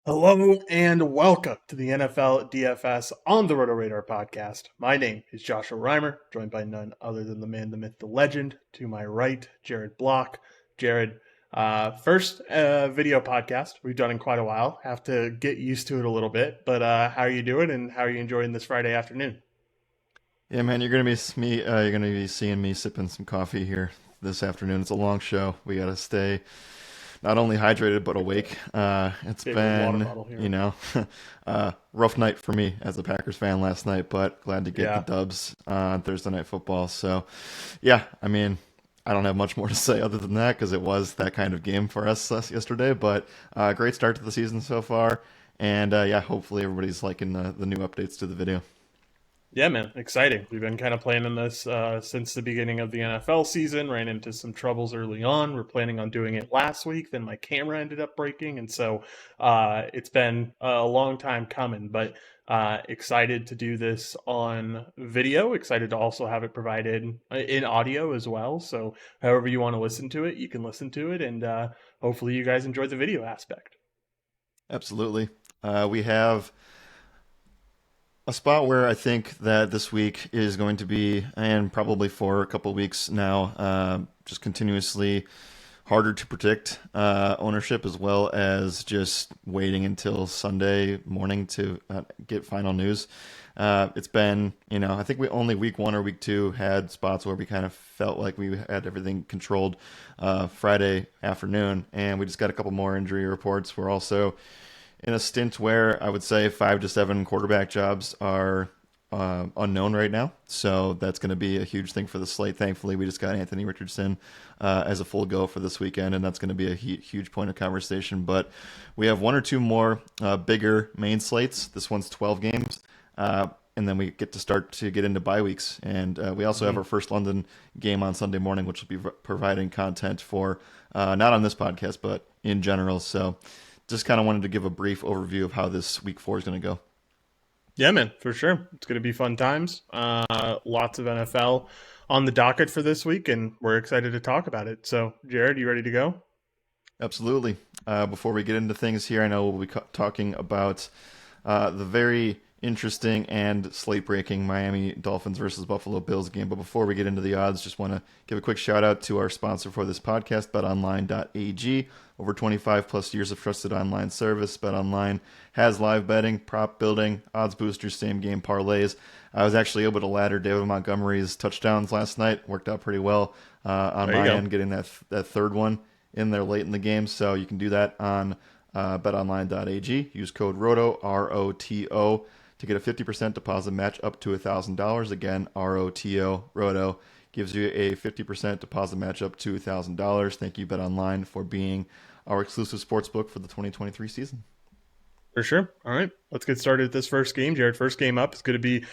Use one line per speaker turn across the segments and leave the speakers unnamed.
Hello and welcome to the NFL DFS on the RotoRadar podcast. My name is Joshua Riemer, joined by none other than the man, the myth, the legend. To my right, Jared Block. Jared, first video podcast we've done in quite a while. Have to get used to it a little bit, but how are you doing and how are you enjoying this Friday afternoon?
Yeah, man, you're gonna be seeing me sipping some coffee here this afternoon. It's a long show. We gotta stay not only hydrated but awake. It's
Favorite water
been,
bottle here.
you know, rough night for me as a Packers fan last night, but glad to get the
Yeah.
dubs on Thursday Night Football. So, yeah, I mean, I don't have much more to say other than that because it was that kind of game for us yesterday. But great start to the season so far, and yeah, hopefully everybody's liking the new updates to the video.
Yeah, man, exciting. We've been kind of planning this since the beginning of the NFL season. Ran into some troubles early on. We're planning on doing it last week. Then my camera ended up breaking, and so it's been a long time coming. But excited to do this on video. Excited to also have it provided in audio as well. So however you want to listen to it, you can listen to it, and hopefully you guys enjoy the video aspect.
Absolutely. We have a spot where I think that this week is going to be, and probably for a couple weeks now, just continuously harder to predict ownership as well as just waiting until Sunday morning to get final news. It's been, I think we only week one or week two had spots where we kind of felt like we had everything controlled Friday afternoon, and we just got a couple more injury reports. We're also in a stint where I would say 5 to 7 quarterback jobs are unknown right now. So that's going to be a huge thing for the slate. Thankfully, we just got Anthony Richardson as a full go for this weekend, and that's going to be a huge point of conversation. But we have one or two more bigger main slates. This one's 12 games. And then we get to start to get into bye weeks. And we also have
Mhm.
our first London game on Sunday morning, which will be providing content for not on this podcast, but in general. So just kind of wanted to give a brief overview of how this week four is going to go.
Yeah, man, for sure. It's going to be fun times. Lots of NFL on the docket for this week, and we're excited to talk about it. So, Jared, you ready to go?
Absolutely. Before we get into things here, I know we'll be talking about the very interesting and slate breaking Miami Dolphins versus Buffalo Bills game. But before we get into the odds, just want to give a quick shout out to our sponsor for this podcast, betonline.ag. Over 25 plus years of trusted online service. BetOnline has live betting, prop building, odds boosters, same game parlays. I was actually able to ladder David Montgomery's touchdowns last night. Worked out pretty well on
There you
my
go.
end, getting that third one in there late in the game. So you can do that on betonline.ag. Use code ROTO, ROTO, to get a 50% deposit match up to $1,000. Again, ROTO, ROTO, gives you a 50% deposit match up to $1,000. Thank you, BetOnline, for being our exclusive sports book for the 2023 season.
For sure. All right, let's get started with this first game. Jared, first game up is going to be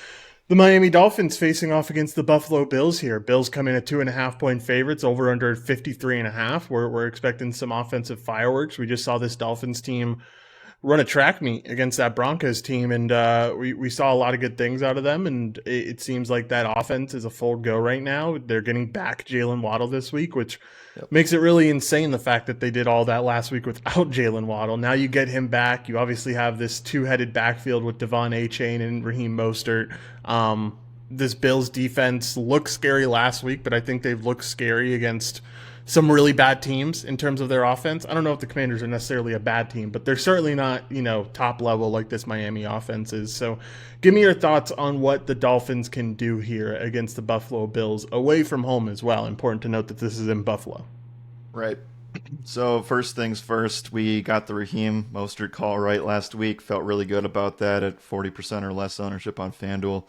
the Miami Dolphins facing off against the Buffalo Bills here. Bills come in at 2.5 point favorites, over under 53.5. We're expecting some offensive fireworks. We just saw this Dolphins team run a track meet against that Broncos team, and we saw a lot of good things out of them. And it seems like that offense is a full go right now. They're getting back Jalen Waddle this week, which
Yep.
makes it really insane the fact that they did all that last week without Jalen Waddle. Now you get him back. You obviously have this two-headed backfield with Devon Achane and Raheem Mostert. This Bills defense looked scary last week, but I think they've looked scary against some really bad teams in terms of their offense. I don't know if the Commanders are necessarily a bad team, but they're certainly not, top level like this Miami offense is. So give me your thoughts on what the Dolphins can do here against the Buffalo Bills away from home as well. Important to note that this is in Buffalo.
Right. So first things first, we got the Raheem Mostert call right last week. Felt really good about that at 40% or less ownership on FanDuel.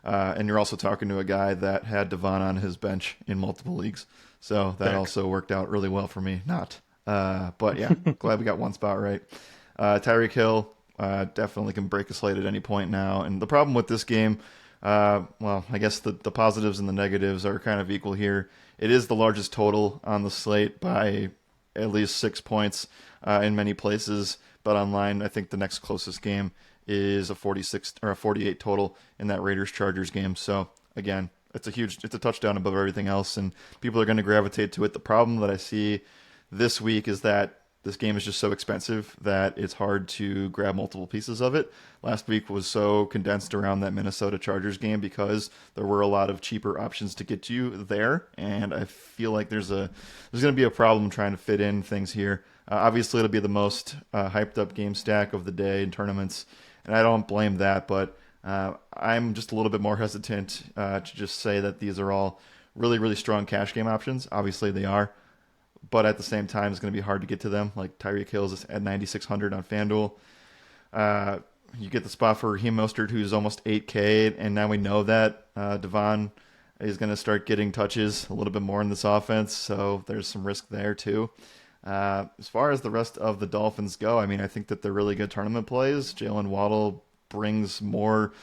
And you're also talking to a guy that had Devon on his bench in multiple leagues. So that
Back.
also worked out really well for me. Not. But yeah, glad we got one spot right. Tyreek Hill definitely can break a slate at any point now. And the problem with this game, well, I guess the positives and the negatives are kind of equal here. It is the largest total on the slate by at least 6 points in many places. But online, I think the next closest game is a 46 or a 48 total in that Raiders Chargers game. So again, it's a touchdown above everything else, and people are going to gravitate to it. The problem that I see this week is that this game is just so expensive that it's hard to grab multiple pieces of it. Last week was so condensed around that Minnesota Chargers game because there were a lot of cheaper options to get you there, and I feel like there's going to be a problem trying to fit in things here. Obviously, it'll be the most hyped up game stack of the day in tournaments, and I don't blame that, but I'm just a little bit more hesitant to just say that these are all really, really strong cash game options. Obviously, they are, but at the same time, it's going to be hard to get to them. Like Tyreek Hill's at 9,600 on FanDuel. You get the spot for Raheem Mostert, who's almost 8K, and now we know that Devon is going to start getting touches a little bit more in this offense, so there's some risk there too. As far as the rest of the Dolphins go, I mean, I think that they're really good tournament plays. Jalen Waddle brings more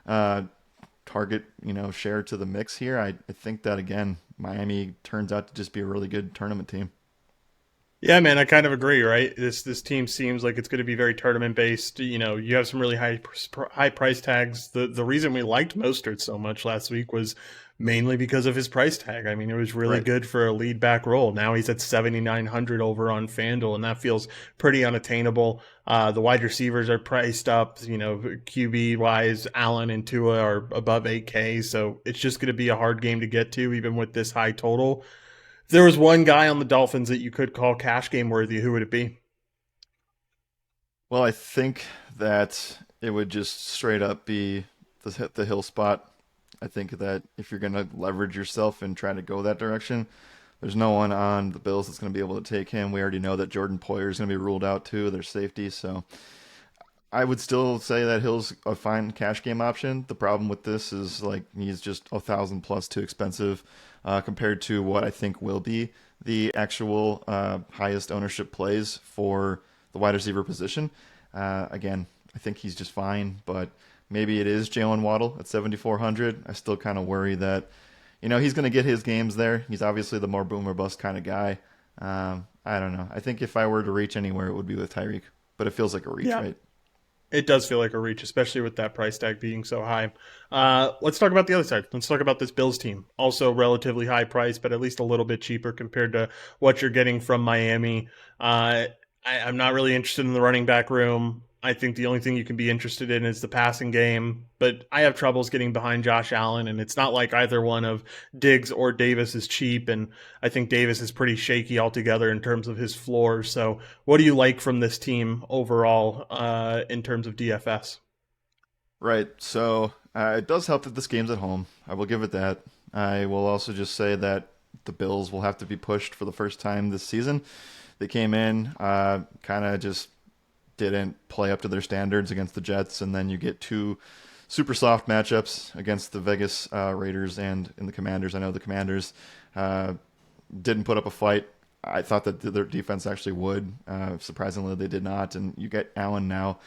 target, share to the mix here. I think that, again, Miami turns out to just be a really good tournament team.
Yeah, man, I kind of agree, right? This team seems like it's going to be very tournament based. You have some really high price tags. The reason we liked Mostert so much last week was mainly because of his price tag. I mean, it was really
Right.
good for a lead back role. Now he's at 7,900 over on FanDuel, and that feels pretty unattainable. The wide receivers are priced up. QB wise, Allen and Tua are above 8K, so it's just going to be a hard game to get to, even with this high total. If there was one guy on the Dolphins that you could call cash game worthy, who would it be?
Well, I think that it would just straight up be the Hill spot. I think that if you're going to leverage yourself and try to go that direction, there's no one on the Bills that's going to be able to take him. We already know that Jordan Poyer is going to be ruled out too, their safety. So I would still say that Hill's a fine cash game option. The problem with this is like he's just 1,000 plus too expensive compared to what I think will be the actual highest ownership plays for the wide receiver position. Again, I think he's just fine, but maybe it is Jalen Waddle at 7,400. I still kind of worry that he's going to get his games there. He's obviously the more boom or bust kind of guy. I don't know. I think if I were to reach anywhere, it would be with Tyreek, but it feels like a reach,
Yeah,
right?
it does feel like a reach, especially with that price tag being so high. Let's talk about the other side. Let's talk about this Bills team. Also relatively high price, but at least a little bit cheaper compared to what you're getting from Miami. I'm not really interested in the running back room. I think the only thing you can be interested in is the passing game, but I have troubles getting behind Josh Allen, and it's not like either one of Diggs or Davis is cheap, and I think Davis is pretty shaky altogether in terms of his floor. So what do you like from this team overall in terms of DFS?
Right. So it does help that this game's at home. I will give it that. I will also just say that the Bills will have to be pushed for the first time this season. They came in, kind of just didn't play up to their standards against the Jets, and then you get two super soft matchups against the Vegas Raiders and in the Commanders. I know the Commanders didn't put up a fight. I thought that their defense actually would. Surprisingly, they did not. And you get Allen now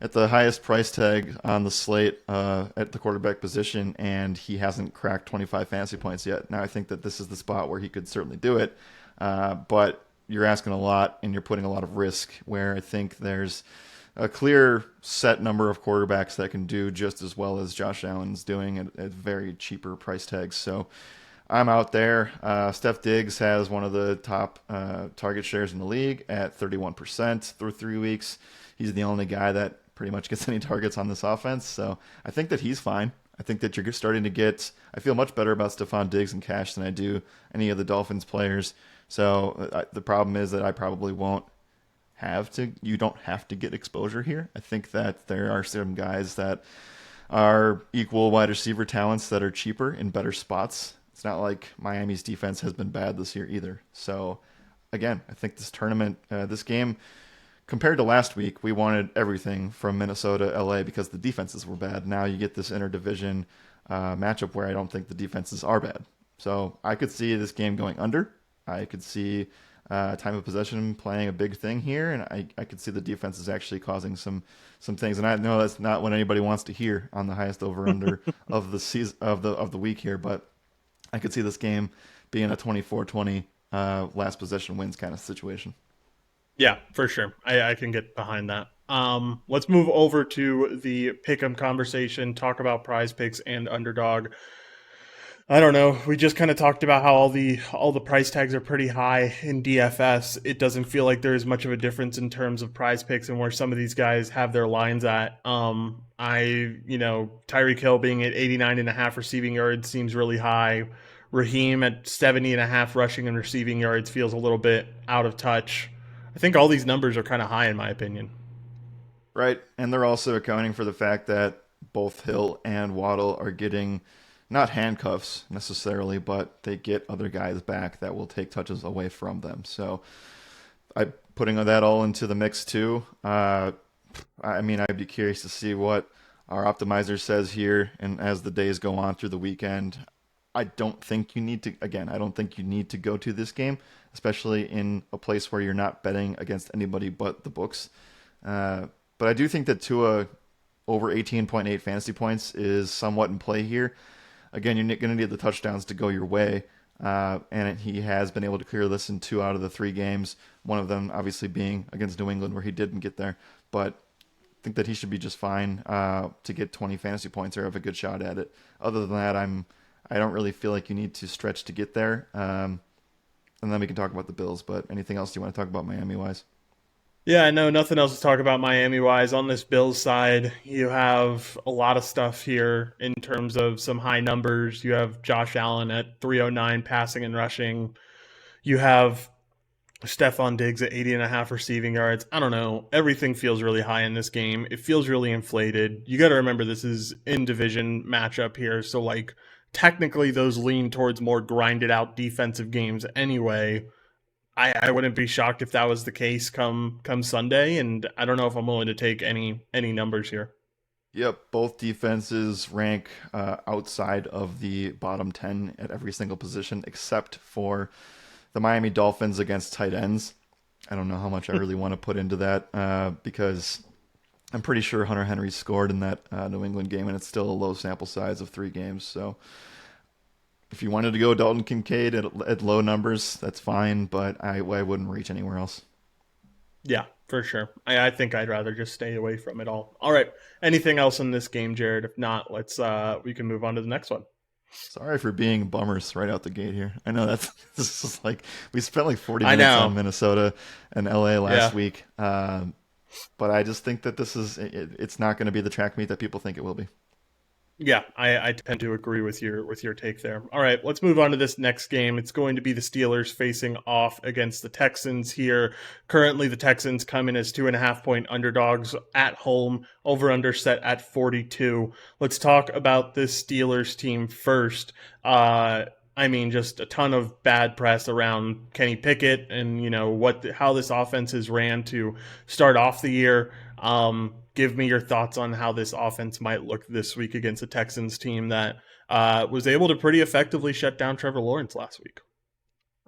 at the highest price tag on the slate at the quarterback position, and he hasn't cracked 25 fantasy points yet. Now, I think that this is the spot where he could certainly do it, but you're asking a lot, and you're putting a lot of risk where I think there's a clear set number of quarterbacks that can do just as well as Josh Allen's doing at very cheaper price tags. So I'm out there. Steph Diggs has one of the top target shares in the league at 31% through 3 weeks. He's the only guy that pretty much gets any targets on this offense. So I think that he's fine. I think that you're starting to get, I feel much better about Stephon Diggs and cash than I do any of the Dolphins players. So the problem is that I probably won't you don't have to get exposure here. I think that there are some guys that are equal wide receiver talents that are cheaper in better spots. It's not like Miami's defense has been bad this year either. So again, I think this tournament, this game, compared to last week, we wanted everything from Minnesota, LA because the defenses were bad. Now you get this interdivision matchup where I don't think the defenses are bad. So I could see this game going under. I could see time of possession playing a big thing here, and I could see the defense is actually causing some things. And I know that's not what anybody wants to hear on the highest over under of the season of the week here, but I could see this game being a 24-20 last possession wins kind of situation.
Yeah, for sure. I can get behind that. Let's move over to the pick'em conversation, talk about prize picks and underdog. I don't know. We just kind of talked about how all the price tags are pretty high in DFS. It doesn't feel like there's much of a difference in terms of prize picks and where some of these guys have their lines at. Tyreek Hill being at 89 and a half receiving yards seems really high. Raheem at 70 and a half rushing and receiving yards feels a little bit out of touch. I think all these numbers are kind of high in my opinion.
Right. And they're also accounting for the fact that both Hill and Waddle are getting not handcuffs necessarily, but they get other guys back that will take touches away from them. So I putting that all into the mix too. I mean, I'd be curious to see what our optimizer says here, and as the days go on through the weekend, I don't think you need to. Again, I don't think you need to go to this game, especially in a place where you're not betting against anybody but the books. But I do think that Tua over 18.8 fantasy points is somewhat in play here. Again, you're going to need the touchdowns to go your way. And he has been able to clear this in 2 out of the 3 games. One of them obviously being against New England where he didn't get there. But I think that he should be just fine to get 20 fantasy points or have a good shot at it. Other than that, I don't really feel like you need to stretch to get there. And then we can talk about the Bills. But anything else you want to talk about Miami-wise?
Yeah, I know nothing else to talk about Miami wise. On this Bills side, you have a lot of stuff here in terms of some high numbers. You have Josh Allen at 309 passing and rushing. You have Stephon Diggs at 80 and a half receiving yards. I don't know. Everything feels really high in this game. It feels really inflated. You got to remember this is in division matchup here. So, like, technically, those lean towards more grinded out defensive games anyway. I wouldn't be shocked if that was the case come Sunday, and I don't know if I'm willing to take any numbers here.
Yep, both defenses rank outside of the bottom 10 at every single position except for the Miami Dolphins against tight ends. I don't know how much I really want to put into that because I'm pretty sure Hunter Henry scored in that New England game, and it's still a low sample size of 3 games. So if you wanted to go Dalton Kincaid at low numbers, that's fine, but I wouldn't reach anywhere else.
Yeah, for sure. I think I'd rather just stay away from it all. All right. Anything else in this game, Jared? If not, let's we can move on to the next one.
Sorry for being bummers right out the gate here. I know that's this is like we spent like 40
I
minutes
know.
on Minnesota and LA
Yeah.
last week, but I just think that it's not going to be the track meet that people think it will be.
Yeah, I tend to agree with your take there. All right, let's move on to this next game. It's going to be the Steelers facing off against the Texans here. Currently, the Texans come in as 2.5 point underdogs at home. Over under set at 42. Let's talk about this Steelers team first. I mean, just a ton of bad press around Kenny Pickett and how this offense is ran to start off the year. Give me your thoughts on how this offense might look this week against a Texans team that was able to pretty effectively shut down Trevor Lawrence last week.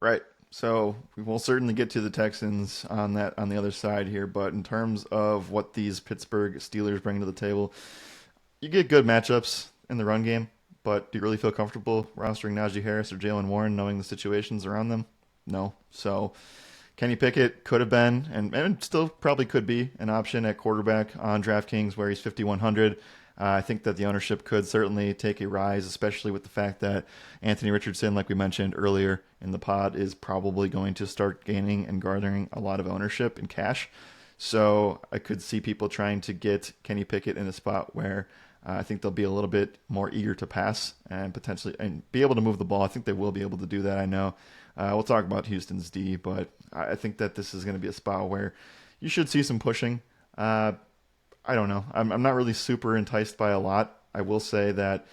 Right. So we will certainly get to the Texans on the other side here, but in terms of what these Pittsburgh Steelers bring to the table, you get good matchups in the run game, but do you really feel comfortable rostering Najee Harris or Jalen Warren knowing the situations around them? No. So Kenny Pickett could have been, and still probably could be, an option at quarterback on DraftKings where he's 5,100. I think that the ownership could certainly take a rise, especially with the fact that Anthony Richardson, like we mentioned earlier in the pod, is probably going to start gaining and garnering a lot of ownership in cash. So I could see people trying to get Kenny Pickett in a spot where I think they'll be a little bit more eager to pass and potentially and be able to move the ball. I think they will be able to do that. I know. We'll talk about Houston's D, but I think that this is going to be a spot where you should see some pushing. I don't know. I'm not really super enticed by a lot. I will say that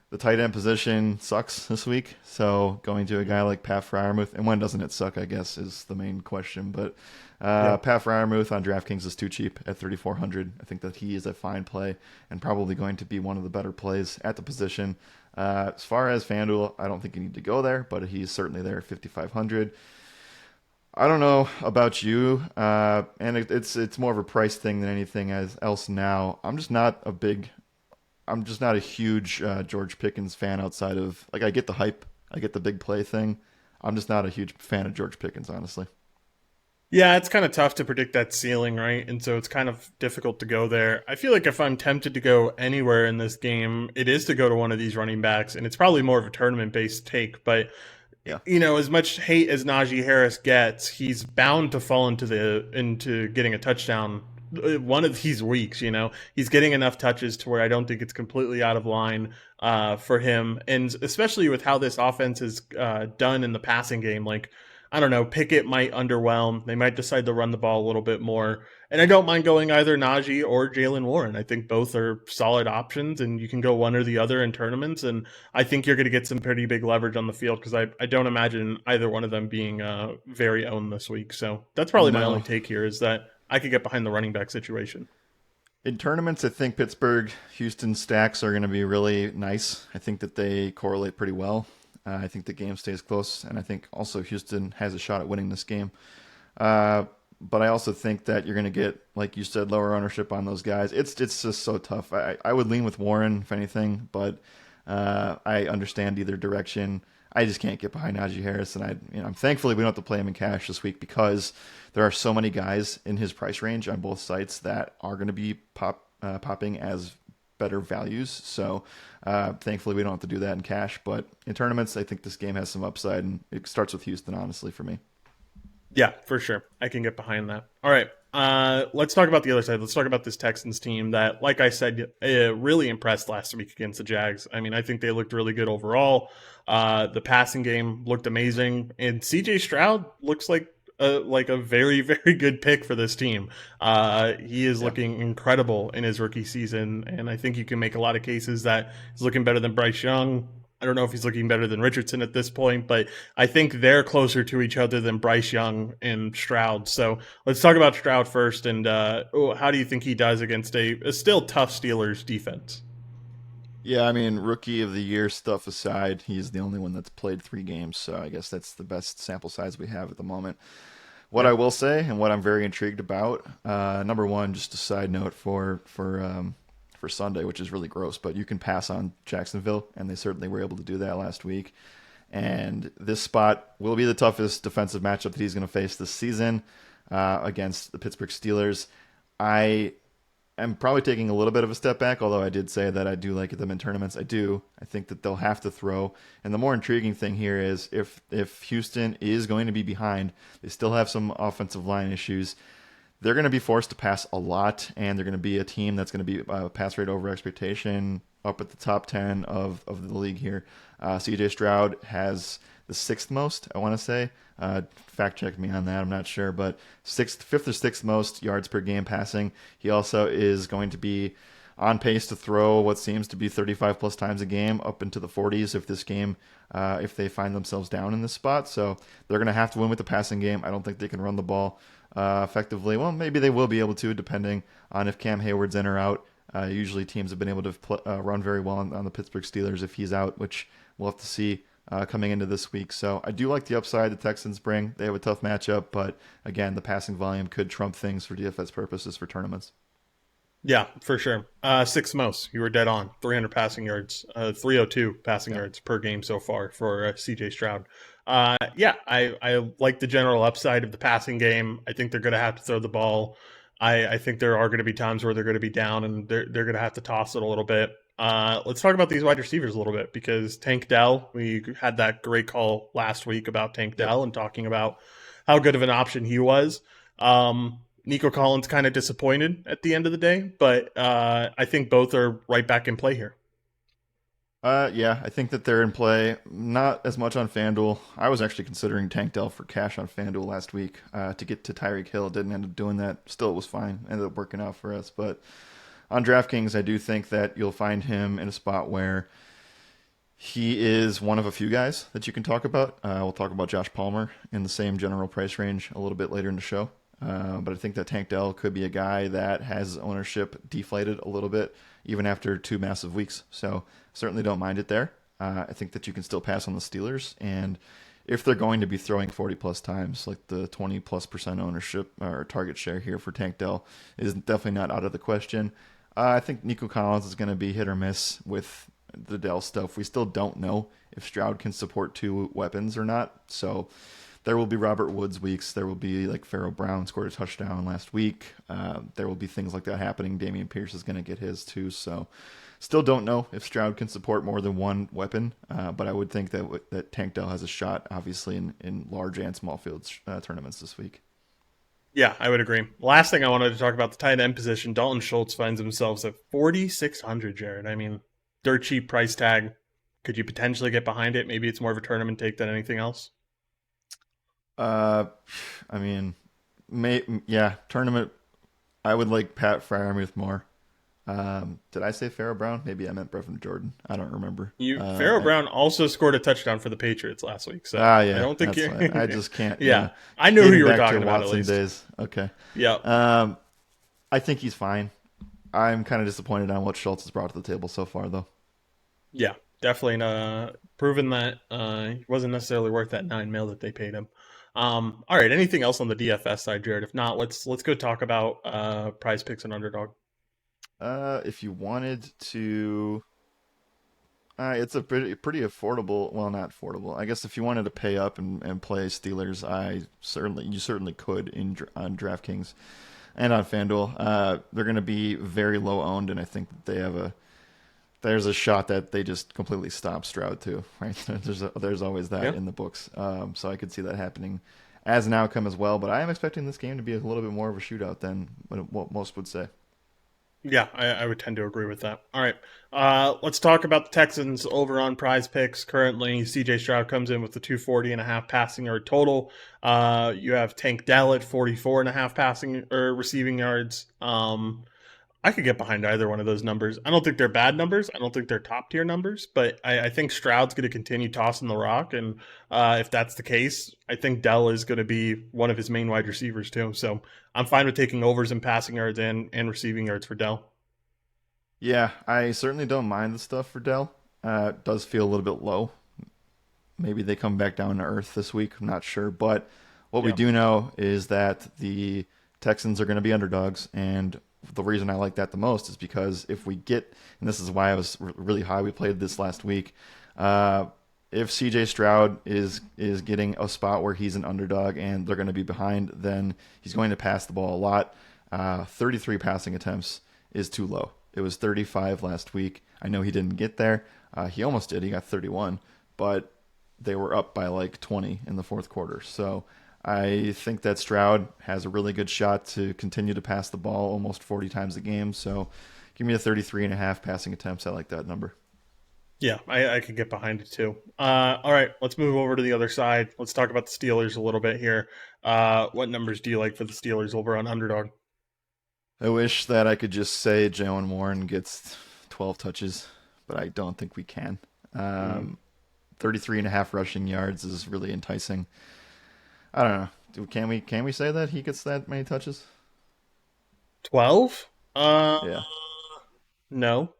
the tight end position sucks this week. So going to a guy like Pat Freiermuth, and when doesn't it suck, I guess, is the main question. But
Yeah.
Pat Freiermuth on DraftKings is too cheap at 3,400. I think that he is a fine play and probably going to be one of the better plays at the position. As far as FanDuel, I don't think you need to go there, but he's certainly there at 5,500. I don't know about you, and it's more of a price thing than anything else now. I'm just not a huge George Pickens fan outside of, like, I get the hype, I get the big play thing. I'm just not a huge fan of George Pickens, honestly.
Yeah, it's kind of tough to predict that ceiling, right? And so it's kind of difficult to go there. I feel like if I'm tempted to go anywhere in this game, it is to go to one of these running backs, and it's probably more of a tournament based take. But
Yeah.
as much hate as Najee Harris gets, he's bound to fall into getting a touchdown one of these weeks. He's getting enough touches to where I don't think it's completely out of line for him, and especially with how this offense is done in the passing game, like. I don't know. Pickett might underwhelm. They might decide to run the ball a little bit more. And I don't mind going either Najee or Jalen Warren. I think both are solid options, and you can go one or the other in tournaments. And I think you're going to get some pretty big leverage on the field because I don't imagine either one of them being very owned this week. So that's probably my only
No.
take here is that I could get behind the running back situation.
In tournaments, I think Pittsburgh, Houston stacks are going to be really nice. I think that they correlate pretty well. I think the game stays close, and I think also Houston has a shot at winning this game. Uh, but I also think that you're going to get, like you said, lower ownership on those guys. It's just so tough. I would lean with Warren if anything, but I understand either direction. I just can't get behind Najee Harris, and I'm thankfully we don't have to play him in cash this week because there are so many guys in his price range on both sites that are going to be popping as better values. So thankfully we don't have to do that in cash, but in tournaments I think this game has some upside, and it starts with Houston honestly for me.
Yeah, for sure. I can get behind that. All right. Let's talk about the other side. Let's talk about this Texans team that, like I said, really impressed last week against the Jags. I mean, I think they looked really good overall. The passing game looked amazing, and CJ Stroud looks like a very very good pick for this team. He is
Yeah.
looking incredible in his rookie season, and I think you can make a lot of cases that he's looking better than Bryce Young. I don't know if he's looking better than Richardson at this point, but I think they're closer to each other than Bryce Young and Stroud. So let's talk about Stroud first. And how do you think he does against a still tough Steelers defense?
Yeah, I mean, rookie of the year stuff aside, he's the only one that's played 3 games, so I guess that's the best sample size we have at the moment. What I
Yep.
will say, and what I'm very intrigued about, number one, just a side note for Sunday, which is really gross, but you can pass on Jacksonville, and they certainly were able to do that last week. And this spot will be the toughest defensive matchup that he's going to face this season against the Pittsburgh Steelers. I am probably taking a little bit of a step back, although I did say that I do like them in tournaments. I do. I think that they'll have to throw. And the more intriguing thing here is if Houston is going to be behind, they still have some offensive line issues. They're going to be forced to pass a lot, and they're going to be a team that's going to be pass rate over expectation up at the top 10 of the league here. CJ Stroud has the sixth most, I want to say. Fact check me on that. I'm not sure, but fifth or sixth most yards per game passing. He also is going to be on pace to throw what seems to be 35 plus times a game up into the 40s if this game, if they find themselves down in this spot. So they're going to have to win with the passing game. I don't think they can run the ball effectively. Well, maybe they will be able to, depending on if Cam Hayward's in or out. Usually teams have been able to run very well on the Pittsburgh Steelers if he's out, which we'll have to see coming into this week. So I do like the upside the Texans bring. They have a tough matchup, but again, the passing volume could trump things for DFS purposes for tournaments.
Yeah, for sure. Sixth most. You were dead on. 300 passing yards, 302 passing
Yeah.
yards per game so far for CJ Stroud. Yeah, I like the general upside of the passing game. I think they're going to have to throw the ball. I think there are going to be times where they're going to be down and they're going to have to toss it a little bit. Let's talk about these wide receivers a little bit because Tank Dell, we had that great call last week about Tank
Yep.
Dell and talking about how good of an option he was. Nico Collins kind of disappointed at the end of the day, but I think both are right back in play here.
Yeah, I think that they're in play. Not as much on FanDuel. I was actually considering Tank Dell for cash on FanDuel last week to get to Tyreek Hill. Didn't end up doing that. Still, it was fine. Ended up working out for us. But on DraftKings, I do think that you'll find him in a spot where he is one of a few guys that you can talk about. We'll talk about Josh Palmer in the same general price range a little bit later in the show. But I think that Tank Dell could be a guy that has ownership deflated a little bit, even after 2 massive weeks. So certainly don't mind it there. I think that you can still pass on the Steelers. And if they're going to be throwing 40 plus times, like the 20 plus percent ownership or target share here for Tank Dell is definitely not out of the question. I think Nico Collins is going to be hit or miss with the Dell stuff. We still don't know if Stroud can support 2 weapons or not. So there will be Robert Woods weeks. There will be like Pharaoh Brown scored a touchdown last week. There will be things like that happening. Damian Pierce is going to get his too. So still don't know if Stroud can support more than one weapon, but I would think that Tank Dell has a shot, obviously, in large and small field tournaments this week.
Yeah, I would agree. Last thing I wanted to talk about, the tight end position. Dalton Schultz finds himself at 4,600, Jared. I mean, dirt cheap price tag. Could you potentially get behind it? Maybe it's more of a tournament take than anything else.
I mean, yeah, tournament. I would like Pat Freiermuth more. Did I say Pharaoh Brown? Maybe I meant Brevin Jordan. I don't remember.
Pharaoh Brown also scored a touchdown for the Patriots last week, so
yeah,
I don't think you're.
I just can't.
Yeah, I knew who you were
back
talking
to
about
Watson
at least.
days. Okay.
Yeah.
I think he's fine. I'm kind of disappointed on what Schultz has brought to the table so far, though.
Yeah, definitely proven that he wasn't necessarily worth that $9 million that they paid him. All right, anything else on the DFS side, Jared? If not, let's go talk about Prize Picks and Underdog.
If you wanted to, it's a pretty affordable. Well, not affordable. I guess if you wanted to pay up and play Steelers, you certainly could on DraftKings and on FanDuel. They're going to be very low owned, and I think that there's a shot that they just completely stop Stroud too. Right? There's always that in the books. So I could see that happening as an outcome as well. But I am expecting this game to be a little bit more of a shootout than what most would say.
Yeah, I would tend to agree with that. All right, let's talk about the Texans over on Prize Picks. Currently, C.J. Stroud comes in with the 240.5 passing yard total. You have Tank Dell at 44.5 passing or receiving yards. I could get behind either one of those numbers. I don't think they're bad numbers. I don't think they're top tier numbers, but I think Stroud's going to continue tossing the rock. And if that's the case, I think Dell is going to be one of his main wide receivers too. So I'm fine with taking overs in passing yards and receiving yards for Dell.
Yeah, I certainly don't mind the stuff for Dell. It does feel a little bit low. Maybe they come back down to earth this week. I'm not sure. But what we do know is that the Texans are going to be underdogs, and the reason I like that the most is because if we get, and this is why I was really high, we played this last week, if CJ Stroud is getting a spot where he's an underdog and they're going to be behind, then he's going to pass the ball a lot. 33 passing attempts is too low. It was 35 last week. I know he didn't get there. He almost did. He got 31, but they were up by like 20 in the fourth quarter. So I think that Stroud has a really good shot to continue to pass the ball almost 40 times a game. So give me a 33.5 passing attempts. I like that number.
Yeah, I could get behind it too. All right, let's move over to the other side. Let's talk about the Steelers a little bit here. What numbers do you like for the Steelers over on Underdog?
I wish that I could just say Jalen Warren gets 12 touches, but I don't think we can. 33.5 rushing yards is really enticing. I don't know. Can we say that he gets that many touches?
12?
Yeah.
No,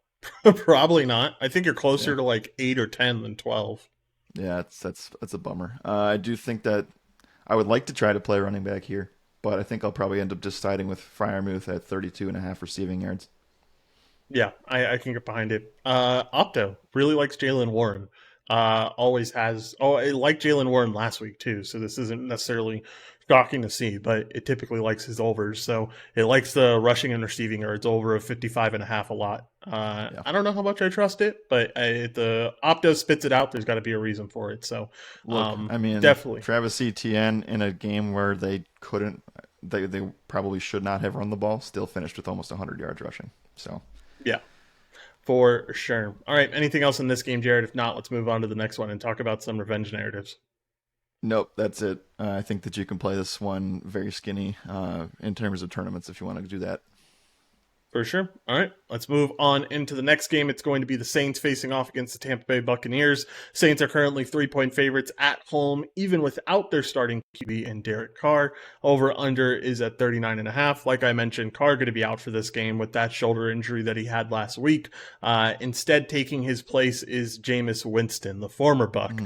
probably not. I think you're closer to like 8 or 10 than 12.
Yeah, that's a bummer. I do think that I would like to try to play running back here, but I think I'll probably end up just siding with Freiermuth at 32.5 receiving yards.
Yeah, I can get behind it. Opto really likes Jalen Warren. Always has. Oh, it liked Jalen Warren last week too, so this isn't necessarily shocking to see, but it typically likes his overs. So it likes the rushing and receiving yards over of 55.5 a lot. I don't know how much I trust it, but the Opto spits it out. There's got to be a reason for it. So
look, I mean,
definitely
Travis Etienne in a game where they probably should not have run the ball, still finished with almost 100 yards rushing. So
yeah. For sure. All right. Anything else in this game, Jared? If not, let's move on to the next one and talk about some revenge narratives.
Nope, that's it. I think that you can play this one very skinny in terms of tournaments if you want to do that.
For sure. All right, let's move on into the next game. It's going to be the Saints facing off against the Tampa Bay Buccaneers. Saints are currently 3-point favorites at home, even without their starting QB and Derek Carr. Over/under is at 39.5. Like I mentioned, Carr going to be out for this game with that shoulder injury that he had last week. Instead, taking his place is Jameis Winston, the former Buck.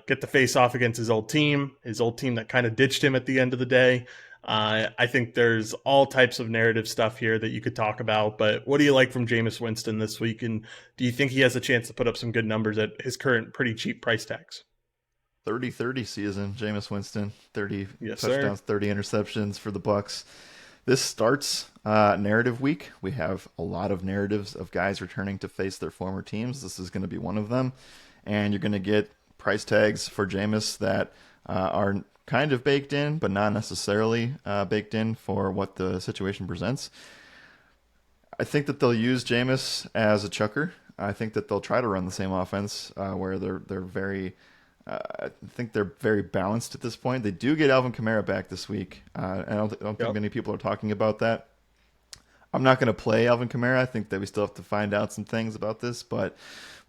Get the face off against his old team that kind of ditched him at the end of the day. I think there's all types of narrative stuff here that you could talk about, but what do you like from Jameis Winston this week, and do you think he has a chance to put up some good numbers at his current pretty cheap price tags?
30-30 season. Jameis Winston, 30
Yes, sir.
touchdowns, 30 interceptions for the Bucks. This starts narrative week. We have a lot of narratives of guys returning to face their former teams. This is going to be one of them. And you're going to get price tags for Jameis that are kind of baked in, but not necessarily baked in for what the situation presents. I think that they'll use Jameis as a chucker. I think that they'll try to run the same offense where they're very. I think they're very balanced at this point. They do get Alvin Kamara back this week. I don't think
Yep.
many people are talking about that. I'm not going to play Alvin Kamara. I think that we still have to find out some things about this, but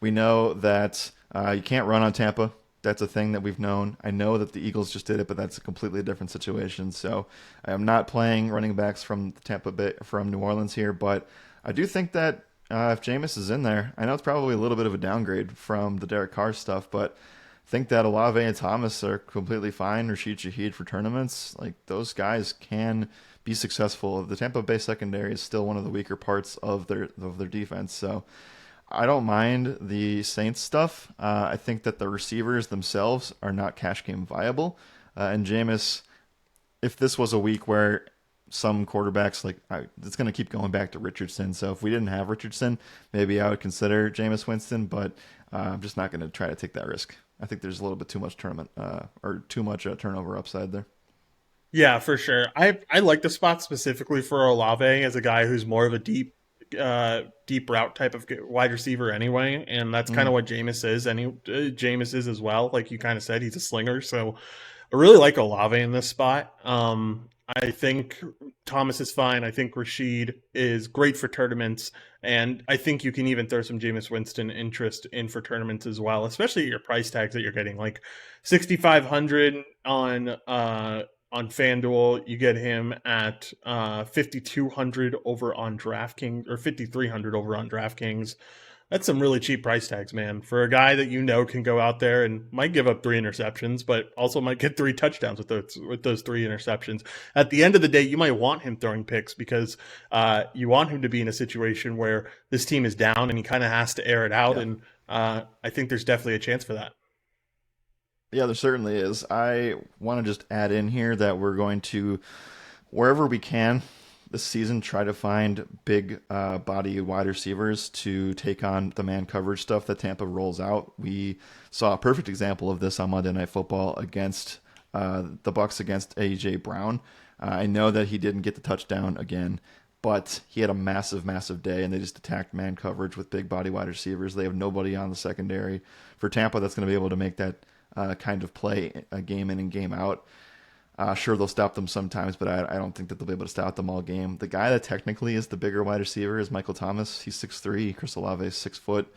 we know that you can't run on Tampa. That's a thing that we've known. I know that the Eagles just did it, but that's a completely different situation. So I am not playing running backs from Tampa Bay, from New Orleans here, but I do think that if Jameis is in there, I know it's probably a little bit of a downgrade from the Derek Carr stuff, but I think that Olave and Thomas are completely fine. Rashid Shaheed for tournaments, like those guys can be successful. The Tampa Bay secondary is still one of the weaker parts of their defense, so I don't mind the Saints stuff. I think that the receivers themselves are not cash game viable, and Jameis, if this was a week where some quarterbacks it's going to keep going back to Richardson. So if we didn't have Richardson, maybe I would consider Jameis Winston, but I'm just not going to try to take that risk. I think there's a little bit too much turnover upside there.
Yeah, for sure. I like the spot specifically for Olave as a guy who's more of a deep route type of wide receiver anyway, and that's kind
Mm.
of what Jameis is. And Jameis is as well. Like you kind of said, he's a slinger. So I really like Olave in this spot. I think Thomas is fine. I think Rashid is great for tournaments, and I think you can even throw some Jameis Winston interest in for tournaments as well, especially at your price tags that you're getting, like 6,500 on FanDuel. You get him at 5,200 over on DraftKings, or 5,300 over on DraftKings. That's some really cheap price tags, man, for a guy that you know can go out there and might give up 3 interceptions, but also might get 3 touchdowns with those 3 interceptions. At the end of the day, you might want him throwing picks because you want him to be in a situation where this team is down and he kind of has to air it out.
Yeah.
And I think there's definitely a chance for that.
Yeah, there certainly is. I want to just add in here that we're going to, wherever we can this season, try to find big body wide receivers to take on the man coverage stuff that Tampa rolls out. We saw a perfect example of this on Monday Night Football against the Bucks against A.J. Brown. I know that he didn't get the touchdown again, but he had a massive, massive day, and they just attacked man coverage with big body wide receivers. They have nobody on the secondary for Tampa that's going to be able to make that kind of play game in and game out. Sure, they'll stop them sometimes, but I don't think that they'll be able to stop them all game. The guy that technically is the bigger wide receiver is Michael Thomas. He's 6'3", Chris Olave is 6 foot.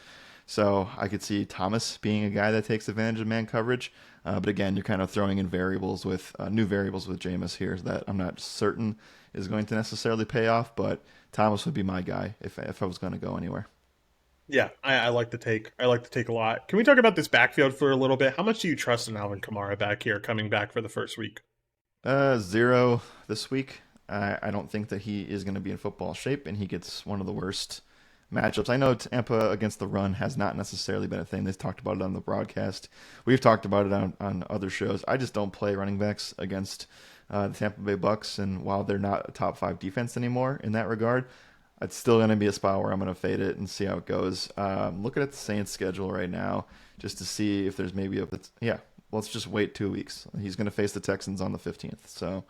So I could see Thomas being a guy that takes advantage of man coverage. But again, you're kind of throwing in new variables with Jameis here that I'm not certain is going to necessarily pay off. But Thomas would be my guy if I was going to go anywhere.
Yeah, I like the take. I like the take a lot. Can we talk about this backfield for a little bit? How much do you trust in Alvin Kamara back here, coming back for the first week?
0 this week. I don't think that he is going to be in football shape, and he gets one of the worst matchups. I know Tampa against the run has not necessarily been a thing. They've talked about it on the broadcast. We've talked about it on other shows. I just don't play running backs against the Tampa Bay Bucks, and while they're not a top 5 defense anymore in that regard, it's still going to be a spot where I'm going to fade it and see how it goes. Looking at the Saints schedule right now, just to see if there's maybe let's just wait 2 weeks. He's going to face the Texans on the 15th. So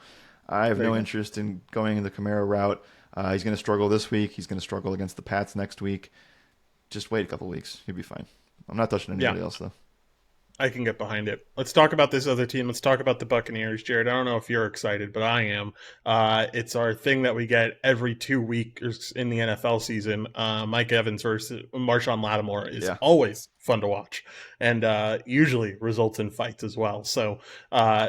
I have no interest in going the Kamara route. He's going to struggle this week. He's going to struggle against the Pats next week. Just wait a couple weeks. He'll be fine. I'm not touching anybody else, though.
I can get behind it. Let's talk about this other team. Let's talk about the Buccaneers, Jared. I don't know if you're excited, but I am. It's our thing that we get every 2 weeks in the NFL season. Mike Evans versus Marshawn Lattimore is always fun to watch, and usually results in fights as well. So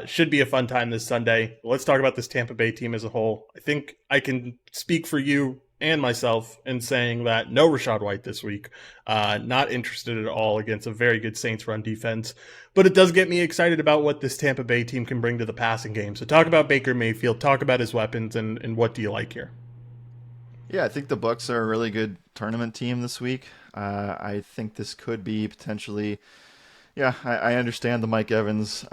should be a fun time this Sunday. Let's talk about this Tampa Bay team as a whole. I think I can speak for you and myself in saying that no Rachaad White this week. Not interested at all against a very good Saints run defense. But it does get me excited about what this Tampa Bay team can bring to the passing game. So talk about Baker Mayfield, talk about his weapons, and what do you like here?
Yeah, I think the Bucks are a really good tournament team this week. I think this could be potentially, Yeah, I understand the Mike Evans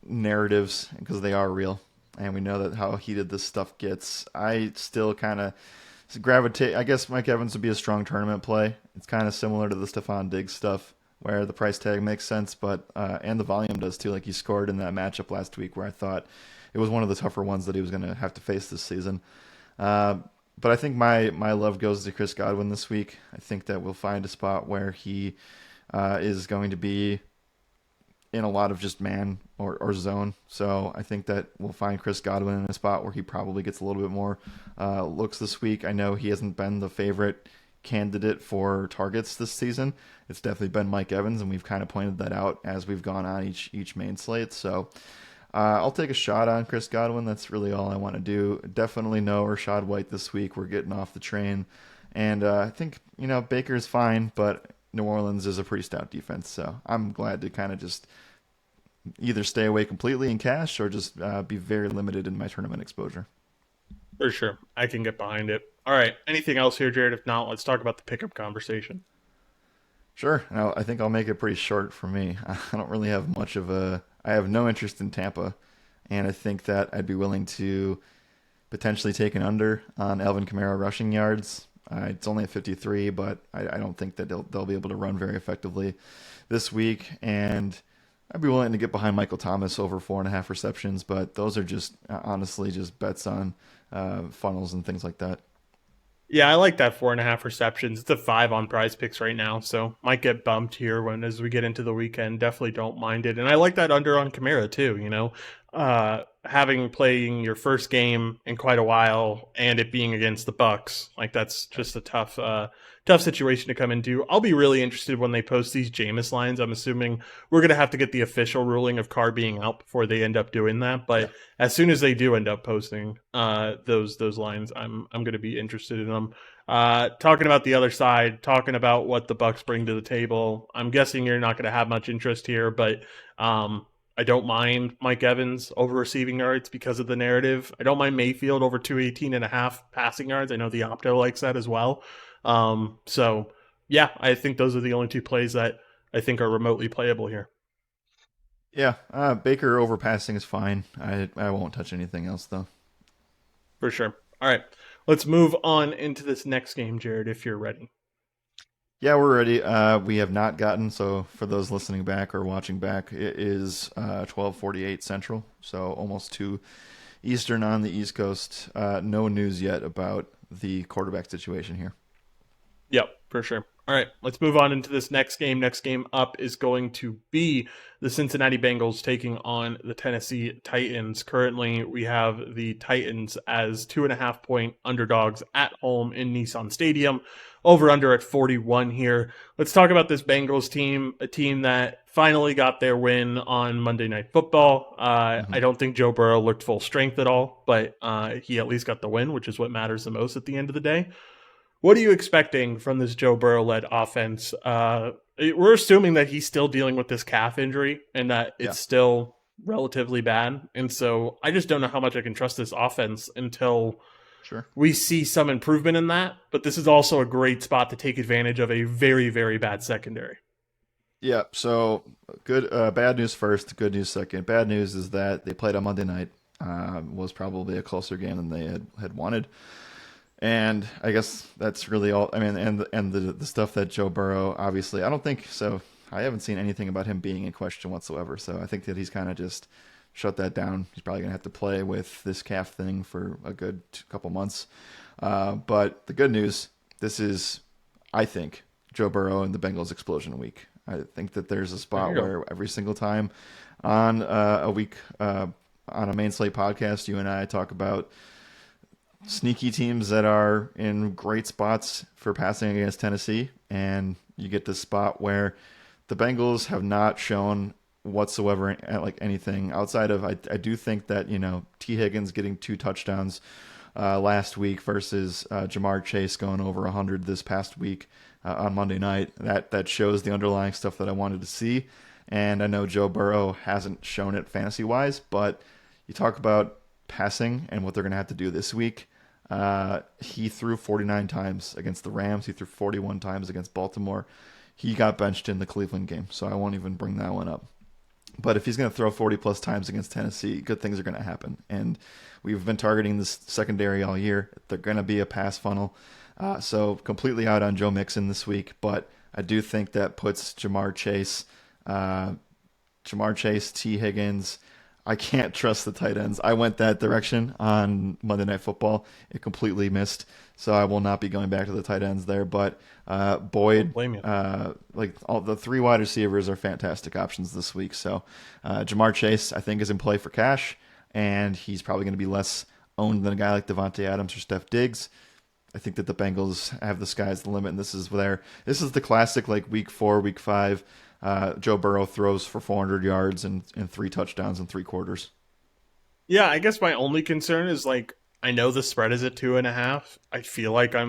narratives because they are real, and we know that how heated this stuff gets. I still kind of gravitate. I guess Mike Evans would be a strong tournament play. It's kind of similar to the Stephon Diggs stuff, where the price tag makes sense, but and the volume does too. Like he scored in that matchup last week, where I thought it was one of the tougher ones that he was going to have to face this season. Uh, but I think my love goes to Chris Godwin this week. I think that we'll find a spot where he is going to be in a lot of just man or zone. So I think that we'll find Chris Godwin in a spot where he probably gets a little bit more looks this week. I know he hasn't been the favorite candidate for targets this season. It's definitely been Mike Evans, and we've kind of pointed that out as we've gone on each main slate. So I'll take a shot on Chris Godwin. That's really all I want to do. Definitely no Rashad White this week. We're getting off the train. And I think, Baker's fine, but New Orleans is a pretty stout defense. So I'm glad to kind of just either stay away completely in cash or just be very limited in my tournament exposure.
For sure. I can get behind it. All right. Anything else here, Jared? If not, let's talk about the pickup conversation.
Sure. Now, I think I'll make it pretty short for me. I don't really have much of a. I have no interest in Tampa, and I think that I'd be willing to potentially take an under on Alvin Kamara rushing yards. It's only at 53, but I don't think that they'll be able to run very effectively this week. And I'd be willing to get behind Michael Thomas over 4.5 receptions, but those are just honestly just bets on funnels and things like that.
Yeah, I like that 4.5 receptions. It's a 5 on PrizePicks right now, so might get bumped here as we get into the weekend. Definitely don't mind it, and I like that under on Kamara too. Having playing your first game in quite a while and it being against the Bucks, like that's just a tough situation to come into. I'll be really interested when they post these Jameis lines. I'm assuming we're gonna have to get the official ruling of Carr being out before they end up doing that, but
Yeah.
as soon as they do end up posting those lines, I'm going to be interested in them. Talking about the other side, talking about what the Bucks bring to the table. I'm guessing you're not going to have much interest here, but I don't mind Mike Evans over receiving yards because of the narrative. I don't mind Mayfield over 218.5 passing yards. I know the Opto likes that as well. So yeah, I think those are the only two plays that I think are remotely playable here.
Yeah, Baker overpassing is fine. I won't touch anything else though.
For sure. All right. Let's move on into this next game, Jared, if you're ready.
Yeah, we're ready. We have not gotten, so for those listening back or watching back, it is 12:48 Central, so almost 2 Eastern on the East Coast. No news yet about the quarterback situation here.
Yep, for sure. All right, let's move on into this next game. Next game up is going to be the Cincinnati Bengals taking on the Tennessee Titans. Currently, we have the Titans as 2.5-point underdogs at home in Nissan Stadium. Over under at 41 here. Let's talk about this Bengals team, a team that finally got their win on Monday Night Football. I don't think Joe Burrow looked full strength at all, but he at least got the win, which is what matters the most at the end of the day. What are you expecting from this Joe Burrow-led offense? We're assuming that he's still dealing with this calf injury and that it's still relatively bad. And so I just don't know how much I can trust this offense until we see some improvement in that. But this is also a great spot to take advantage of a very, very bad secondary.
Yeah, so good. Bad news first, good news second. Bad news is that they played on Monday night. Was probably a closer game than they had wanted. And I guess that's really all. I mean, and the stuff that Joe Burrow, obviously, I don't think so. I haven't seen anything about him being in question whatsoever. So I think that he's kind of just shut that down. He's probably going to have to play with this calf thing for a good couple months. But the good news, this is, I think, Joe Burrow and the Bengals explosion week. I think that there's a spot where every single time on a week on a main slate podcast, you and I talk about sneaky teams that are in great spots for passing against Tennessee, and you get this spot where the Bengals have not shown whatsoever at like anything outside of I do think that T. Higgins getting 2 touchdowns last week versus Jamar Chase going over 100 this past week on Monday night, that shows the underlying stuff that I wanted to see. And I know Joe Burrow hasn't shown it fantasy wise, but you talk about passing and what they're going to have to do this week. He threw 49 times against the Rams. He threw 41 times against Baltimore. he got benched in the Cleveland game, so I won't even bring that one up. But if he's going to throw 40 plus times against Tennessee, good things are going to happen. And we've been targeting this secondary all year. They're going to be a pass funnel. So completely out on Joe Mixon this week. But I do think that puts Jamar Chase, T. Higgins. I can't trust the tight ends. I went that direction on Monday Night Football. It completely missed. So I will not be going back to the tight ends there. But Boyd,
Blame you.
like all the three wide receivers are fantastic options this week. So Jamar Chase, I think, is in play for cash, and he's probably going to be less owned than a guy like Devontae Adams or Steph Diggs. I think that the Bengals have the sky's the limit, and this is the classic like week 4, week 5. Joe Burrow throws for 400 yards and 3 touchdowns in 3 quarters.
Yeah, I guess my only concern is like I know the spread is at 2.5. I feel like I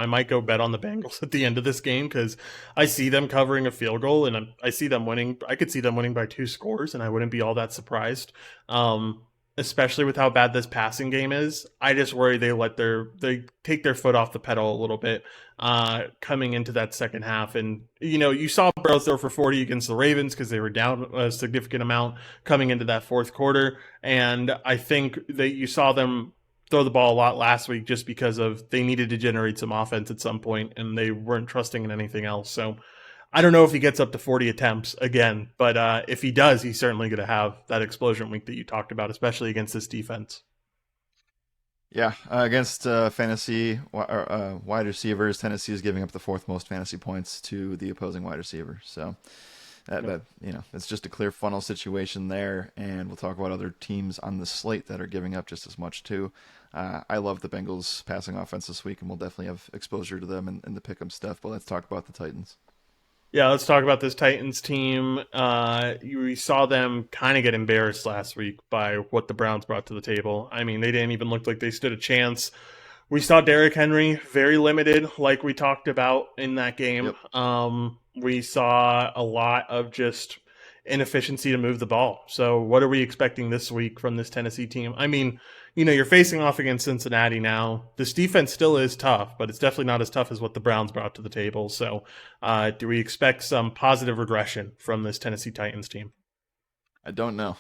might go bet on the Bengals at the end of this game because I see them covering a field goal and I see them winning. I could see them winning by 2 scores, and I wouldn't be all that surprised. Especially with how bad this passing game is. I just worry they take their foot off the pedal a little bit coming into that second half. And, you saw Burrow throw for 40 against the Ravens because they were down a significant amount coming into that fourth quarter. And I think that you saw them throw the ball a lot last week just because of they needed to generate some offense at some point and they weren't trusting in anything else. So I don't know if he gets up to 40 attempts again, but if he does, he's certainly going to have that explosion week that you talked about, especially against this defense.
Yeah, against fantasy wide receivers, Tennessee is giving up the 4th most fantasy points to the opposing wide receiver. So it's just a clear funnel situation there, and we'll talk about other teams on the slate that are giving up just as much too. I love the Bengals passing offense this week, and we'll definitely have exposure to them in the pick'em stuff. But let's talk about the Titans.
Yeah, let's talk about this Titans team. We saw them kind of get embarrassed last week by what the Browns brought to the table. I mean, they didn't even look like they stood a chance. We saw Derrick Henry very limited, like we talked about in that game.
Yep.
We saw a lot of just inefficiency to move the ball. So what are we expecting this week from this Tennessee team? I mean, you're facing off against Cincinnati now. This defense still is tough, but it's definitely not as tough as what the Browns brought to the table. So do we expect some positive regression from this Tennessee Titans team?
I don't know.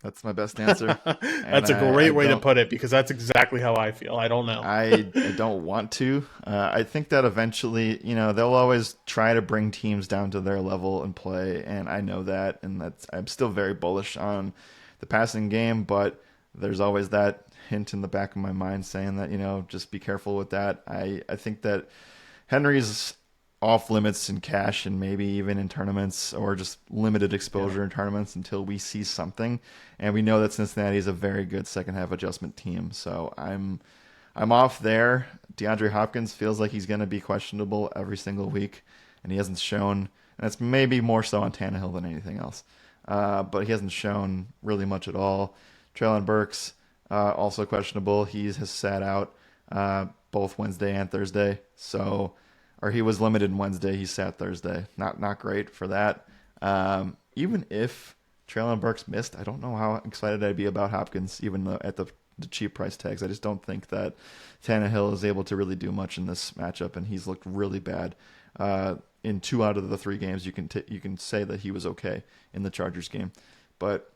That's my best answer.
That's a great way to put it because that's exactly how I feel. I don't know.
I don't want to. I think that eventually, they'll always try to bring teams down to their level and play, and I know that, and I'm still very bullish on the passing game, but there's always that hint in the back of my mind saying that, just be careful with that. I think that Henry's off limits in cash and maybe even in tournaments or just limited exposure in tournaments until we see something. And we know that Cincinnati is a very good second half adjustment team. So I'm off there. DeAndre Hopkins feels like he's going to be questionable every single week, and he hasn't shown, and it's maybe more so on Tannehill than anything else. But he hasn't shown really much at all. Treylon Burks, also questionable. He has sat out both Wednesday and Thursday. Or he was limited Wednesday. He sat Thursday. Not great for that. Even if Treylon Burks missed, I don't know how excited I'd be about Hopkins, even though at the cheap price tags. I just don't think that Tannehill is able to really do much in this matchup, and he's looked really bad. In 2 out of the 3 games, you can say that he was okay in the Chargers game. But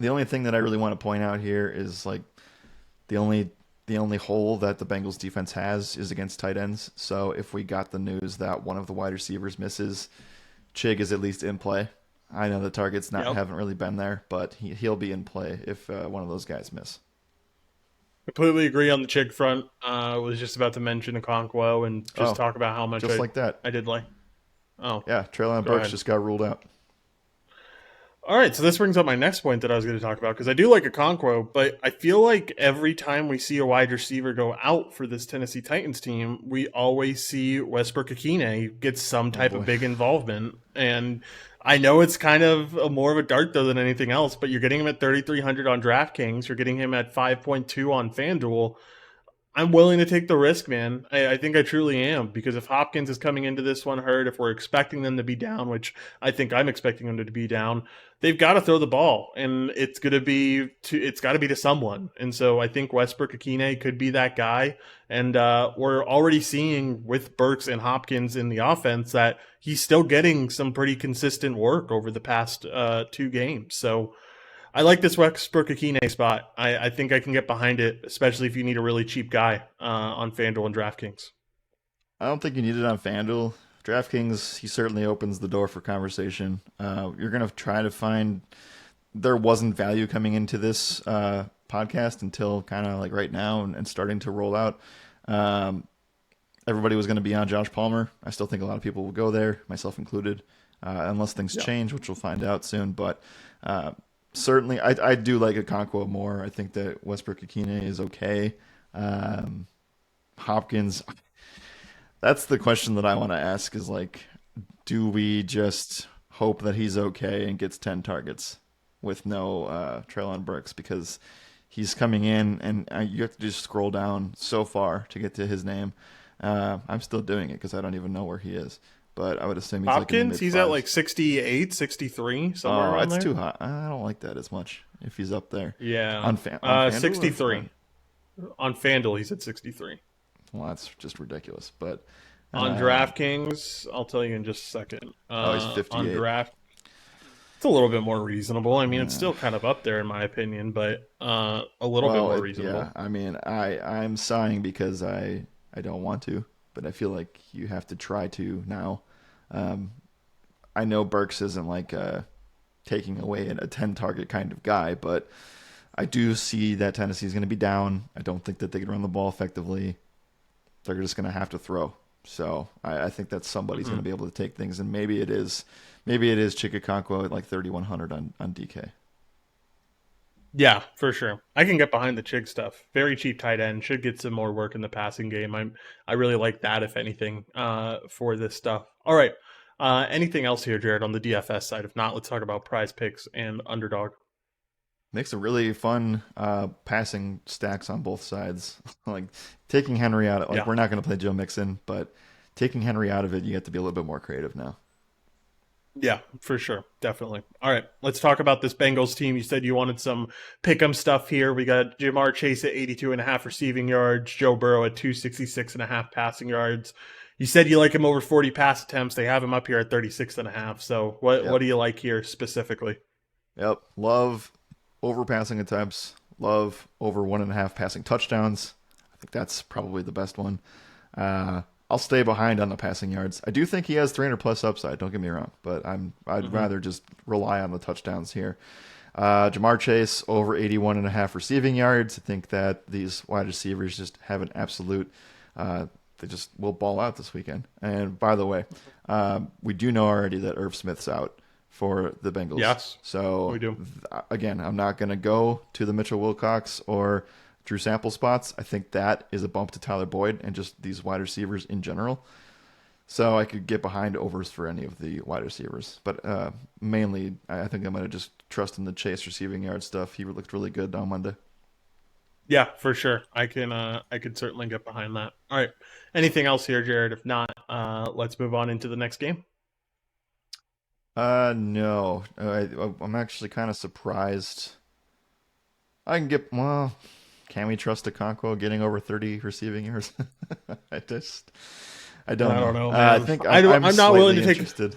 the only thing that I really want to point out here is like the only hole that the Bengals defense has is against tight ends. So if we got the news that one of the wide receivers misses, Chig is at least in play. I know the targets haven't really been there, but he'll be in play if one of those guys miss.
Completely agree on the Chig front. Was just about to mention Okonkwo and just talk about how much
like that.
I did like. Oh.
Yeah, Treylon Burks just got ruled out.
All right, so this brings up my next point that I was going to talk about because I do like Okonkwo, but I feel like every time we see a wide receiver go out for this Tennessee Titans team, we always see Westbrook-Ikhine get some type of big involvement. And I know it's kind of more of a dart throw than anything else, but you're getting him at 3,300 on DraftKings. You're getting him at 5.2 on FanDuel. I'm willing to take the risk, man. I think I truly am, because if Hopkins is coming into this one hurt, if we're expecting them to be down, which I think I'm expecting them to be down, they've got to throw the ball, and it's got to be to someone. And so I think Westbrook Akine could be that guy. And we're already seeing with Burks and Hopkins in the offense that he's still getting some pretty consistent work over the past 2 games. So I like this Westbrook Akine spot. I think I can get behind it, especially if you need a really cheap guy on FanDuel and DraftKings.
I don't think you need it on FanDuel. DraftKings, he certainly opens the door for conversation. You're going to try to find. There wasn't value coming into this podcast until kind of like right now and starting to roll out. Everybody was going to be on Josh Palmer. I still think a lot of people will go there, myself included, unless things change, which we'll find out soon. But certainly, I do like Okonkwo more. I think that Westbrook Akine is okay. Hopkins, that's the question that I want to ask is like, do we just hope that he's okay and gets 10 targets with no Treylon Burks? Because he's coming in and you have to just scroll down so far to get to his name. I'm still doing it because I don't even know where he is. But I would assume he's
Hopkins,
like in the
he's at like 68, 63, somewhere around
that's
there.
too high. I don't like that as much if he's up there.
Yeah.
On FanDuel
63. On FanDuel, he's at 63.
Well, that's just ridiculous. But
On DraftKings, I'll tell you in just a second.
he's 58.
On draft, it's a little bit more reasonable. I mean, it's still kind of up there in my opinion, but a little bit more reasonable.
Yeah, I mean, I'm sighing because I don't want to, but I feel like you have to try to now. I know Burks isn't like taking away a 10 target kind of guy, but I do see that Tennessee's going to be down. I don't think that they can run the ball effectively. They're just going to have to throw. So I think that somebody's going to be able to take things, and maybe it is Chikakonkwo at like 3,100 on DK.
Yeah, for sure. I can get behind the Chig stuff. Very cheap tight end. Should get some more work in the passing game. I really like that, if anything, for this stuff. All right. Anything else here, Jared, on the DFS side? If not, let's talk about Prize Picks and Underdog.
Makes a really fun passing stacks on both sides. Like taking Henry out. We're not going to play Joe Mixon, but taking Henry out of it, you get to be a little bit more creative now.
Yeah, for sure. Definitely. All right, let's talk about this Bengals team. You said you wanted some pick'em stuff here. We got Jamar Chase at 82.5 receiving yards, Joe Burrow at 266.5 passing yards. You said you like him over 40 pass attempts. They have him up here at 36.5. So what do you like here specifically?
Yep. Love over passing attempts. Love over 1.5 passing touchdowns. I think that's probably the best one. I'll stay behind on the passing yards. I do think he has 300 plus upside. Don't get me wrong, but I'd rather just rely on the touchdowns here. Jamar Chase over 81.5 receiving yards. I think that these wide receivers just have an absolute. They just will ball out this weekend. And by the way, we do know already that Irv Smith's out for the Bengals.
Yes,
so
we do.
Again, I'm not going to go to the Mitchell Wilcox or Drew Sample spots. I think that is a bump to Tyler Boyd and just these wide receivers in general. So I could get behind overs for any of the wide receivers. But mainly, I think I'm going to just trust in the Chase receiving yard stuff. He looked really good on Monday.
Yeah, for sure. I could certainly get behind that. All right. Anything else here, Jared? If not, let's move on into the next game.
No. I'm actually kind of surprised. Can we trust Okonkwo getting over 30 receiving yards? I don't know.
Man.
I think
I'm not willing to
interested.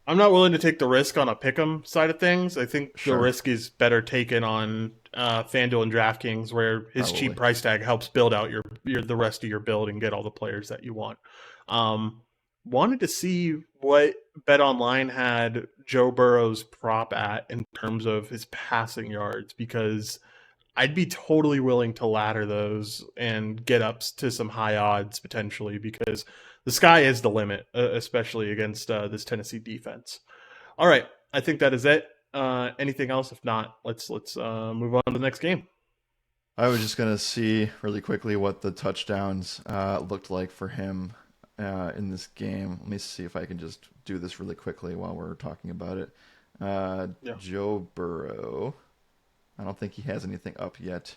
I'm not willing to take the risk on a pick'em side of things. I think the risk is better taken on FanDuel and DraftKings, where his cheap price tag helps build out your the rest of your build and get all the players that you want. Wanted to see what BetOnline had Joe Burrow's prop at in terms of his passing yards, because I'd be totally willing to ladder those and get up to some high odds potentially, because the sky is the limit, especially against this Tennessee defense. All right, I think that is it. Anything else? If not, let's move on to the next game.
I was just gonna see really quickly what the touchdowns looked like for him in this game. Let me see if I can just do this really quickly while we're talking about it. Joe Burrow. I don't think he has anything up yet,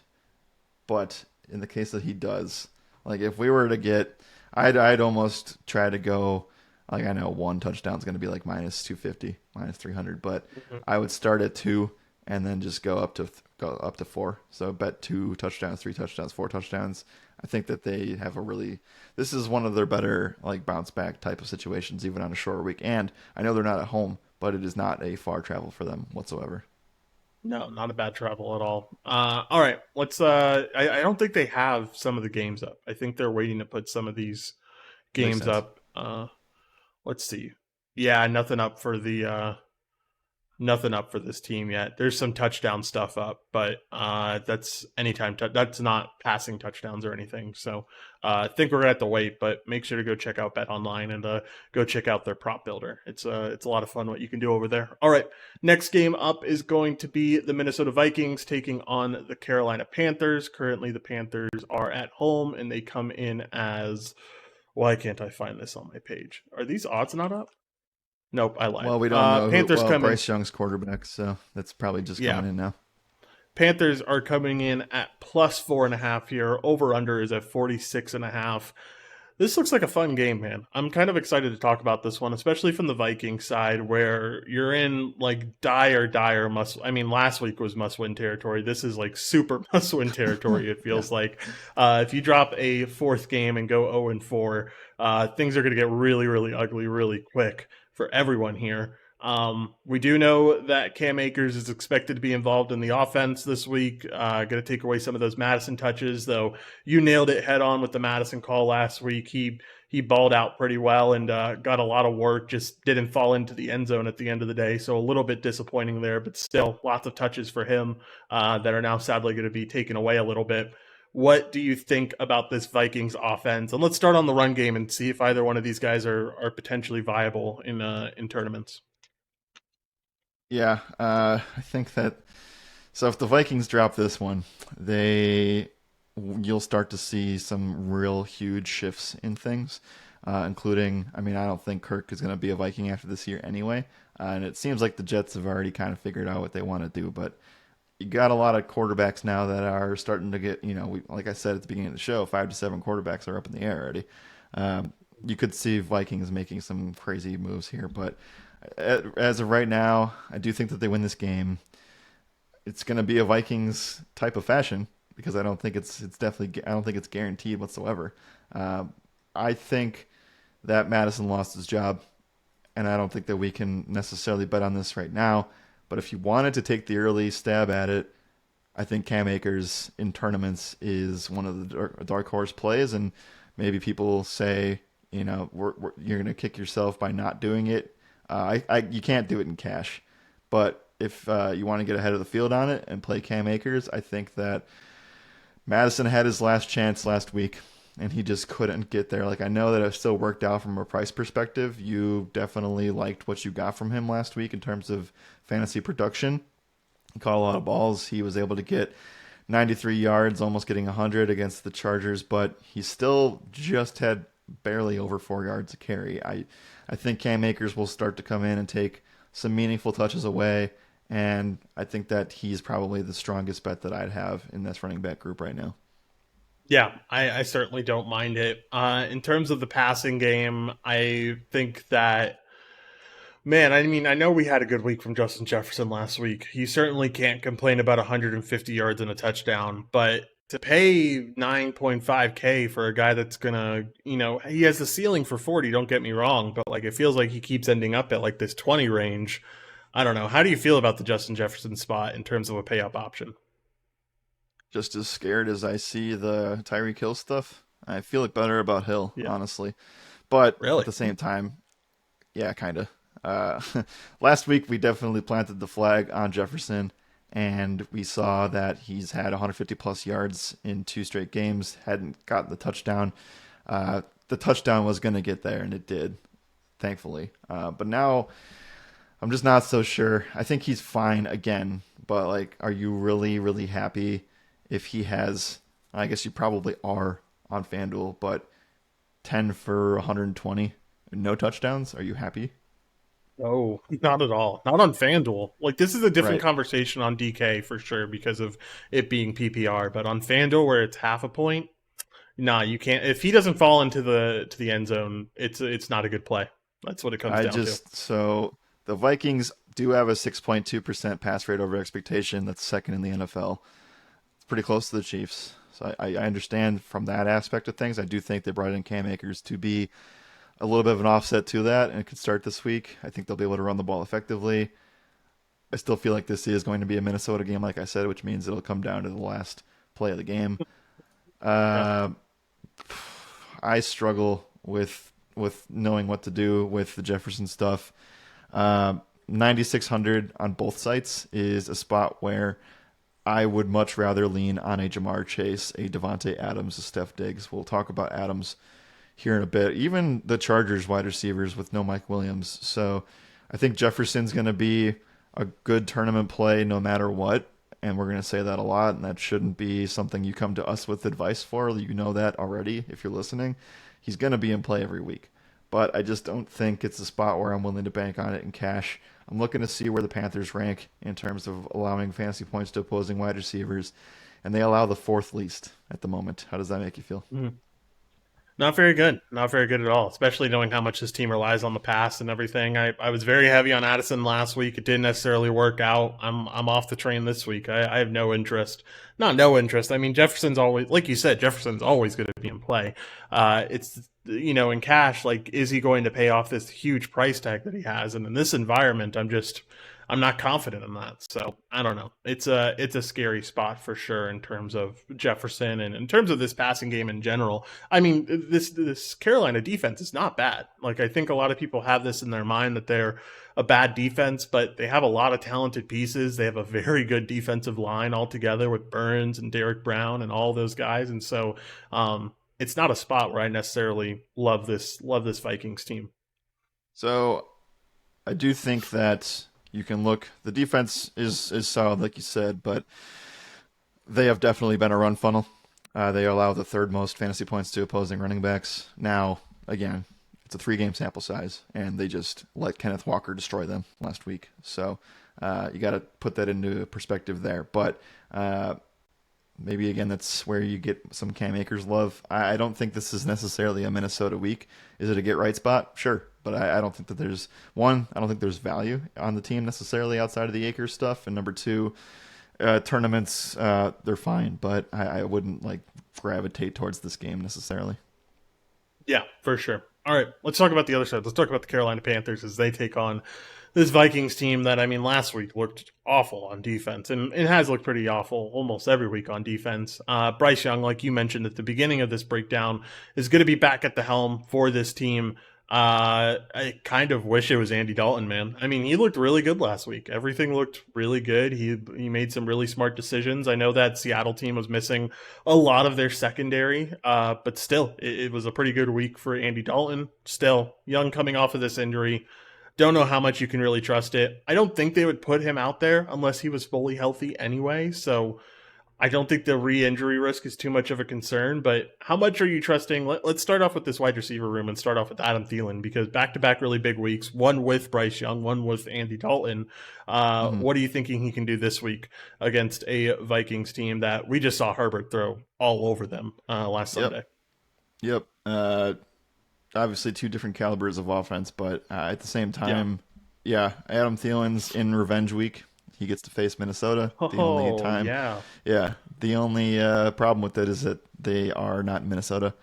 but in the case that he does, like if we were to get, I'd almost try to go, like I know one touchdown is going to be like minus 250, minus 300, but
Mhm.
I would start at two and then just go up to four. So bet two touchdowns, three touchdowns, four touchdowns. I think that they have a really, this is one of their better like bounce back type of situations, even on a short week. And I know they're not at home, but it is not a far travel for them whatsoever.
No, not a bad travel at all. All right, let's. I don't think they have some of the games up. I think they're waiting to put some of these
Makes
games
sense.
up. Let's see. Yeah, nothing up for this team yet. There's some touchdown stuff up, but that's anytime. That's not passing touchdowns or anything. So I think we're gonna have to wait. But make sure to go check out Bet Online and go check out their prop builder. It's a lot of fun what you can do over there. All right, next game up is going to be the Minnesota Vikings taking on the Carolina Panthers. Currently, the Panthers are at home and they come in as. Why can't I find this on my page? Are these odds not up? Nope, I lied.
Well, we don't know who.
Panthers
Well,
come in.
Bryce Young's quarterback, so that's probably just
Yeah,
going in now.
Panthers are coming in at plus 4.5 here. Over under is at 46.5. This looks like a fun game, man. I'm kind of excited to talk about this one, especially from the Viking side, where you're in like dire must. I mean, last week was must win territory. This is like super must win territory. It
Yeah.
feels like if you drop a fourth game and go 0-4, things are going to get really ugly really quick for everyone here. We do know that Cam Akers is expected to be involved in the offense this week. Going to take away some of those Madison touches, though. You nailed it head on with the Madison call last week. He balled out pretty well and got a lot of work. Just didn't fall into the end zone at the end of the day, so a little bit disappointing there. But still, lots of touches for him that are now sadly going to be taken away a little bit. What do you think about this Vikings offense? And let's start on the run game and see if either one of these guys are potentially viable in tournaments.
Yeah, I think that. So if the Vikings drop this one, they you'll start to see some real huge shifts in things, including. I mean, I don't think Kirk is going to be a Viking after this year anyway, and it seems like the Jets have already kind of figured out what they want to do. But you got a lot of quarterbacks now that are starting to get. Like I said at the beginning of the show, 5 to 7 quarterbacks are up in the air already. You could see Vikings making some crazy moves here, but as of right now, I do think that they win this game. It's going to be a Vikings type of fashion because I don't think it's guaranteed whatsoever. Uh, I think that Madison lost his job, and I don't think that we can necessarily bet on this right now. But if you wanted to take the early stab at it, I think Cam Akers in tournaments is one of the dark horse plays, and maybe people say, you're going to kick yourself by not doing it. You can't do it in cash, but if you want to get ahead of the field on it and play Cam Akers, I think that Madison had his last chance last week, and he just couldn't get there. Like I know that it still worked out from a price perspective. You definitely liked what you got from him last week in terms of fantasy production. He caught a lot of balls. He was able to get 93 yards, almost getting 100 against the Chargers, but he still just had barely over 4 yards a carry. I think Cam Akers will start to come in and take some meaningful touches away, and I think that he's probably the strongest bet that I'd have in this running back group right now.
Yeah, I certainly don't mind it. In terms of the passing game, I think that, man, I mean, I know we had a good week from Justin Jefferson last week. He certainly can't complain about 150 yards and a touchdown, but to pay 9.5K for a guy that's gonna, he has the ceiling for 40, don't get me wrong, but like it feels like he keeps ending up at like this 20 range. I don't know. How do you feel about the Justin Jefferson spot in terms of a pay up option?
Just as scared as I see the Tyreek Hill stuff, I feel like better about Hill,
Yeah,
honestly. But at
really?
the same time, yeah, kind of. Uh, Last week we definitely planted the flag on Jefferson, and we saw that he's had 150 plus yards in 2 straight games. Hadn't gotten the touchdown. The touchdown was going to get there, and it did, thankfully. But now I'm just not so sure. I think he's fine again, but like, are you really, really happy if he has? I guess you probably are on FanDuel, but 10 for 120, no touchdowns. Are you happy?
Oh, not at all. Not on FanDuel. Like this is a different
Right.
conversation on DK for sure because of it being PPR, but on FanDuel where it's half a point, nah, you can't. If he doesn't fall into the end zone, it's not a good play. That's what it comes
I
down to.
just so the Vikings do have a 6.2% pass rate over expectation. That's second in the NFL. It's pretty close to the Chiefs. So I understand from that aspect of things. I do think they brought in Cam Akers to be a little bit of an offset to that, and it could start this week. I think they'll be able to run the ball effectively. I still feel like this is going to be a Minnesota game, like I said, which means it'll come down to the last play of the game.
Yeah.
Uh, I struggle with knowing what to do with the Jefferson stuff. 9,600 on both sites is a spot where I would much rather lean on a Jamar Chase, a Devontae Adams, a Steph Diggs. We'll talk about Adams here in a bit. Even the Chargers wide receivers with no Mike Williams. So I think Jefferson's going to be a good tournament play no matter what. And we're going to say that a lot, and that shouldn't be something you come to us with advice for. You know that already if you're listening. He's going to be in play every week. But I just don't think it's a spot where I'm willing to bank on it in cash. I'm looking to see where the Panthers rank in terms of allowing fantasy points to opposing wide receivers, and they allow the fourth least at the moment. How does that make you feel?
Mhm. Not very good. Not very good at all, especially knowing how much this team relies on the pass and everything. I was very heavy on Addison last week. It didn't necessarily work out. I'm off the train this week. I have no interest. Not no interest. I mean, Jefferson's always, like you said, Jefferson's always going to be in play. It's, in cash, like, is he going to pay off this huge price tag that he has? And in this environment, I'm not confident in that. So I don't know. It's a scary spot for sure in terms of Jefferson and in terms of this passing game in general. I mean, this Carolina defense is not bad. Like I think a lot of people have this in their mind that they're a bad defense, but they have a lot of talented pieces. They have a very good defensive line altogether with Burns and Derek Brown and all those guys. And so it's not a spot where I necessarily love this Vikings team.
So I do think that you can look. The defense is solid, like you said, but they have definitely been a run funnel. They allow the third most fantasy points to opposing running backs. Now, again, it's a 3 game sample size, and they just let Kenneth Walker destroy them last week. So you got to put that into perspective there. But maybe again, that's where you get some Cam Akers love. I don't think this is necessarily a Minnesota week. Is it a get right spot? Sure, but I don't think that there's one. I don't think there's value on the team necessarily outside of the Akers stuff. And number two, tournaments, they're fine, but I wouldn't like gravitate towards this game necessarily.
Yeah, for sure. All right, let's talk about the other side. Let's talk about the Carolina Panthers as they take on this Vikings team that, I mean, last week looked awful on defense, and it has looked pretty awful almost every week on defense. Bryce Young, like you mentioned at the beginning of this breakdown, is going to be back at the helm for this team. I kind of wish it was Andy Dalton, man. I mean, he looked really good last week. Everything looked really good. He made some really smart decisions. I know that Seattle team was missing a lot of their secondary, but still, it was a pretty good week for Andy Dalton. Still, Young coming off of this injury. Don't know how much you can really trust it. I don't think they would put him out there unless he was fully healthy anyway. So I don't think the re-injury risk is too much of a concern. But how much are you trusting? Let's start off with this wide receiver room and start off with Adam Thielen because back-to-back really big weeks. One with Bryce Young, one with Andy Dalton.
Hmm.
What are you thinking he can do this week against a Vikings team that we just saw Herbert throw all over them last
Yep.
Sunday?
Yep. Obviously, two different calibers of offense, but at the same
Yeah.
time, yeah, Adam Thielen's in revenge week. He gets to face Minnesota. The only
Oh
time,
yeah.
yeah, the only problem with it is that they are not in Minnesota,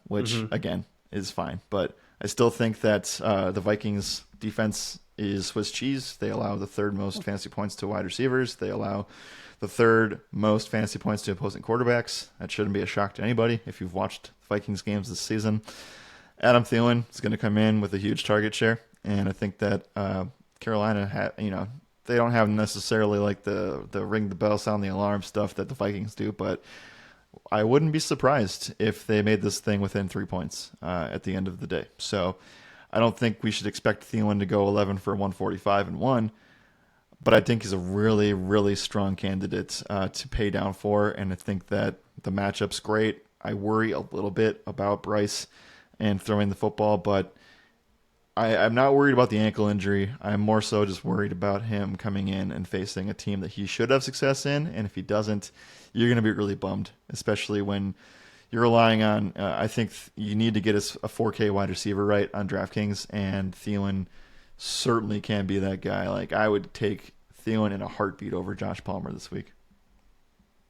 which
Hmm.
again is fine. But I still think that the Vikings defense is Swiss cheese. They allow the third most fantasy points to wide receivers. They allow the third most fantasy points to opposing quarterbacks. That shouldn't be a shock to anybody if you've watched Vikings games this season. Adam Thielen is going to come in with a huge target share, and I think that Carolina, they don't have necessarily like the ring the bell, sound the alarm stuff that the Vikings do, but I wouldn't be surprised if they made this thing within 3 points at the end of the day. So I don't think we should expect Thielen to go 11 for 145 and one, but I think he's a really, really strong candidate to pay down for, and I think that the matchup's great. I worry a little bit about Bryce and throwing the football, but I'm not worried about the ankle injury. I'm more so just worried about him coming in and facing a team that he should have success in. And if he doesn't, you're going to be really bummed, especially when you're relying on. I think you need to get a 4K wide receiver right on DraftKings, and Thielen certainly can be that guy. Like, I would take Thielen in a heartbeat over Josh Palmer this week.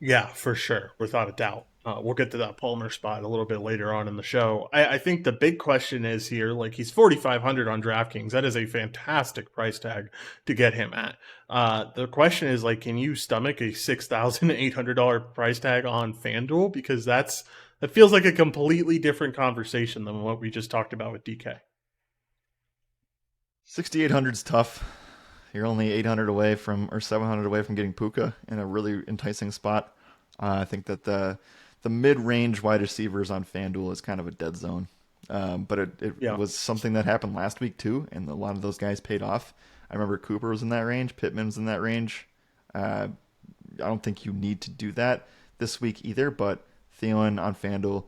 Yeah, for sure, without a doubt. We'll get to that Palmer spot a little bit later on in the show. I think the big question is here, like he's 4,500 on DraftKings. That is a fantastic price tag to get him at. The question is, like, can you stomach a $6,800 price tag on FanDuel? Because that feels like a completely different conversation than what we just talked about with DK.
6,800 is tough. You're only 800 away from, or 700 away from getting Puka in a really enticing spot. I think that the mid-range wide receivers on FanDuel is kind of a dead zone. But it was something that happened last week too, and a lot of those guys paid off. I remember Cooper was in that range, Pittman was in that range. I don't think you need to do that this week either, but Thielen on FanDuel,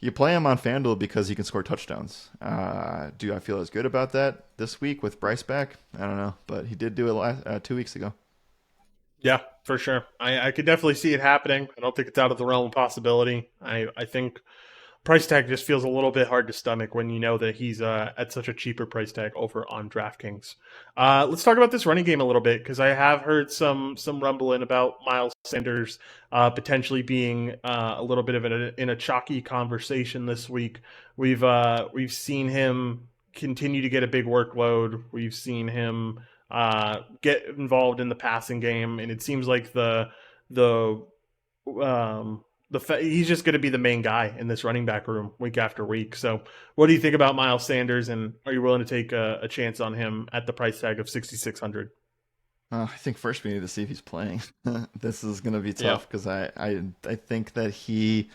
you play him on FanDuel because he can score touchdowns. Do I feel as good about that this week with Bryce back? I don't know, but he did do it 2 weeks ago.
Yeah, for sure. I could definitely see it happening. I don't think it's out of the realm of possibility. I think price tag just feels a little bit hard to stomach when you know that he's at such a cheaper price tag over on DraftKings. Let's talk about this running game a little bit, because I have heard some rumbling about Miles Sanders potentially being a little bit of in a chalky conversation this week. We've seen him continue to get a big workload. We've seen him get involved in the passing game, and it seems like the he's just going to be the main guy in this running back room week after week. So, what do you think about Miles Sanders, and are you willing to take a chance on him at the price tag of 6,600?
I think first we need to see if he's playing. This is going to be tough because I think that he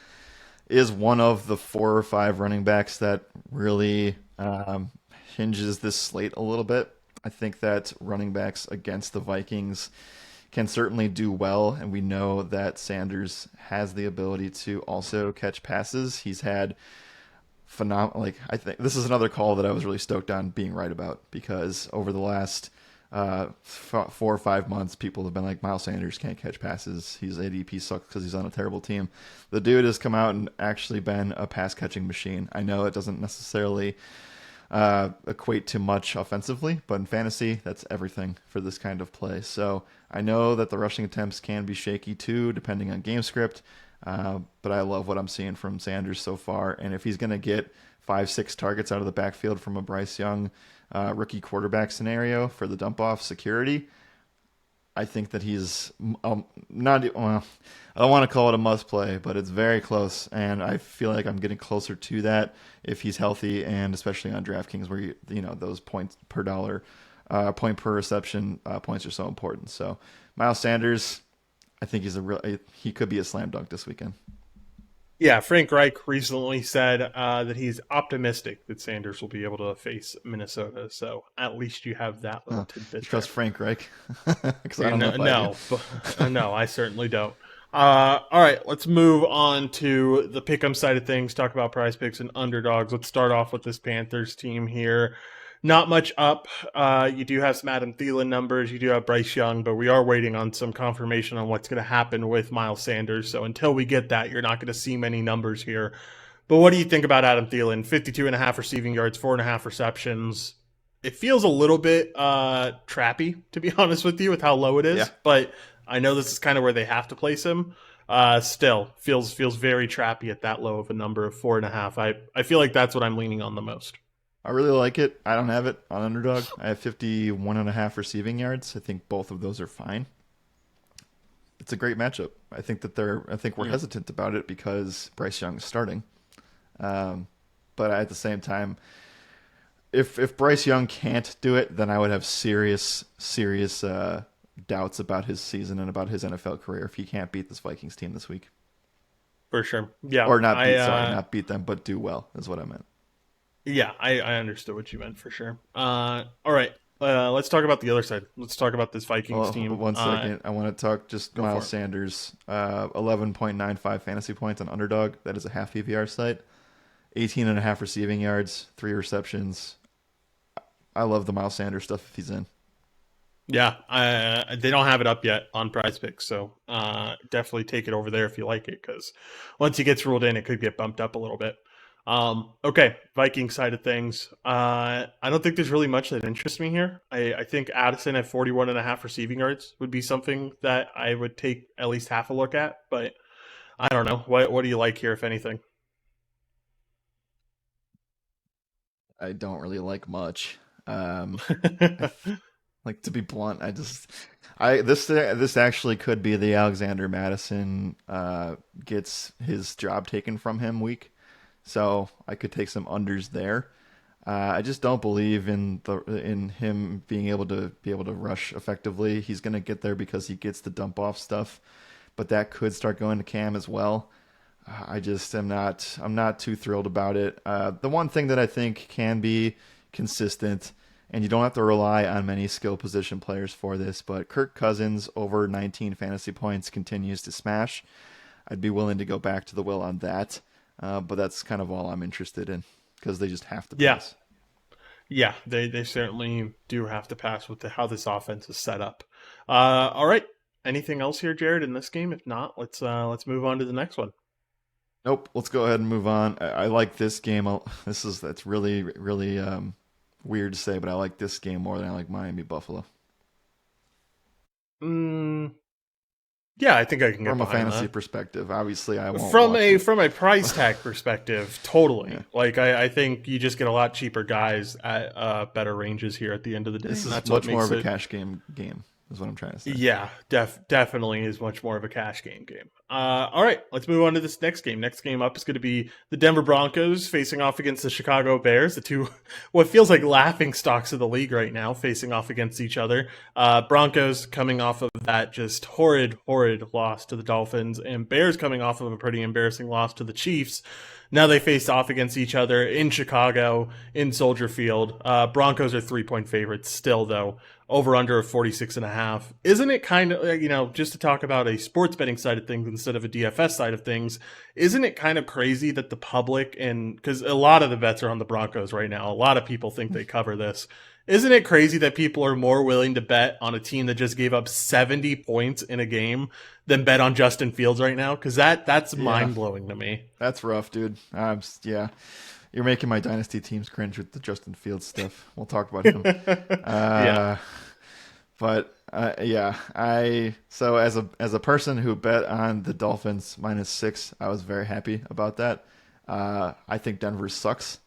is one of the 4 or 5 running backs that really hinges this slate a little bit. I think that running backs against the Vikings can certainly do well, and we know that Sanders has the ability to also catch passes. He's had phenomenal. Like, I think this is another call that I was really stoked on being right about, because over the last 4 or 5 months, people have been like, Miles Sanders can't catch passes. His ADP sucks because he's on a terrible team. The dude has come out and actually been a pass catching machine. I know it doesn't necessarily equate to much offensively, but in fantasy, that's everything for this kind of play. So I know that the rushing attempts can be shaky too, depending on game script, but I love what I'm seeing from Sanders so far. And if he's going to get 5-6 targets out of the backfield from a Bryce Young rookie quarterback scenario for the dump-off security, I think that he's not. Well, I don't want to call it a must play, but it's very close, and I feel like I'm getting closer to that if he's healthy, and especially on DraftKings, where you know those points per dollar, point per reception points are so important. So Miles Sanders, I think he could be a slam dunk this weekend.
Yeah, Frank Reich recently said that he's optimistic that Sanders will be able to face Minnesota. So at least you have that little tidbit.
Trust
there.
Frank Reich? Because I don't know.
No, I certainly don't. All right, let's move on to the pick'em side of things. Talk about prize picks and underdogs. Let's start off with this Panthers team here. Not much up. You do have some Adam Thielen numbers. You do have Bryce Young, but we are waiting on some confirmation on what's going to happen with Miles Sanders. So until we get that, you're not going to see many numbers here. But what do you think about Adam Thielen? 52.5 receiving yards, 4.5 receptions. It feels a little bit trappy, to be honest with you, with how low it is.
Yeah.
But I know this is kind of where they have to place him. Still feels very trappy at that low of a number of 4.5. I feel like that's what I'm leaning on the most.
I really like it. I don't have it on Underdog. I have 51.5 receiving yards. I think both of those are fine. It's a great matchup. I think we're hesitant about it because Bryce Young is starting. But at the same time, if Bryce Young can't do it, then I would have serious doubts about his season and about his NFL career if he can't beat this Vikings team this week.
For sure. Yeah.
Or not beat them, but do well is what I meant.
Yeah, I understood what you meant for sure. All right, let's talk about the other side. Let's talk about this Vikings team.
1 second. I want to talk just Miles Sanders. 11.95 fantasy points on Underdog. That is a half PPR site. 18.5 receiving yards, 3 receptions. I love the Miles Sanders stuff if he's in.
Yeah, they don't have it up yet on PrizePicks, so definitely take it over there if you like it, because once he gets ruled in, it could get bumped up a little bit. Okay, Viking side of things. I don't think there's really much that interests me here. I think Addison at 41.5 receiving yards would be something that I would take at least half a look at, but I don't know. What do you like here, if anything?
I don't really like much. I like to be blunt. I this actually could be the Alexander Madison gets his job taken from him week, so I could take some unders there. I just don't believe in him being able to rush effectively. He's gonna get there because he gets the dump off stuff, but that could start going to Cam as well. I just am not. I'm not too thrilled about it. The one thing that I think can be consistent, and you don't have to rely on many skill position players for this, but Kirk Cousins over 19 fantasy points continues to smash. I'd be willing to go back to the well on that, but that's kind of all I'm interested in because they just have to
Yeah,
pass.
yeah, they certainly do have to pass with how this offense is set up. All right. Anything else here, Jared, in this game? If not, let's move on to the next one.
Nope. Let's go ahead and move on. I like this game. That's really weird to say, but I like this game more than I like Miami Buffalo
Mm, yeah, I think I can get
from a
behind
fantasy
that.
perspective. Obviously, I won't
From
watch
a
it.
from a price tag perspective,
Yeah.
totally. Like I think you just get a lot cheaper guys at better ranges here at the end of the day,
This
and
is
that's what
much more
makes
of a
it.
cash game is what I'm trying to say.
Yeah, definitely is much more of a cash game. All right, let's move on to this next game. Next game up is going to be the Denver Broncos facing off against the Chicago Bears, the two what feels like laughing stocks of the league right now, facing off against each other. Broncos coming off of that just horrid loss to the Dolphins, and Bears coming off of a pretty embarrassing loss to the Chiefs. Now they face off against each other in Chicago in Soldier Field. Broncos are 3-point favorites still, though. Over under of 46.5. Isn't it kind of, just to talk about a sports betting side of things instead of a DFS side of things, isn't it kind of crazy that the public, and because a lot of the bets are on the Broncos right now, a lot of people think they cover this. Isn't it crazy that people are more willing to bet on a team that just gave up 70 points in a game than bet on Justin Fields right now? Because that's
Yeah,
mind blowing to me.
that's rough, dude. Yeah, you're making my dynasty teams cringe with the Justin Fields stuff. We'll talk about him.
Yeah.
Uh, but yeah, I so as a person who bet on the Dolphins -6, I was very happy about that. I think Denver sucks.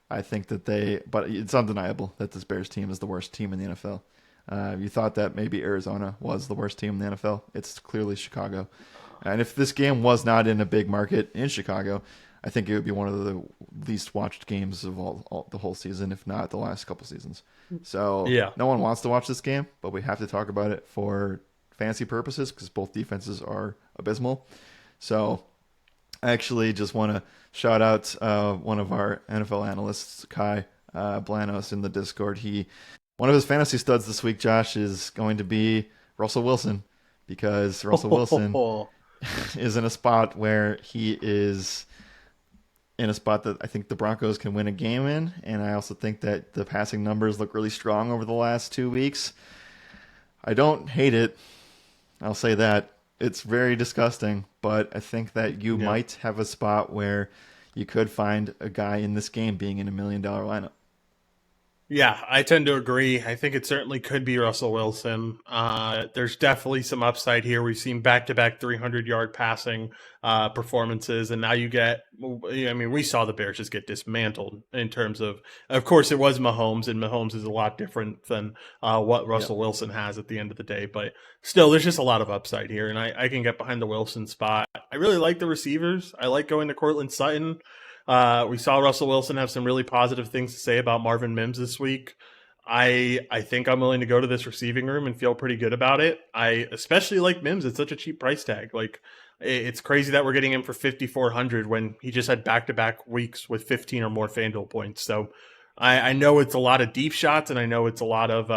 I think that but it's undeniable that this Bears team is the worst team in the NFL. You thought that maybe Arizona was the worst team in the NFL. It's clearly Chicago. And if this game was not in a big market in Chicago, I think it would be one of the least watched games of all the whole season, if not the last couple seasons. So
Yeah.
no one wants to watch this game, but we have to talk about it for fantasy purposes because both defenses are abysmal. So I actually just want to shout out one of our NFL analysts, Kai Blanos, in the Discord. One of his fantasy studs this week, Josh, is going to be Russell Wilson because Russell Wilson is in a spot where he is in a spot that I think the Broncos can win a game in, and I also think that the passing numbers look really strong over the last 2 weeks. I don't hate it. I'll say that. It's very disgusting, but I think that you
Yeah.
might have a spot where you could find a guy in this game being in $1 million lineup.
Yeah, I tend to agree. I think it certainly could be Russell Wilson. There's definitely some upside here. We've seen back-to-back 300-yard passing performances, and now you get. I mean, we saw the Bears just get dismantled in terms of. Of course, it was Mahomes, and Mahomes is a lot different than what
Yep.
Russell Wilson has at the end of the day. But still, there's just a lot of upside here, and I can get behind the Wilson spot. I really like the receivers. I like going to Cortland Sutton. We saw Russell Wilson have some really positive things to say about Marvin Mims this week. I think I'm willing to go to this receiving room and feel pretty good about it. I especially like Mims. It's such a cheap price tag. Like it's crazy that we're getting him for 5,400 when he just had back to back weeks with 15 or more FanDuel points. So I know it's a lot of deep shots and I know it's a lot of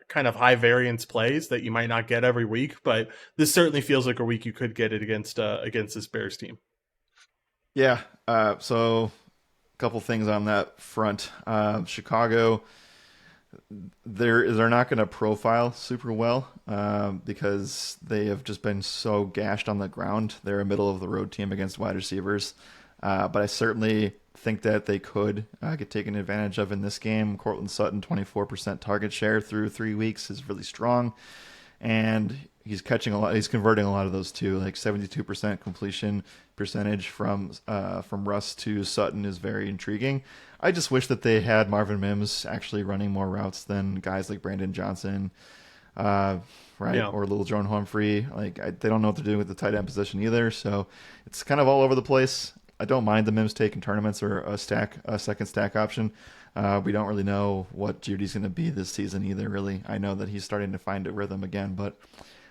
kind of high variance plays that you might not get every week, but this certainly feels like a week you could get it against this Bears team.
Yeah. So a couple things on that front. Chicago, they're not going to profile super well because they have just been so gashed on the ground. They're a middle of the road team against wide receivers, but I certainly think that they could get taken advantage of in this game. Cortland Sutton, 24% target share through 3 weeks is really strong, and he's catching a lot. He's converting a lot of those too. Like 72% completion percentage from Russ to Sutton is very intriguing. I just wish that they had Marvin Mims actually running more routes than guys like Brandon Johnson, uh, right,
Yeah.
or Little Joan Humphrey. They don't know what they're doing with the tight end position either, so it's kind of all over the place. I don't mind the Mims taking tournaments or a second stack option. We don't really know what Judy's going to be this season either. Really, I know that he's starting to find a rhythm again, but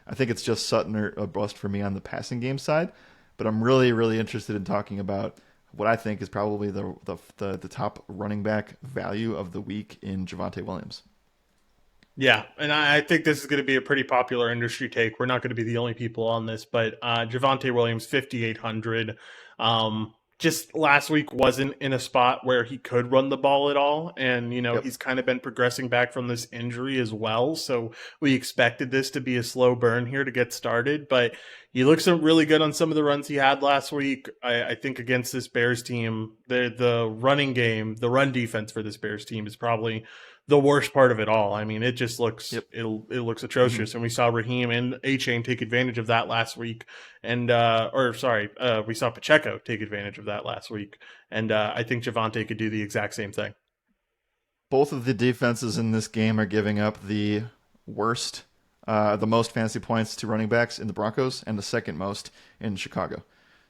I think it's just Sutton or a bust for me on the passing game side. But I'm really, really interested in talking about what I think is probably the top running back value of the week in Javonte Williams.
Yeah, and I think this is going to be a pretty popular industry take. We're not going to be the only people on this, but Javonte Williams, 5,800. Just last week wasn't in a spot where he could run the ball at all. And,
Yep.
he's kind of been progressing back from this injury as well. So we expected this to be a slow burn here to get started. But he looks really good on some of the runs he had last week. I think against this Bears team, the running game, the run defense for this Bears team is probably the worst part of it all. I mean, it just looks
Yep.
it looks
hmm
atrocious, and we saw Raheem and A-Chain take advantage of that last week, and we saw Pacheco take advantage of that last week, and I think Javonte could do the exact same thing.
Both of the defenses in this game are giving up the most fantasy points to running backs in the Broncos and the second most in Chicago.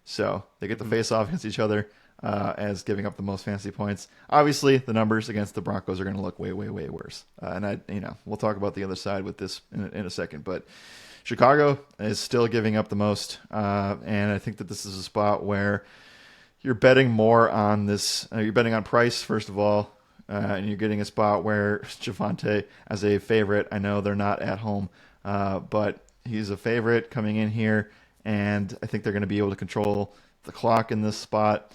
So they get to face off against each other as giving up the most fantasy points. Obviously, the numbers against the Broncos are going to look way, way, way worse. We'll talk about the other side with this in a second. But Chicago is still giving up the most, and I think that this is a spot where you're betting more on this. You're betting on price first of all, and you're getting a spot where Javonte as a favorite. I know they're not at home, but he's a favorite coming in here, and I think they're going to be able to control the clock in this spot.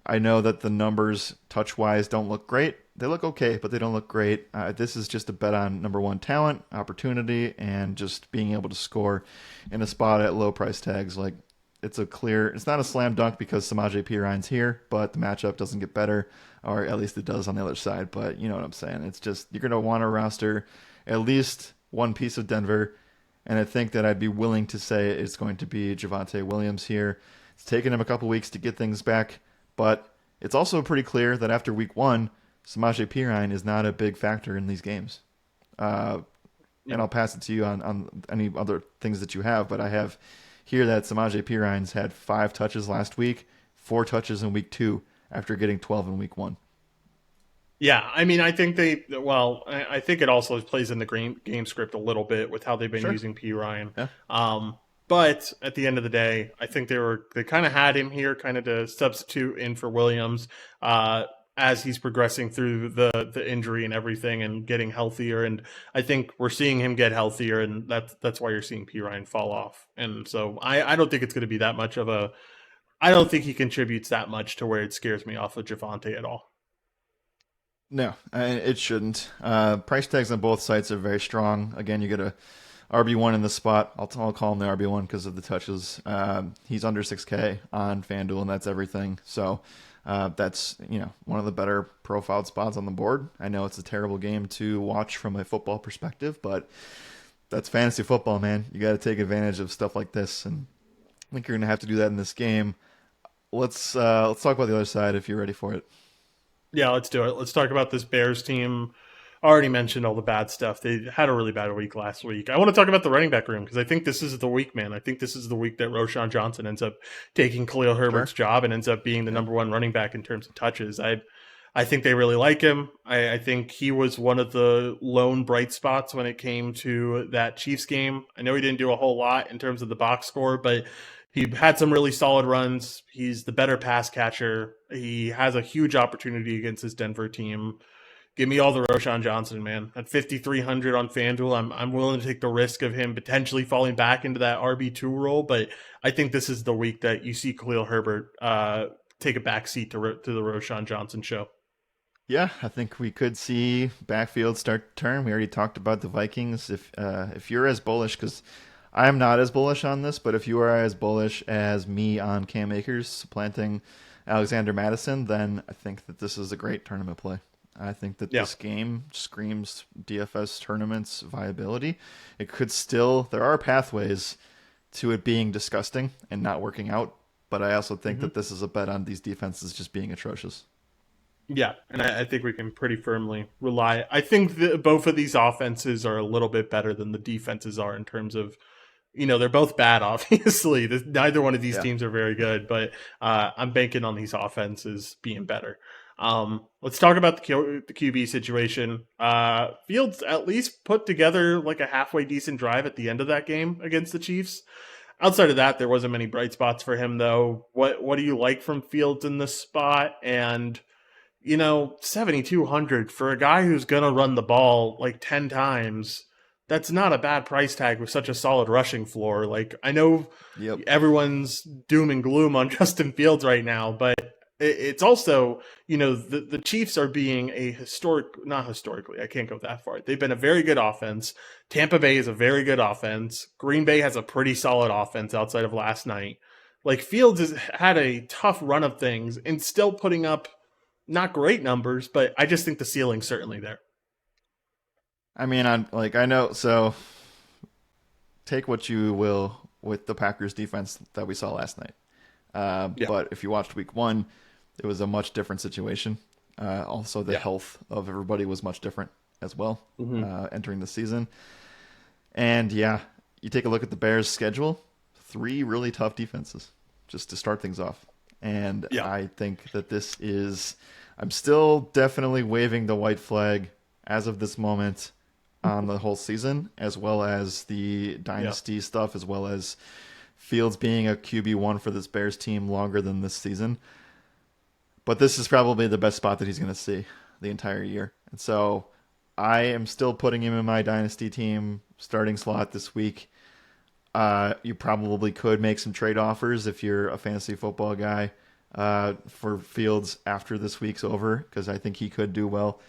I know that the numbers touch wise don't look great. They look okay, but they don't look great. This is just a bet on number one talent, opportunity, and just being able to score in a spot at low price tags. Like it's not a slam dunk because Samaje Perine's here, but the matchup doesn't get better, or at least it does on the other side. But you know what I'm saying. It's just you're going to want to roster at least one piece of Denver, and I think that I'd be willing to say it's going to be Javonte Williams here. It's taken him a couple weeks to get things back, but it's also pretty clear that after week one, Samaje Perine is not a big factor in these games. And I'll pass it to you on any other things that you have, but I have here that Samaje Perine's had 5 touches last week, 4 touches in week 2 after getting 12 in week 1.
Yeah, I mean, I think I think it also plays in the game script a little bit with how they've been
Sure.
using P Ryan.
Yeah.
But at the end of the day, I think they kind of had him here kind of to substitute in for Williams as he's progressing through the injury and everything and getting healthier. And I think we're seeing him get healthier, and that's why you're seeing P Ryan fall off. And so I don't think it's going to be that much of a. I don't think he contributes that much to where it scares me off of Javonte at all.
No, it shouldn't. Price tags on both sites are very strong. Again, you get a RB1 in the spot. I'll call him the RB1 because of the touches. He's under 6K on FanDuel, and that's everything. So that's one of the better profiled spots on the board. I know it's a terrible game to watch from a football perspective, but that's fantasy football, man. You got to take advantage of stuff like this, and I think you're going to have to do that in this game. Let's talk about the other side if you're ready for it.
Yeah, let's do it. Let's talk about this Bears team. I already mentioned all the bad stuff. They had a really bad week last week. I want to talk about the running back room because I think this is the week, man. I think this is the week that Roshan Johnson ends up taking Khalil Herbert's
Sure.
job and ends up being the
Yeah.
number one running back in terms of touches. I think they really like him. I think he was one of the lone bright spots when it came to that Chiefs game. I know he didn't do a whole lot in terms of the box score, but he had some really solid runs. He's the better pass catcher. He has a huge opportunity against this Denver team. Give me all the Roshan Johnson, man. At 5,300 on FanDuel, I'm willing to take the risk of him potentially falling back into that RB2 role, but I think this is the week that you see Khalil Herbert take a back seat to the Roshan Johnson show.
Yeah, I think we could see backfield start to turn. We already talked about the Vikings. If you're as bullish, because I'm not as bullish on this, but if you are as bullish as me on Cam Akers supplanting Alexander Madison, then I think that this is a great tournament play. I think that
Yeah.
this game screams DFS tournaments viability. It could still, there are pathways to it being disgusting and not working out, but I also think
Hmm.
that this is a bet on these defenses just being atrocious.
Yeah, and I think we can pretty firmly rely. I think that both of these offenses are a little bit better than the defenses are in terms of, they're both bad, obviously. Neither one of these
Yeah.
teams are very good, but I'm banking on these offenses being better. Let's talk about the QB situation. Fields at least put together like a halfway decent drive at the end of that game against the Chiefs. Outside of that, there wasn't many bright spots for him, though. What do you like from Fields in this spot? And 7,200 for a guy who's going to run the ball like 10 times. That's not a bad price tag with such a solid rushing floor. Like, I know
Yep.
everyone's doom and gloom on Justin Fields right now, but it's also, the Chiefs are being not historically, I can't go that far. They've been a very good offense. Tampa Bay is a very good offense. Green Bay has a pretty solid offense outside of last night. Like, Fields has had a tough run of things and still putting up not great numbers, but I just think the ceiling's certainly there.
I mean, I know. So take what you will with the Packers defense that we saw last night.
Yeah.
But if you watched Week 1, it was a much different situation. Also, the
Yeah.
health of everybody was much different as well
Hmm.
entering the season. And yeah, you take a look at the Bears' schedule, 3 really tough defenses just to start things off. And
Yeah.
I think that I'm still definitely waving the white flag as of this moment on the whole season, as well as the
Yeah.
dynasty stuff, as well as Fields being a QB1 for this Bears team longer than this season. But this is probably the best spot that he's going to see the entire year. And so I am still putting him in my dynasty team starting slot this week. You probably could make some trade offers if you're a fantasy football guy for Fields after this week's over, because I think he could do well.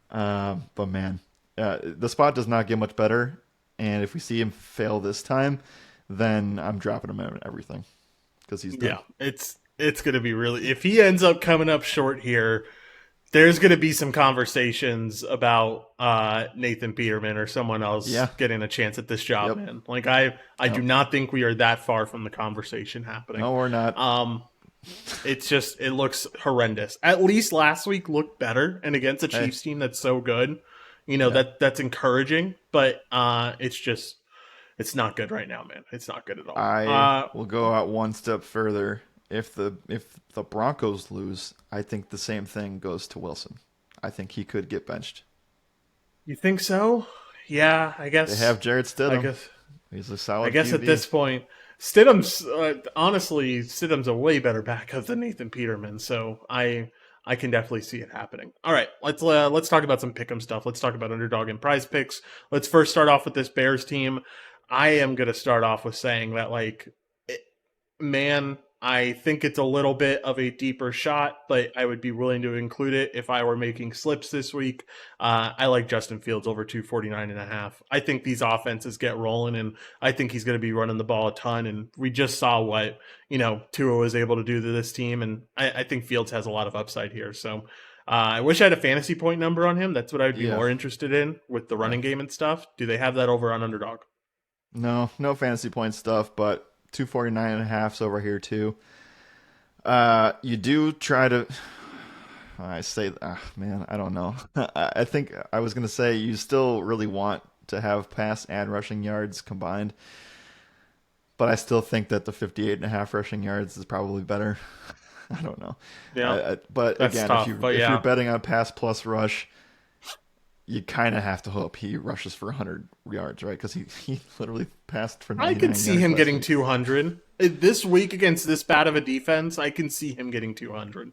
But man, the spot does not get much better. And if we see him fail this time, then I'm dropping him in everything because he's done.
Yeah. It's going to be really, if he ends up coming up short here, there's going to be some conversations about Nathan Peterman or someone else
Yeah.
getting a chance at this job,
Yep.
man. Like, I do
Yep.
not think we are that far from the conversation happening.
No, we're not.
Um, it looks horrendous. At least last week looked better, and against a
Hey,
Chiefs team that's so good,
yeah.
that's encouraging. But it's not good right now, man. It's not good at all.
I will go out one step further. If the Broncos lose, I think the same thing goes to Wilson. I think he could get benched.
You think so? Yeah, I
They
guess.
have Jared
I
Stidham.
guess.
He's a
I
solid
guess at
QB.
this point, Stidham's honestly Stidham's a way better backup than Nathan Peterman. So I can definitely see it happening. All right, let's talk about some pick'em stuff. Let's talk about underdog and prize picks. Let's first start off with this Bears team. I am gonna start off with saying that man, I think it's a little bit of a deeper shot, but I would be willing to include it if I were making slips this week. I like Justin Fields over 249.5. I think these offenses get rolling, and I think he's going to be running the ball a ton. And we just saw what, Tua was able to do to this team, and I think Fields has a lot of upside here. So I wish I had a fantasy point number on him. That's what I would be
Yeah,
more interested in with the
yeah.
running game and stuff. Do they have that over on Underdog?
No fantasy point stuff, but 249.5's over here too. You do try to. I say, man, I don't know. I think I was gonna say you still really want to have pass and rushing yards combined, but I still think that the 58.5 rushing yards is probably better. I don't know.
Yeah,
But
that's
again,
tough. But
if you're
yeah,
betting on pass plus rush, you kind of have to hope he rushes for 100 yards, right? Because he literally passed for
I
99
can see
yards
him
last
getting
week.
200. This week against this bad of a defense, I can see him getting 200.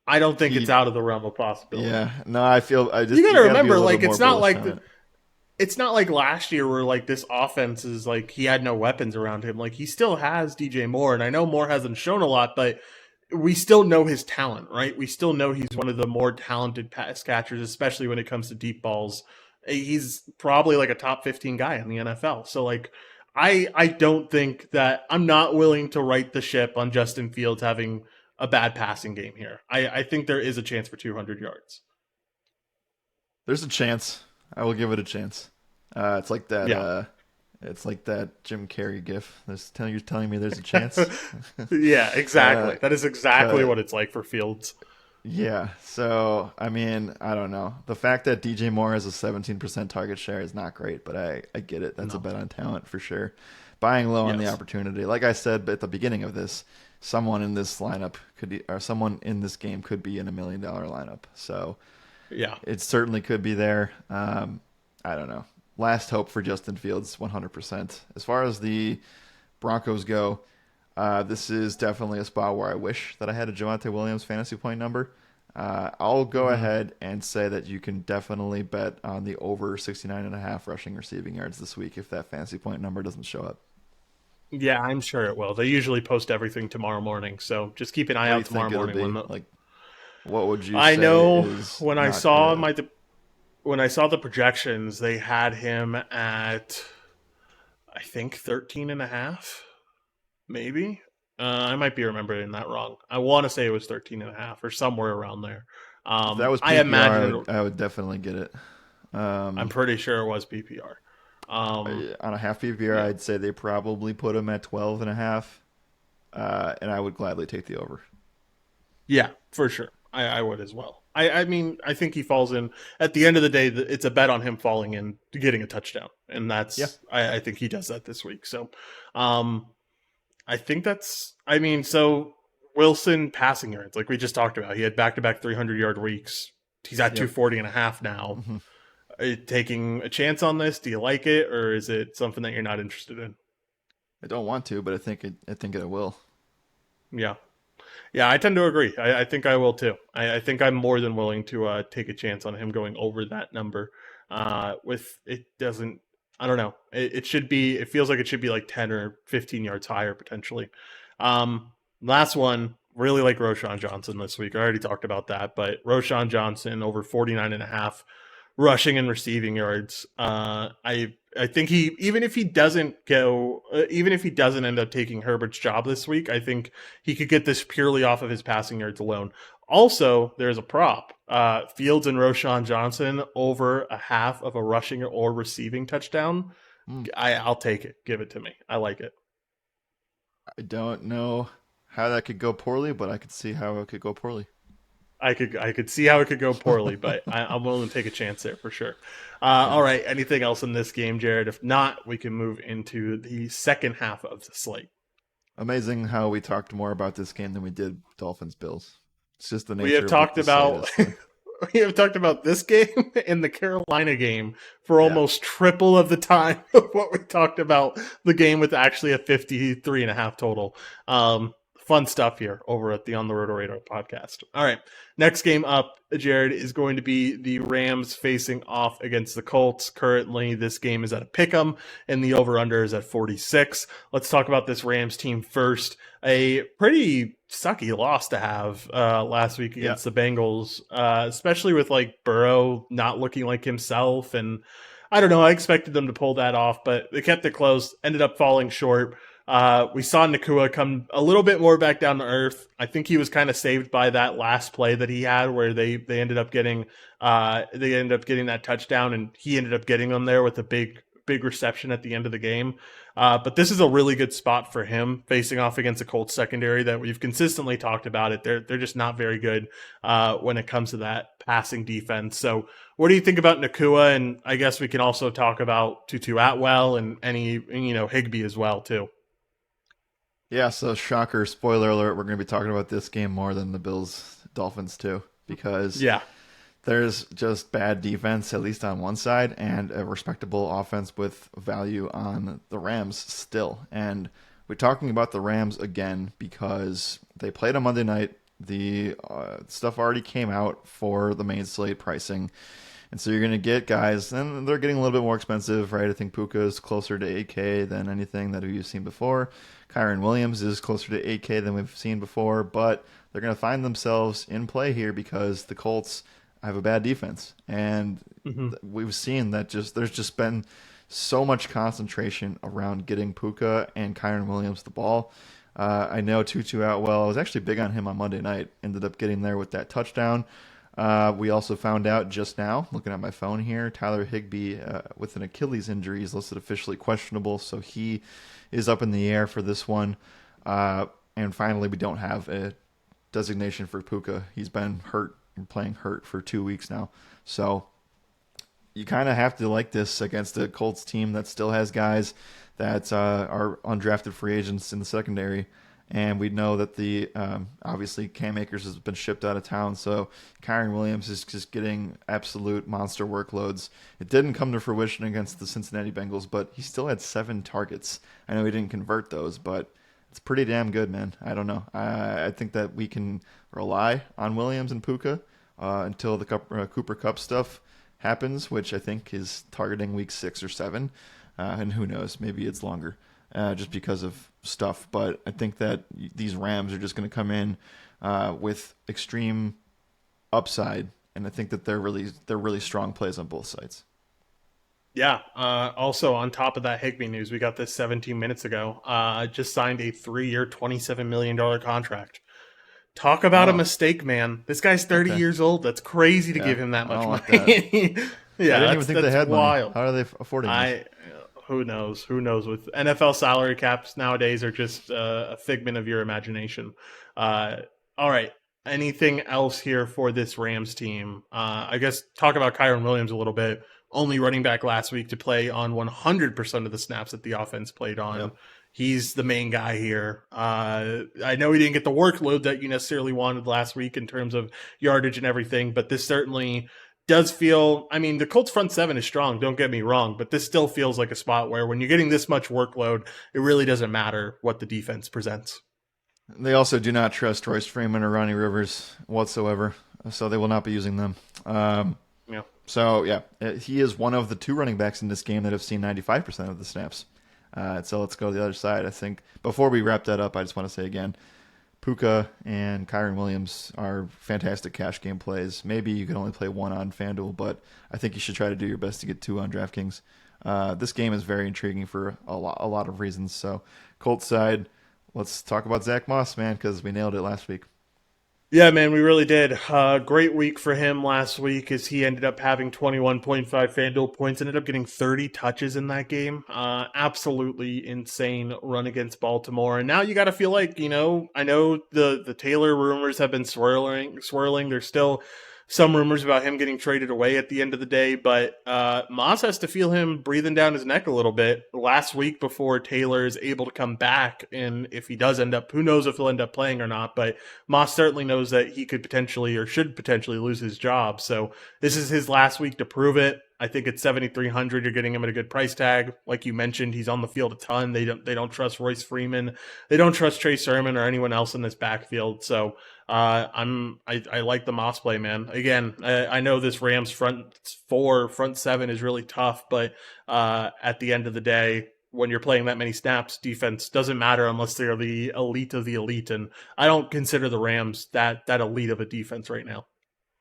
I don't think it's
He,
out of the realm of possibility.
yeah, no, I feel
You got
you
to
got to be a
remember,
little more bullish on it.
it's not like last year where like this offense is like he had no weapons around him. Like he still has DJ Moore, and I know Moore hasn't shown a lot, but we still know his talent, right? We still know he's one of the more talented pass catchers, especially when it comes to deep balls. He's probably like a top 15 guy in the NFL. So like, I don't think that I'm not willing to right the ship on Justin Fields having a bad passing game here. I think there is a chance for 200 yards.
There's a chance. I will give it a chance. It's like that.
Yeah.
It's like that Jim Carrey gif. You're telling me there's a chance.
Yeah, exactly. That is exactly
uh,
what it's like for Fields.
Yeah. So I mean, I don't know. The fact that DJ Moore has a 17% target share is not great, but I get it. That's a bet on talent for sure. Buying low on the
Yes.
opportunity. Like I said at the beginning of this, someone in this lineup or someone in this game could be in $1 million lineup. So
Yeah.
it certainly could be there. I don't know. Last hope for Justin Fields, 100%. As far as the Broncos go, this is definitely a spot where I wish that I had a Javonte Williams fantasy point number. I'll go ahead and say that you can definitely bet on the over 69.5 rushing receiving yards this week if that fantasy point number doesn't show up.
Yeah, I'm sure it will. They usually post everything tomorrow morning, so just keep an eye
What do you
out tomorrow
think it'll
morning.
be? Like, what would you
I
say
know
is
when I
not
saw
gonna...
when I saw the projections, they had him at I think 13 and a half, maybe. I might be remembering that wrong. I want to say it was 13 and a half or somewhere around there.
If that was
I
PPR,
imagine it,
I would definitely get it.
I'm pretty sure it was PPR.
On a half PPR,
Yeah.
I'd say they probably put him at 12 and a half, and I would gladly take the over.
Yeah, for sure. I would as well. I mean, I think he falls in. At the end of the day, it's a bet on him falling in, getting a touchdown, and
Yeah.
I think he does that this week. So, um, I think that's. I mean, so Wilson passing yards, like we just talked about, he had back-to-back 300-yard weeks. He's at
Yep.
240 and a half now.
Mhm.
Are you taking a chance on this? Do you like it, or is it something that you're not interested in?
I don't want to, but I think it will.
Yeah. Yeah, I tend to agree. I think I will too. I think I'm more than willing to take a chance on him going over that number. With it doesn't, I don't know. It should be. It feels like it should be like 10 or 15 yards higher potentially. Last one. Really like Roshan Johnson this week. I already talked about that, but Roshan Johnson over 49 and a half rushing and receiving yards. I think he even if he doesn't go, even if he doesn't end up taking Herbert's job this week, I think he could get this purely off of his passing yards alone. Also, there's a prop: Fields and Roshan Johnson over a half of a rushing or receiving touchdown.
Hmm.
I'll take it. Give it to me. I like it.
I don't know how that could go poorly, but I could see how it could go poorly.
I could see how it could go poorly, but I'm willing to take a chance there for sure.
Yeah.
All right. Anything else in this game, Jared? If not, we can move into the second half of the slate.
Amazing how we talked more about this game than we did Dolphins Bills. It's just the
We
nature
have
of
talked
the slate
about
is.
we have talked about this game and the Carolina game for
Yeah.
almost triple of the time of what we talked about the game with actually a 53 and a half total. Fun stuff here over at the On the RotoRadar podcast. All right. Next game up, Jared, is going to be the Rams facing off against the Colts. Currently, this game is at a pick'em, and the over-under is at 46. Let's talk about this Rams team first. A pretty sucky loss to have last week against the Bengals, especially with like Burrow not looking like himself. And I don't know, I expected them to pull that off, but they kept it close, ended up falling short. We saw Nakua come a little bit more back down to earth. I think he was kind of saved by that last play that he had, where they ended up getting that touchdown, and he ended up getting them there with a big reception at the end of the game. But this is a really good spot for him facing off against a Colts secondary that we've consistently talked about it. They're just not very good when it comes to that passing defense. So what do you think about Nakua? And I guess we can also talk about Tutu Atwell and Higbee as well too.
Yeah, so shocker, spoiler alert, we're going to be talking about this game more than the Bills Dolphins too, because
Yeah.
there's just bad defense, at least on one side, and a respectable offense with value on the Rams still. And we're talking about the Rams again because they played on Monday night. The stuff already came out for the main slate pricing. And so you're going to get guys, and they're getting a little bit more expensive, right? I think Puka is closer to 8K than anything that we've seen before. Kyron Williams is closer to 8K than we've seen before, but they're going to find themselves in play here because the Colts have a bad defense. And
Hmm.
we've seen that there's just been so much concentration around getting Puka and Kyron Williams the ball. I know Tutu out well. I was actually big on him on Monday night. Ended up getting there with that touchdown. We also found out just now, looking at my phone here, Tyler Higbee with an Achilles injury is listed officially questionable, so he is up in the air for this one. And finally, we don't have a designation for Puka. He's been hurt and playing hurt for 2 weeks now. So you kind of have to like this against a Colts team that still has guys that are undrafted free agents in the secondary. And we know that the obviously Cam Akers has been shipped out of town, so Kyron Williams is just getting absolute monster workloads. It didn't come to fruition against the Cincinnati Bengals, but he still had 7 targets. I know he didn't convert those, but it's pretty damn good, man. I don't know. I think that we can rely on Williams and Puka until the Cooper Kupp stuff happens, which I think is targeting week 6 or 7. And who knows, maybe it's longer. Just because of stuff. But I think that these Rams are just going to come in with extreme upside, and I think that they're really strong plays on both sides.
Yeah. Also, on top of that Higbee news, we got this 17 minutes ago. Just signed a 3-year, $27 million contract. Talk about a
Oh,
mistake, man. This guy's 30
okay.
years old. That's crazy to
Yeah,
give him that
I
much
don't like that.
money.
I
Yeah,
didn't even think they
that's
had money.
wild.
How are they affording this?
I Who knows? Who knows? With NFL salary caps nowadays are just a figment of your imagination. Uh, all right. Anything else here for this Rams team? I guess talk about Kyron Williams a little bit. Only running back last week to play on 100% of the snaps that the offense played on.
Yep.
He's the main guy here. I know he didn't get the workload that you necessarily wanted last week in terms of yardage and everything, but this certainly does feel, I mean, the Colts front seven is strong, don't get me wrong, but this still feels like a spot where when you're getting this much workload, it really doesn't matter what the defense presents.
They also do not trust Royce Freeman or Ronnie Rivers whatsoever, so they will not be using them.
Yeah.
So, yeah, he is one of the 2 running backs in this game that have seen 95% of the snaps. So let's go to the other side. I think before we wrap that up, I just want to say again, Puka and Kyron Williams are fantastic cash game plays. Maybe you can only play 1 on FanDuel, but I think you should try to do your best to get 2 on DraftKings. This game is very intriguing for a lot of reasons. So, Colts side, let's talk about Zach Moss, man, because we nailed it last week.
Yeah, man, we really did. Great week for him last week as he ended up having 21.5 FanDuel points, ended up getting 30 touches in that game. Absolutely insane run against Baltimore. And now you got to feel like, I know the Taylor rumors have been swirling. There's still some rumors about him getting traded away at the end of the day, but Moss has to feel him breathing down his neck a little bit last week before Taylor is able to come back. And if he does end up, who knows if he'll end up playing or not, but Moss certainly knows that he could potentially or should potentially lose his job. So this is his last week to prove it. I think at 7,300, you're getting him at a good price tag. Like you mentioned, he's on the field a ton. They don't trust Royce Freeman. They don't trust Trey Sermon or anyone else in this backfield. So I like the Moss play, man. Again, I know this Rams front 7 is really tough, but at the end of the day, when you're playing that many snaps, defense doesn't matter unless they're the elite of the elite. And I don't consider the Rams that elite of a defense right now.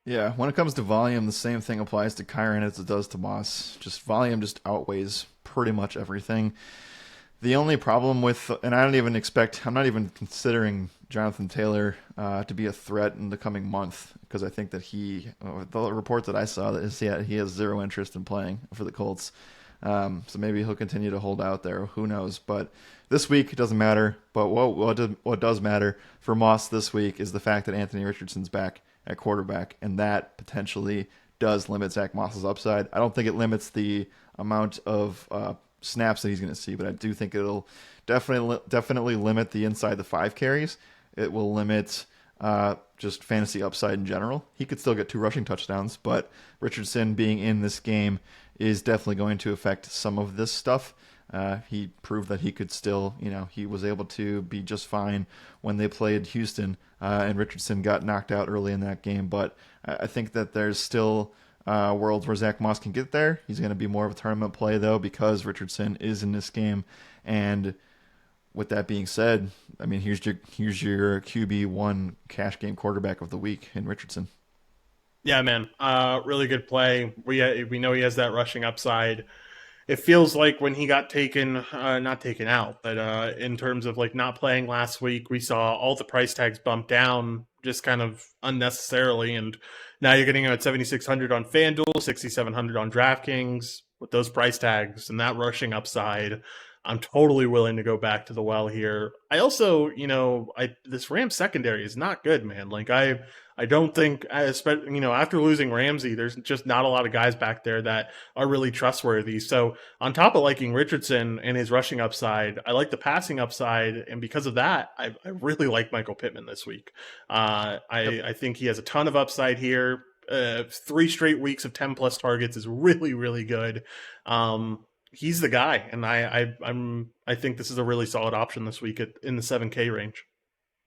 Yeah, when it comes to volume, the same thing applies to Kyron as it does to Moss. Just volume just outweighs pretty much everything. The only problem with, and I'm not even considering Jonathan Taylor to be a threat in the coming month because I think that the report that I saw is he has 0 interest in playing for the Colts. So maybe he'll continue to hold out there. Who knows? But this week it doesn't matter. But what does matter for Moss this week is the fact that Anthony Richardson's back at quarterback, and that potentially does limit Zach Moss's upside. I don't think it limits the amount of snaps that he's going to see, but I do think it'll definitely limit the inside the 5 carries. It will limit just fantasy upside in general. He could still get 2 rushing touchdowns, but Richardson being in this game is definitely going to affect some of this stuff. He proved that he could still, he was able to be just fine when they played Houston, and Richardson got knocked out early in that game. But I think that there's still worlds where Zach Moss can get there. He's going to be more of a tournament play, though, because Richardson is in this game. And with that being said, I mean, here's your QB1 cash game quarterback of the week in Richardson.
Yeah, man. Really good play. We know he has that rushing upside. It feels like when he got taken, not taken out, but in terms of like not playing last week, we saw all the price tags bump down just kind of unnecessarily, and now you're getting him at 7,600 on FanDuel, 6,700 on DraftKings with those price tags and that rushing upside. I'm totally willing to go back to the well here. I also, I this Rams secondary is not good, man. Like I don't think, after losing Ramsey, there's just not a lot of guys back there that are really trustworthy. So on top of liking Richardson and his rushing upside, I like the passing upside, and because of that, I really like Michael Pittman this week.
Yep.
I think he has a ton of upside here. 3 straight weeks of 10+ targets is really really good. He's the guy, and I think this is a really solid option this week in the 7K range.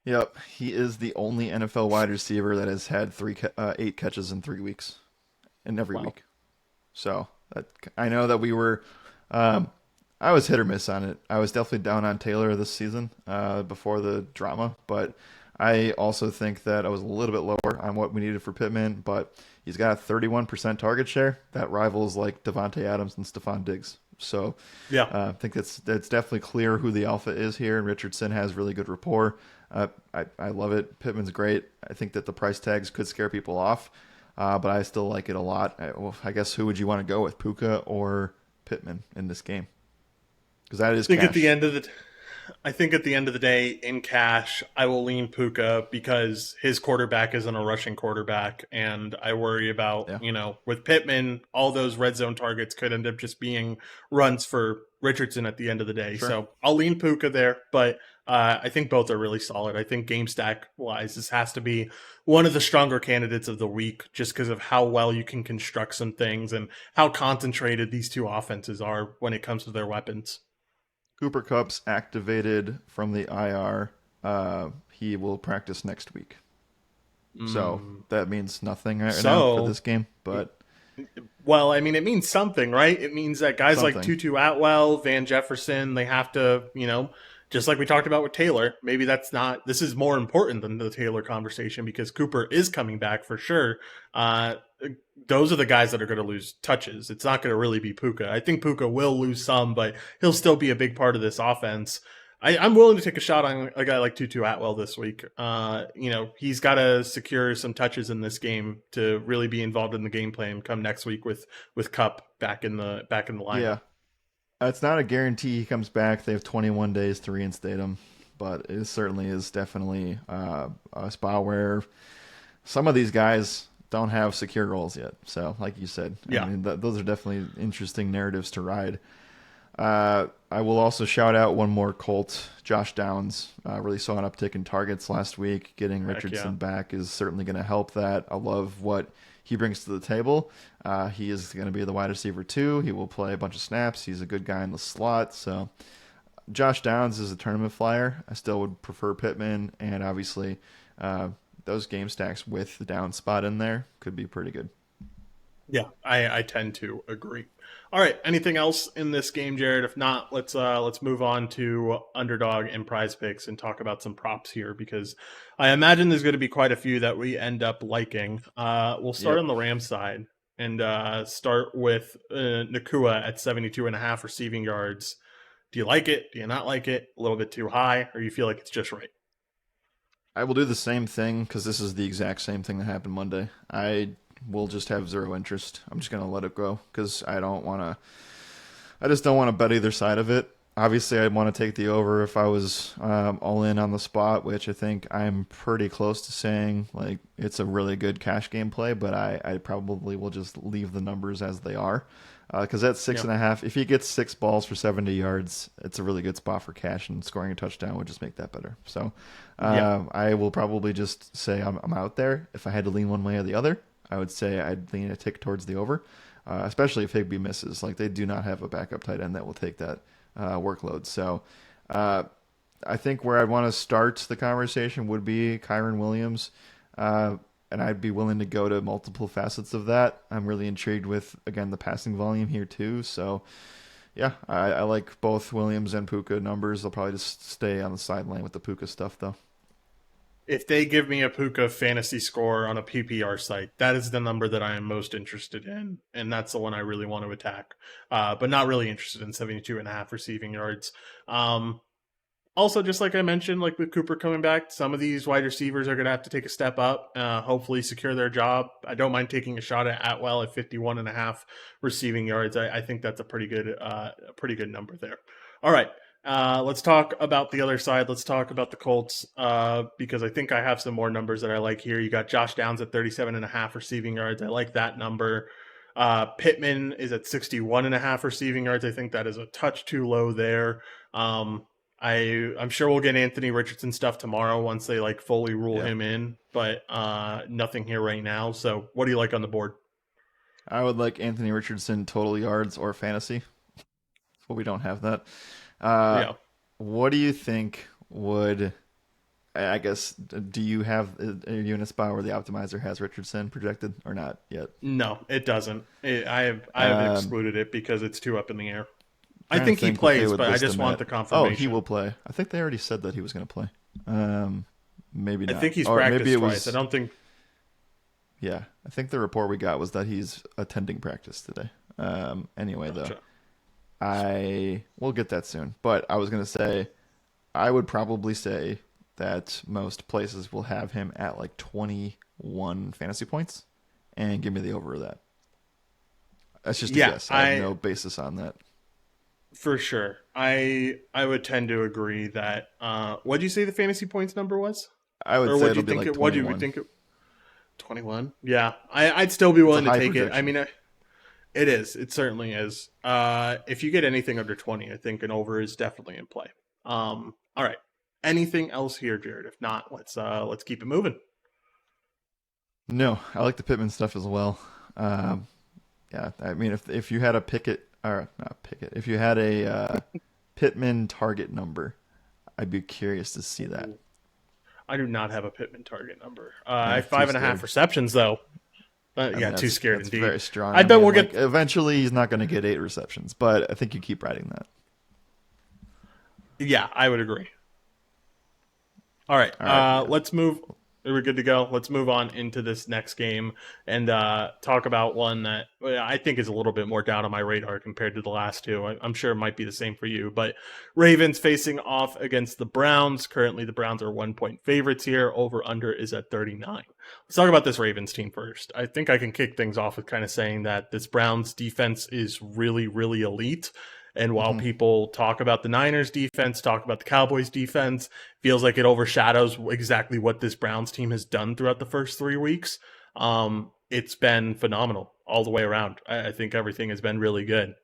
Yep, he is the only NFL wide receiver that has had 8 catches in 3 weeks, in every
Wow.
week. So I know that we were, I was hit or miss on it. I was definitely down on Taylor this season before the drama, but I also think that I was a little bit lower on what we needed for Pittman. But he's got a 31% target share that rivals like Devontae Adams and Stephon Diggs. So
Yeah.
I think that's definitely clear who the alpha is here, and Richardson has really good rapport. I love it. Pittman's great. I think that the price tags could scare people off, but I still like it a lot. I guess who would you want to go with, Puka or Pittman in this game? Because that is
I think at the
cash.
end of the I think at the end of the day, in cash, I will lean Puka because his quarterback isn't a rushing quarterback, and I worry about,
Yeah,
with Pittman, all those red zone targets could end up just being runs for Richardson at the end of the day.
sure.
So I'll lean Puka there, but I think both are really solid. I think game stack wise, this has to be one of the stronger candidates of the week just because of how well you can construct some things and how concentrated these two offenses are when it comes to their weapons.
Cooper Cup's activated from the IR. He will practice next week. So
Mm.
that means nothing right now for
So
this game, but
Well, I mean, it means something, right? It means that guys like
something.
Tutu Atwell, Van Jefferson, they have to, just like we talked about with Taylor, maybe this is more important than the Taylor conversation because Cooper is coming back for sure. Uh, those are the guys that are going to lose touches. It's not going to really be Puka. I think Puka will lose some, but he'll still be a big part of this offense. I'm willing to take a shot on a guy like Tutu Atwell this week. He's got to secure some touches in this game to really be involved in the game plan come next week with Cup back in the lineup.
Yeah, it's not a guarantee he comes back. They have 21 days to reinstate him, but it certainly is definitely a spot where some of these guys don't have secure roles yet. So, like you said, I
Yeah,
mean, those are definitely interesting narratives to ride. I will also shout out one more Colt. Josh Downs really saw an uptick in targets last week. Getting
heck yeah,
Richardson back is certainly going to help that. I love what he brings to the table. He is going to be the wide receiver too. He will play a bunch of snaps. He's a good guy in the slot. So Josh Downs is a tournament flyer. I still would prefer Pittman, and obviously those game stacks with the down spot in there could be pretty good.
yeah. I tend to agree. All right. Anything else in this game, Jared? If not, let's move on to Underdog and Prize Picks and talk about some props here because I imagine there's going to be quite a few that we end up liking. We'll start
Yep.
on the Rams side and start with Nakua at 72.5 receiving yards. Do you like it? Do you not like it? A little bit too high, or you feel like it's just right?
I will do the same thing because this is the exact same thing that happened Monday. I will just have zero interest. I'm just gonna let it go because I don't want to. I just don't want to bet either side of it. Obviously, I'd want to take the over if I was all in on the spot, which I think I'm pretty close to saying like it's a really good cash game play. But I probably will just leave the numbers as they are because that's six
Yeah.
and a half. If he gets 6 balls for 70 yards, it's a really good spot for cash, and scoring a touchdown would just make that better. So
Yeah.
I will probably just say I'm out there. If I had to lean one way or the other, I would say I'd lean a tick towards the over, especially if Higby misses. Like they do not have a backup tight end that will take that workload. So uh, I think where I'd want to start the conversation would be Kyron Williams. And I'd be willing to go to multiple facets of that. I'm really intrigued with, again, the passing volume here too. So Yeah, I like both Williams and Puka numbers. They'll probably just stay on the sideline with the Puka stuff, though.
If they give me a Puka fantasy score on a PPR site, that is the number that I am most interested in, and that's the one I really want to attack. But not really interested in 72.5 receiving yards. Um, Also, just like I mentioned, like with Cooper coming back, some of these wide receivers are going to have to take a step up, hopefully secure their job. I don't mind taking a shot at Atwell at 51.5 receiving yards. I think that's a pretty good number there. All right. Let's talk about the other side. Let's talk about the Colts because I think I have some more numbers that I like here. You got Josh Downs at 37.5 receiving yards. I like that number. Pittman is at 61.5 receiving yards. I think that is a touch too low there. I'm sure we'll get Anthony Richardson stuff tomorrow once they like fully rule
Yeah.
him in, but nothing here right now. So what do you like on the board?
I would like Anthony Richardson total yards or fantasy. But we don't have that. Uh,
Yeah.
what do you think would, I guess, do you have, are you in a spot where the optimizer has Richardson projected or not yet?
No, it doesn't. I have
Um,
excluded it because it's too up in the air. I
Trying to
think he
think what they
plays,
would
but I
list
just
him
want
at.
the
Oh, he will
confirmation.
play. I think they already said that he was going to play. Um, maybe
I
not.
think he's
Or maybe
practiced
it
twice. I
was,
don't think.
yeah, I think the report we got was that he's attending practice today. Anyway, though,
Gotcha.
I will get that soon. But I was going to say, I would probably say that most places will have him at like 21 fantasy points and give me the over of that. That's just a
Yeah,
guess. I have no basis on that.
for sure. I would tend to agree that. What did you say the fantasy points number was,
I would
or
say
what do
it'll
you
be
think
like
it? What do you
21.
think it? 21. Yeah, I'd still be
It's a
willing to
high
take it. I
projection.
mean, it is. It certainly is. If you get anything under 20, I think an over is definitely in play. All right. Anything else here, Jared? If not, let's keep it moving.
No, I like the Pittman stuff as well. Um, yeah, I mean, if you had a Pickett or not Pickett, if you had a Pittman target number, I'd be curious to see that.
Ooh, I do not have a Pittman target number. I
Yeah,
have
too
five and a half
scared.
receptions though.
I
Yeah,
mean,
too scared
that's very
indeed.
strong.
I
I
bet
mean,
we'll
like
get.
eventually he's not going to get 8 receptions, but I think you keep riding that.
Yeah, I would agree. All right,
All right, yeah.
let's move. We're good to go. Let's move on into this next game and talk about one that I think is a little bit more down on my radar compared to the last two. I'm sure it might be the same for you, but Ravens facing off against the Browns. Currently, the Browns are 1 point favorites here. Over under is at 39. Let's talk about this Ravens team first. I think I can kick things off with kind of saying that this Browns defense is really, really elite. And while
hmm
people talk about the Niners defense, talk about the Cowboys defense, feels like it overshadows exactly what this Browns team has done throughout the first 3 weeks. It's been phenomenal all the way around. I think everything has been really good.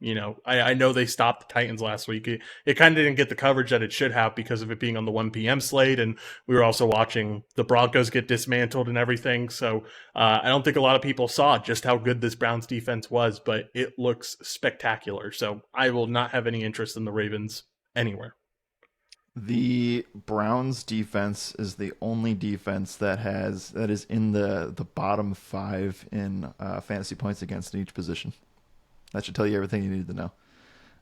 I know they stopped the Titans last week. It kind of didn't get the coverage that it should have because of it being on the 1 p.m. slate. And we were also watching the Broncos get dismantled and everything. So I don't think a lot of people saw just how good this Browns defense was, but it looks spectacular. So I will not have any interest in the Ravens anywhere.
The Browns defense is the only defense that is in the bottom five in fantasy points against in each position. That should tell you everything you need to know.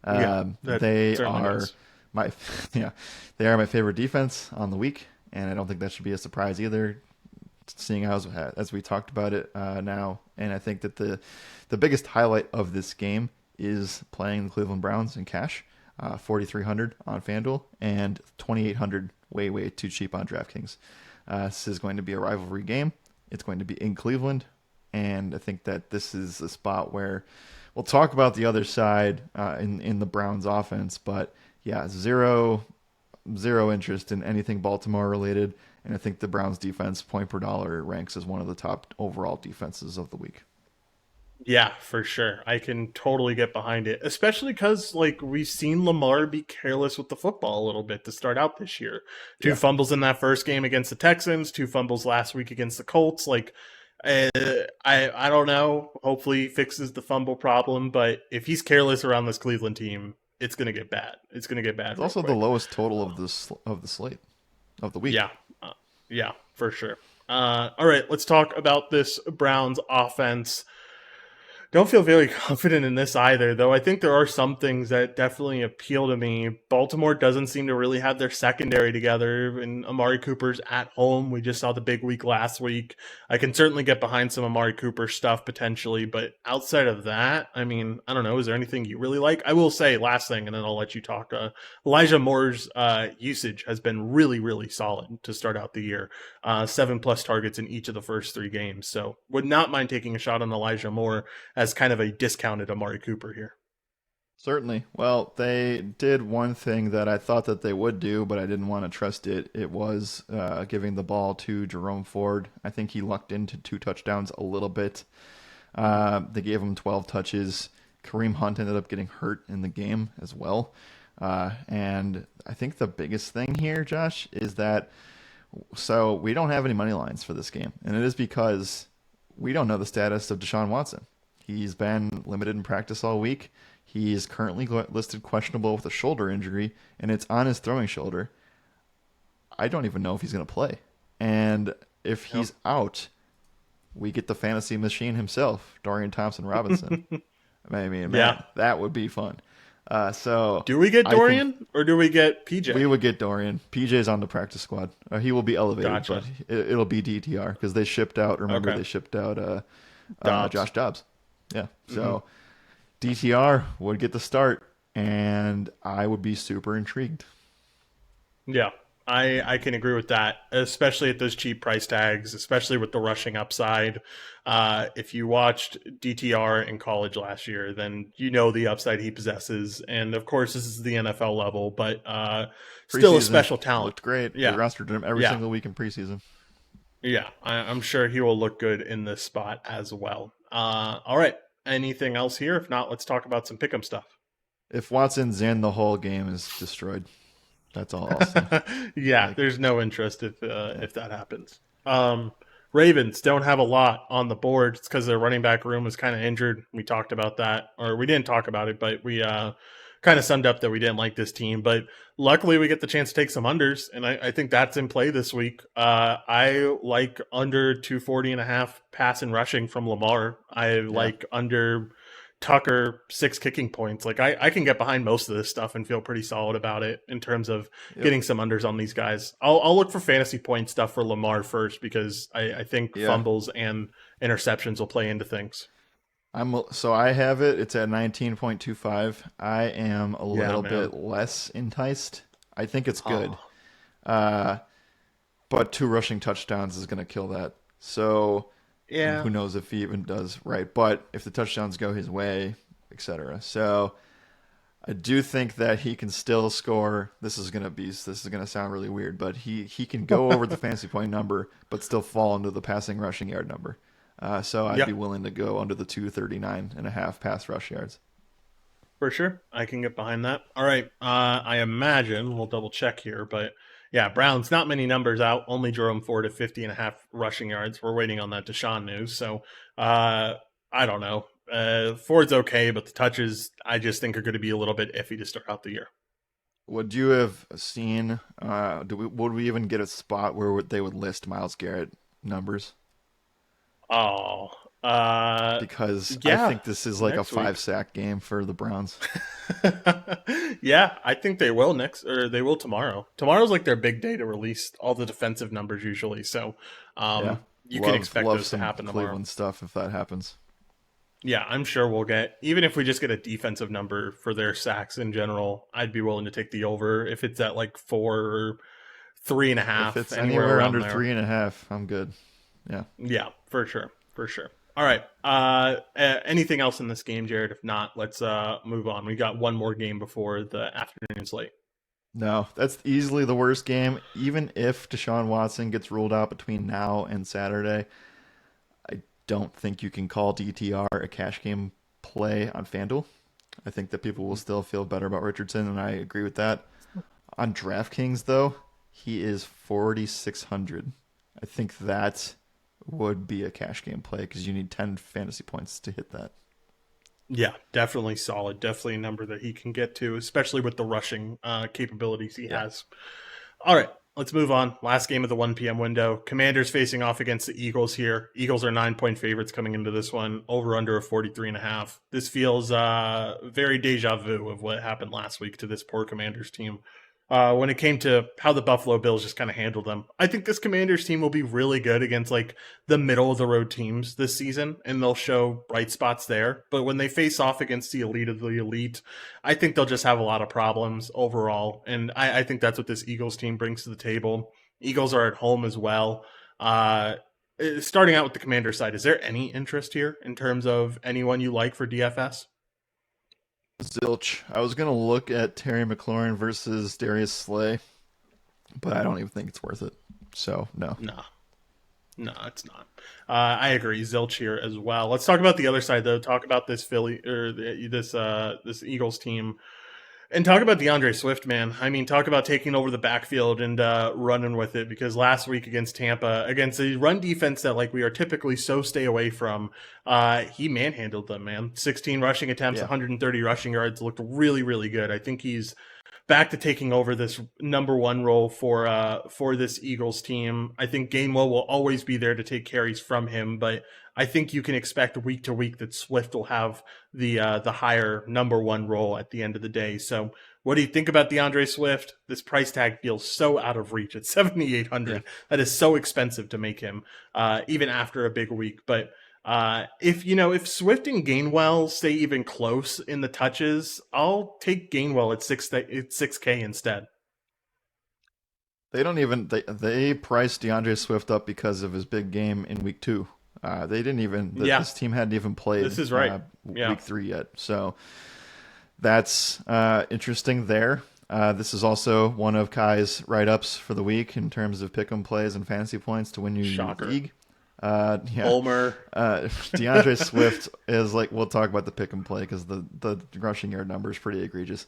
Yeah, that
They
certainly
are
does.
my yeah, they are my favorite defense on the week, and I don't think that should be a surprise either. Seeing as we talked about it now, and I think that the biggest highlight of this game is playing the Cleveland Browns in cash, 4,300 on FanDuel and 2,800 way too cheap on DraftKings. This is going to be a rivalry game. It's going to be in Cleveland, and I think that this is a spot where we'll talk about the other side in the Browns offense, but yeah, zero interest in anything Baltimore related. And I think the Browns defense, point per dollar, ranks as one of the top overall defenses of the week.
Yeah, for sure. I can totally get behind it, especially because like we've seen Lamar be careless with the football a little bit to start out this year. Two
Yeah.
fumbles in that first game against the Texans, two fumbles last week against the Colts. Like, uh, I don't know. Hopefully, he fixes the fumble problem. But if he's careless around this Cleveland team, it's gonna get bad. It's gonna get bad
It's
real
also the
quick.
lowest total of the slate of the week.
Yeah, yeah, for sure. All right, let's talk about this Browns offense. Don't feel very confident in this either, though. I think there are some things that definitely appeal to me. Baltimore doesn't seem to really have their secondary together, and Amari Cooper's at home. We just saw the big week last week. I can certainly get behind some Amari Cooper stuff potentially, but outside of that, I mean, I don't know. Is there anything you really like? I will say last thing, and then I'll let you talk. Elijah Moore's usage has been really, really solid to start out the year. 7+ targets in each of the first 3 games. So would not mind taking a shot on Elijah Moore as kind of a discounted Amari Cooper here.
Certainly. Well, they did one thing that I thought that they would do, but I didn't want to trust it. It was giving the ball to Jerome Ford. I think he lucked into 2 touchdowns a little bit. They gave him 12 touches. Kareem Hunt ended up getting hurt in the game as well. And I think the biggest thing here, Josh, is that so we don't have any money lines for this game. And it is because we don't know the status of Deshaun Watson. He's been limited in practice all week. He is currently listed questionable with a shoulder injury, and it's on his throwing shoulder. I don't even know if he's going to play. And if he's out, we get the fantasy machine himself, Dorian Thompson-Robinson. I mean, man, that would be fun. So
do we get Dorian or do we get PJ?
We would get Dorian. PJ's on the practice squad. He will be elevated, but it'll be DTR because they shipped out. Remember, they shipped out Josh Dobbs. Yeah. So DTR would get the start, and I would be super intrigued.
Yeah, I can agree with that, especially at those cheap price tags, especially with the rushing upside. If you watched DTR in college last year, then you know the upside he possesses. And of course, this is the NFL level, but still a special talent.
Looked great.
Yeah.
We rostered him every single week in preseason.
Yeah, I'm sure he will look good in this spot as well. All right. Anything else here? If not, let's talk about some pick'em stuff.
If Watson's in, the whole game is destroyed. That's all I'll say.
Yeah, there's no interest if that happens. Ravens don't have a lot on the board. It's because their running back room was kind of injured. We talked about that, or we didn't talk about it, but we kind of summed up that we didn't like this team. But luckily, we get the chance to take some unders, and I think that's in play this week. I like under 240.5 pass and rushing from Lamar. I like under Tucker 6 kicking points. Like I can get behind most of this stuff and feel pretty solid about it in terms of getting some unders on these guys. I'll look for fantasy point stuff for Lamar first because I think fumbles and interceptions will play into things.
So I have it. It's at 19.25. I am a little bit less enticed. I think it's good. But 2 rushing touchdowns is going to kill that. So who knows if he even does right. But if the touchdowns go his way, etc. So I do think that he can still score. This is going to sound really weird, but he can go over the fantasy point number, but still fall into the passing rushing yard number. So I'd be willing to go under the 239.5 pass rush yards.
For sure. I can get behind that. All right. I imagine, we'll double check here, but yeah, Browns, not many numbers out. Only Jerome Ford at 50.5 rushing yards. We're waiting on that Deshaun news. So I don't know. Ford's okay, but the touches I just think are going to be a little bit iffy to start out the year.
Would you have seen, would we even get a spot where they would list Myles Garrett numbers? Because I think this is like a 5-sack game for the Browns.
Yeah, I think they will they will tomorrow. Tomorrow's like their big day to release all the defensive numbers usually. So you can expect those to happen tomorrow.
Cleveland stuff if that happens.
Yeah, I'm sure we'll get, even if we just get a defensive number for their sacks in general, I'd be willing to take the over if it's at like 4 or 3.5.
If it's anywhere under 3.5, I'm good.
Yeah, for sure. All right. Anything else in this game, Jared? If not, let's move on. We got one more game before the afternoon slate.
No, that's easily the worst game. Even if Deshaun Watson gets ruled out between now and Saturday, I don't think you can call DTR a cash game play on FanDuel. I think that people will still feel better about Richardson, and I agree with that. On DraftKings, though, he is 4,600. I think that would be a cash game play because you need 10 fantasy points to hit that.
Yeah, definitely solid. Definitely a number that he can get to, especially with the rushing capabilities he has. All right. Let's move on. Last game of the 1 p.m. window. Commanders facing off against the Eagles here. Eagles are 9-point favorites coming into this one. Over under a 43.5. This feels very deja vu of what happened last week to this poor Commanders team. When it came to how the Buffalo Bills just kind of handled them, I think this Commanders team will be really good against like the middle of the road teams this season, and they'll show bright spots there. But when they face off against the elite of the elite, I think they'll just have a lot of problems overall. And I think that's what this Eagles team brings to the table. Eagles are at home as well. Starting out with the Commander side, is there any interest here in terms of anyone you like for DFS?
Zilch. I was going to look at Terry McLaurin versus Darius Slay, but I don't even think it's worth it. So, no.
No, it's not. I agree. Zilch here as well. Let's talk about the other side, though. Talk about this Philly or this Eagles team, and talk about DeAndre Swift, man. I mean, talk about taking over the backfield and running with it. Because last week against Tampa, against a run defense that like we are typically so stay away from, he manhandled them, man. 16 rushing attempts, 130 rushing yards, looked really, really good. I think he's back to taking over this number one role for this Eagles team. I think Gainwell will always be there to take carries from him, but I think you can expect week to week that Swift will have the higher number one role at the end of the day. So, what do you think about DeAndre Swift? This price tag feels so out of reach at 7,800. Yeah. That is so expensive to make him, even after a big week. But if Swift and Gainwell stay even close in the touches, I'll take Gainwell at 6K instead.
They don't even they priced DeAndre Swift up because of his big game in week 2. They didn't even this team hadn't even played
this is right.
Week 3 yet. So that's interesting there. This is also one of Kai's write-ups for the week in terms of pick'em plays and fantasy points to win your league.
Homer.
DeAndre Swift is like, we'll talk about the pick and play because the rushing yard number is pretty egregious,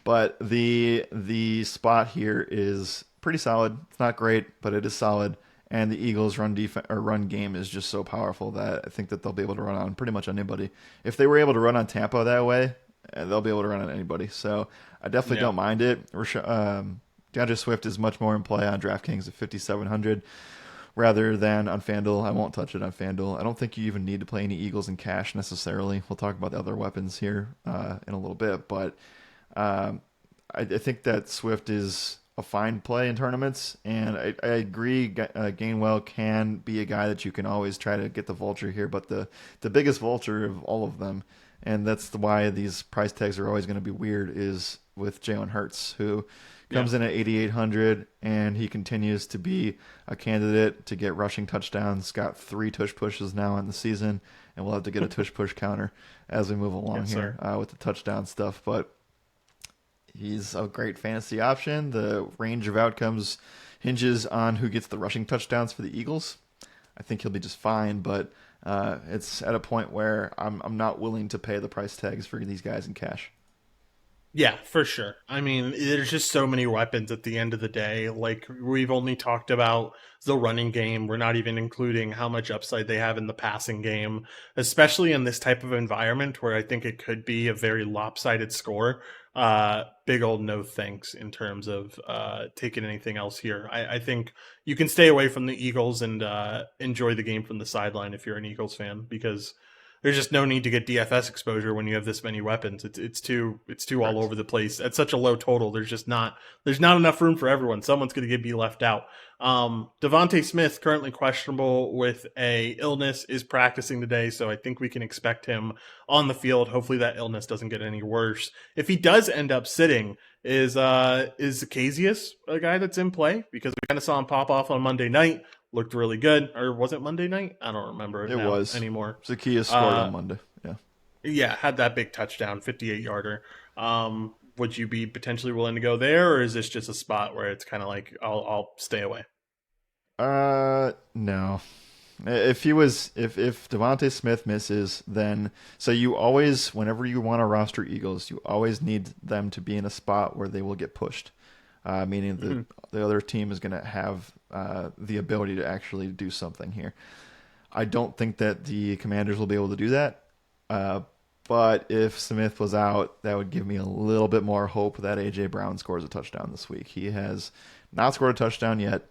but the spot here is pretty solid. It's not great, but it is solid. And the Eagles' run game is just so powerful that I think that they'll be able to run on pretty much anybody. If they were able to run on Tampa that way, they'll be able to run on anybody. So I definitely don't mind it. DeAndre Swift is much more in play on DraftKings at 5,700. Rather than on FanDuel. I won't touch it on FanDuel. I don't think you even need to play any Eagles in cash necessarily. We'll talk about the other weapons here in a little bit. But I think that Swift is a fine play in tournaments. And I agree Gainwell can be a guy that you can always try to get the vulture here. But the biggest vulture of all of them, and that's why these price tags are always going to be weird, is with Jalen Hurts, who comes in at 8,800, and he continues to be a candidate to get rushing touchdowns. Got 3 tush pushes now in the season, and we'll have to get a tush push counter as we move along with the touchdown stuff. But he's a great fantasy option. The range of outcomes hinges on who gets the rushing touchdowns for the Eagles. I think he'll be just fine, but it's at a point where I'm not willing to pay the price tags for these guys in cash.
Yeah, for sure. I mean, there's just so many weapons at the end of the day. Like, we've only talked about the running game. We're not even including how much upside they have in the passing game, especially in this type of environment where I think it could be a very lopsided score. Big old no thanks in terms of taking anything else here. I think you can stay away from the Eagles and enjoy the game from the sideline if you're an Eagles fan, because there's just no need to get DFS exposure when you have this many weapons. It's too all over the place at such a low total. There's not enough room for everyone. Someone's going to be left out. Devontae Smith, currently questionable with a illness, is practicing today, so I think we can expect him on the field. Hopefully that illness doesn't get any worse. If he does end up sitting, is Zacchaeus a guy that's in play? Because we kind of saw him pop off on Monday night. Looked really good. Or was it Monday night? I don't remember it was anymore.
Zacchaeus scored on Monday.
Yeah, had that big touchdown, 58-yarder. Would you be potentially willing to go there, or is this just a spot where it's kind of like I'll stay away?
No. If Devontae Smith misses, then so you always, whenever you want to roster Eagles, you always need them to be in a spot where they will get pushed. Meaning the other team is going to have the ability to actually do something here. I don't think that the Commanders will be able to do that. But if Smith was out, that would give me a little bit more hope that A.J. Brown scores a touchdown this week. He has not scored a touchdown yet,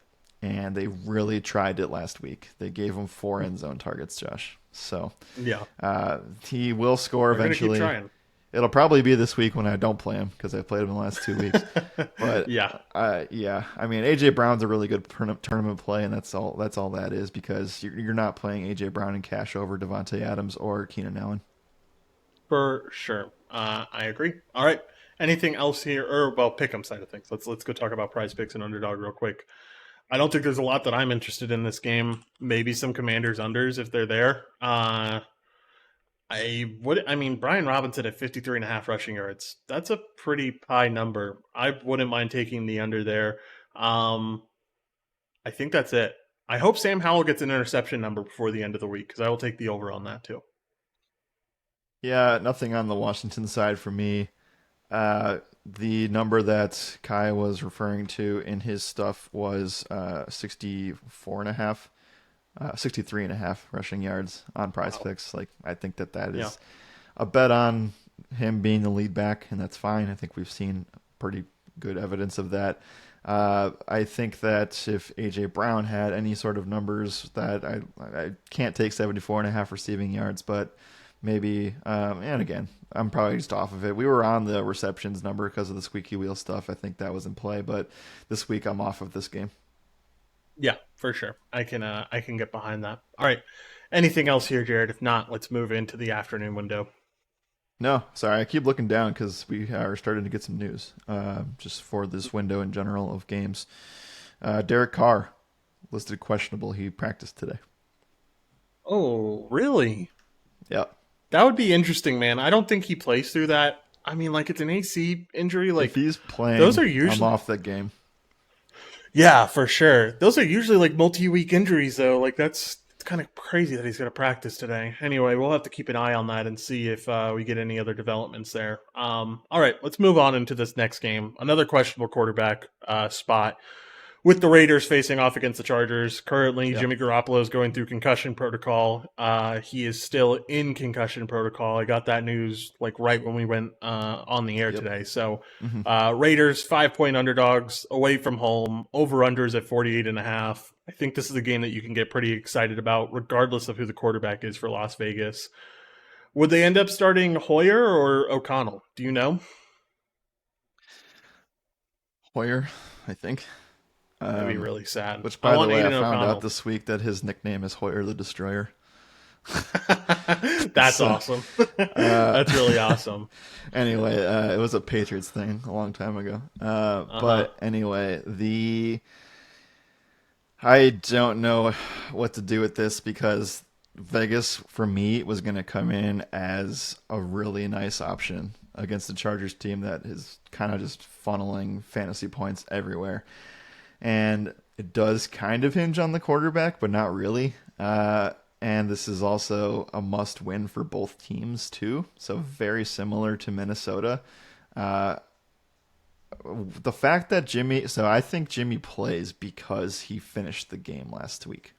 and they really tried it last week. They gave him 4 end zone targets, Josh. So
Yeah,
he will score
they're gonna keep
eventually.
trying.
It'll probably be this week when I don't play him because I played him in the last 2 weeks. But
Yeah,
yeah, I mean AJ Brown's a really good tournament play, and that's all that is because you're not playing AJ Brown in cash over Devontae Adams or Keenan Allen.
for sure. I agree. All right. Anything else here, or well, pick'em side of things? Let's go talk about Prize Picks and Underdog real quick. I don't think there's a lot that I'm interested in this game. Maybe some Commanders unders if they're there. I mean, Brian Robinson at 53 and a half rushing yards. That's a pretty high number. I wouldn't mind taking the under there. Um, I think that's it. I hope Sam Howell gets an interception number before the end of the week because I will take the over on that too.
Yeah, nothing on the Washington side for me. The number that Kai was referring to in his stuff was 64 and a half, 63 and a half rushing yards on Prize
Wow.
Picks. Like, I think that
Yeah.
is a bet on him being the lead back, and that's fine. I think we've seen pretty good evidence of that. I think that if AJ Brown had any sort of numbers that I can't take 74 and a half receiving yards, but maybe, and again, I'm probably just off of it. We were on the receptions number because of the squeaky wheel stuff. I think that was in play, but this week I'm off of this game.
Yeah, for sure. I can get behind that. All right. Anything else here, Jared? If not, let's move into the afternoon window.
No, sorry, I keep looking down because we are starting to get some news just for this window in general of games. Derek Carr listed questionable. He practiced today.
Oh, really?
Yep.
That would be interesting, man. I don't think he plays through that. I mean, like it's an AC injury.
If
Like
he's
those
playing,
are
I'm
usually
off that game.
yeah, for sure. Those are usually like multi-week injuries, though. Like that's it's kind of crazy that he's going to practice today. Anyway, we'll have to keep an eye on that and see if we get any other developments there. All right, let's move on into this next game. Another questionable quarterback spot with the Raiders facing off against the Chargers. Currently,
Yep.
Jimmy Garoppolo is going through concussion protocol. He is still in concussion protocol. I got that news like right when we went on the air
Yep.
today. So
Hmm.
Raiders 5-point underdogs away from home. Over unders at 48 and a half. I think this is a game that you can get pretty excited about, regardless of who the quarterback is for Las Vegas. Would they end up starting Hoyer or O'Connell? Do you know?
Hoyer, I think.
That'd be really sad.
Which,
I
by the
want
way, I
Aiden
found out
O'Connell.
this week that his nickname is Hoyer the Destroyer.
That's
So,
awesome.
uh,
That's really awesome.
anyway, it was a Patriots thing a long time ago.
Uh-huh.
But anyway, I don't know what to do with this because Vegas, for me, was going to come in as a really nice option against the Chargers team that is kind of just funneling fantasy points everywhere. And it does kind of hinge on the quarterback, but not really. And this is also a must win for both teams, too. So, very similar to Minnesota. Uh, the fact that I think Jimmy plays because he finished the game last week.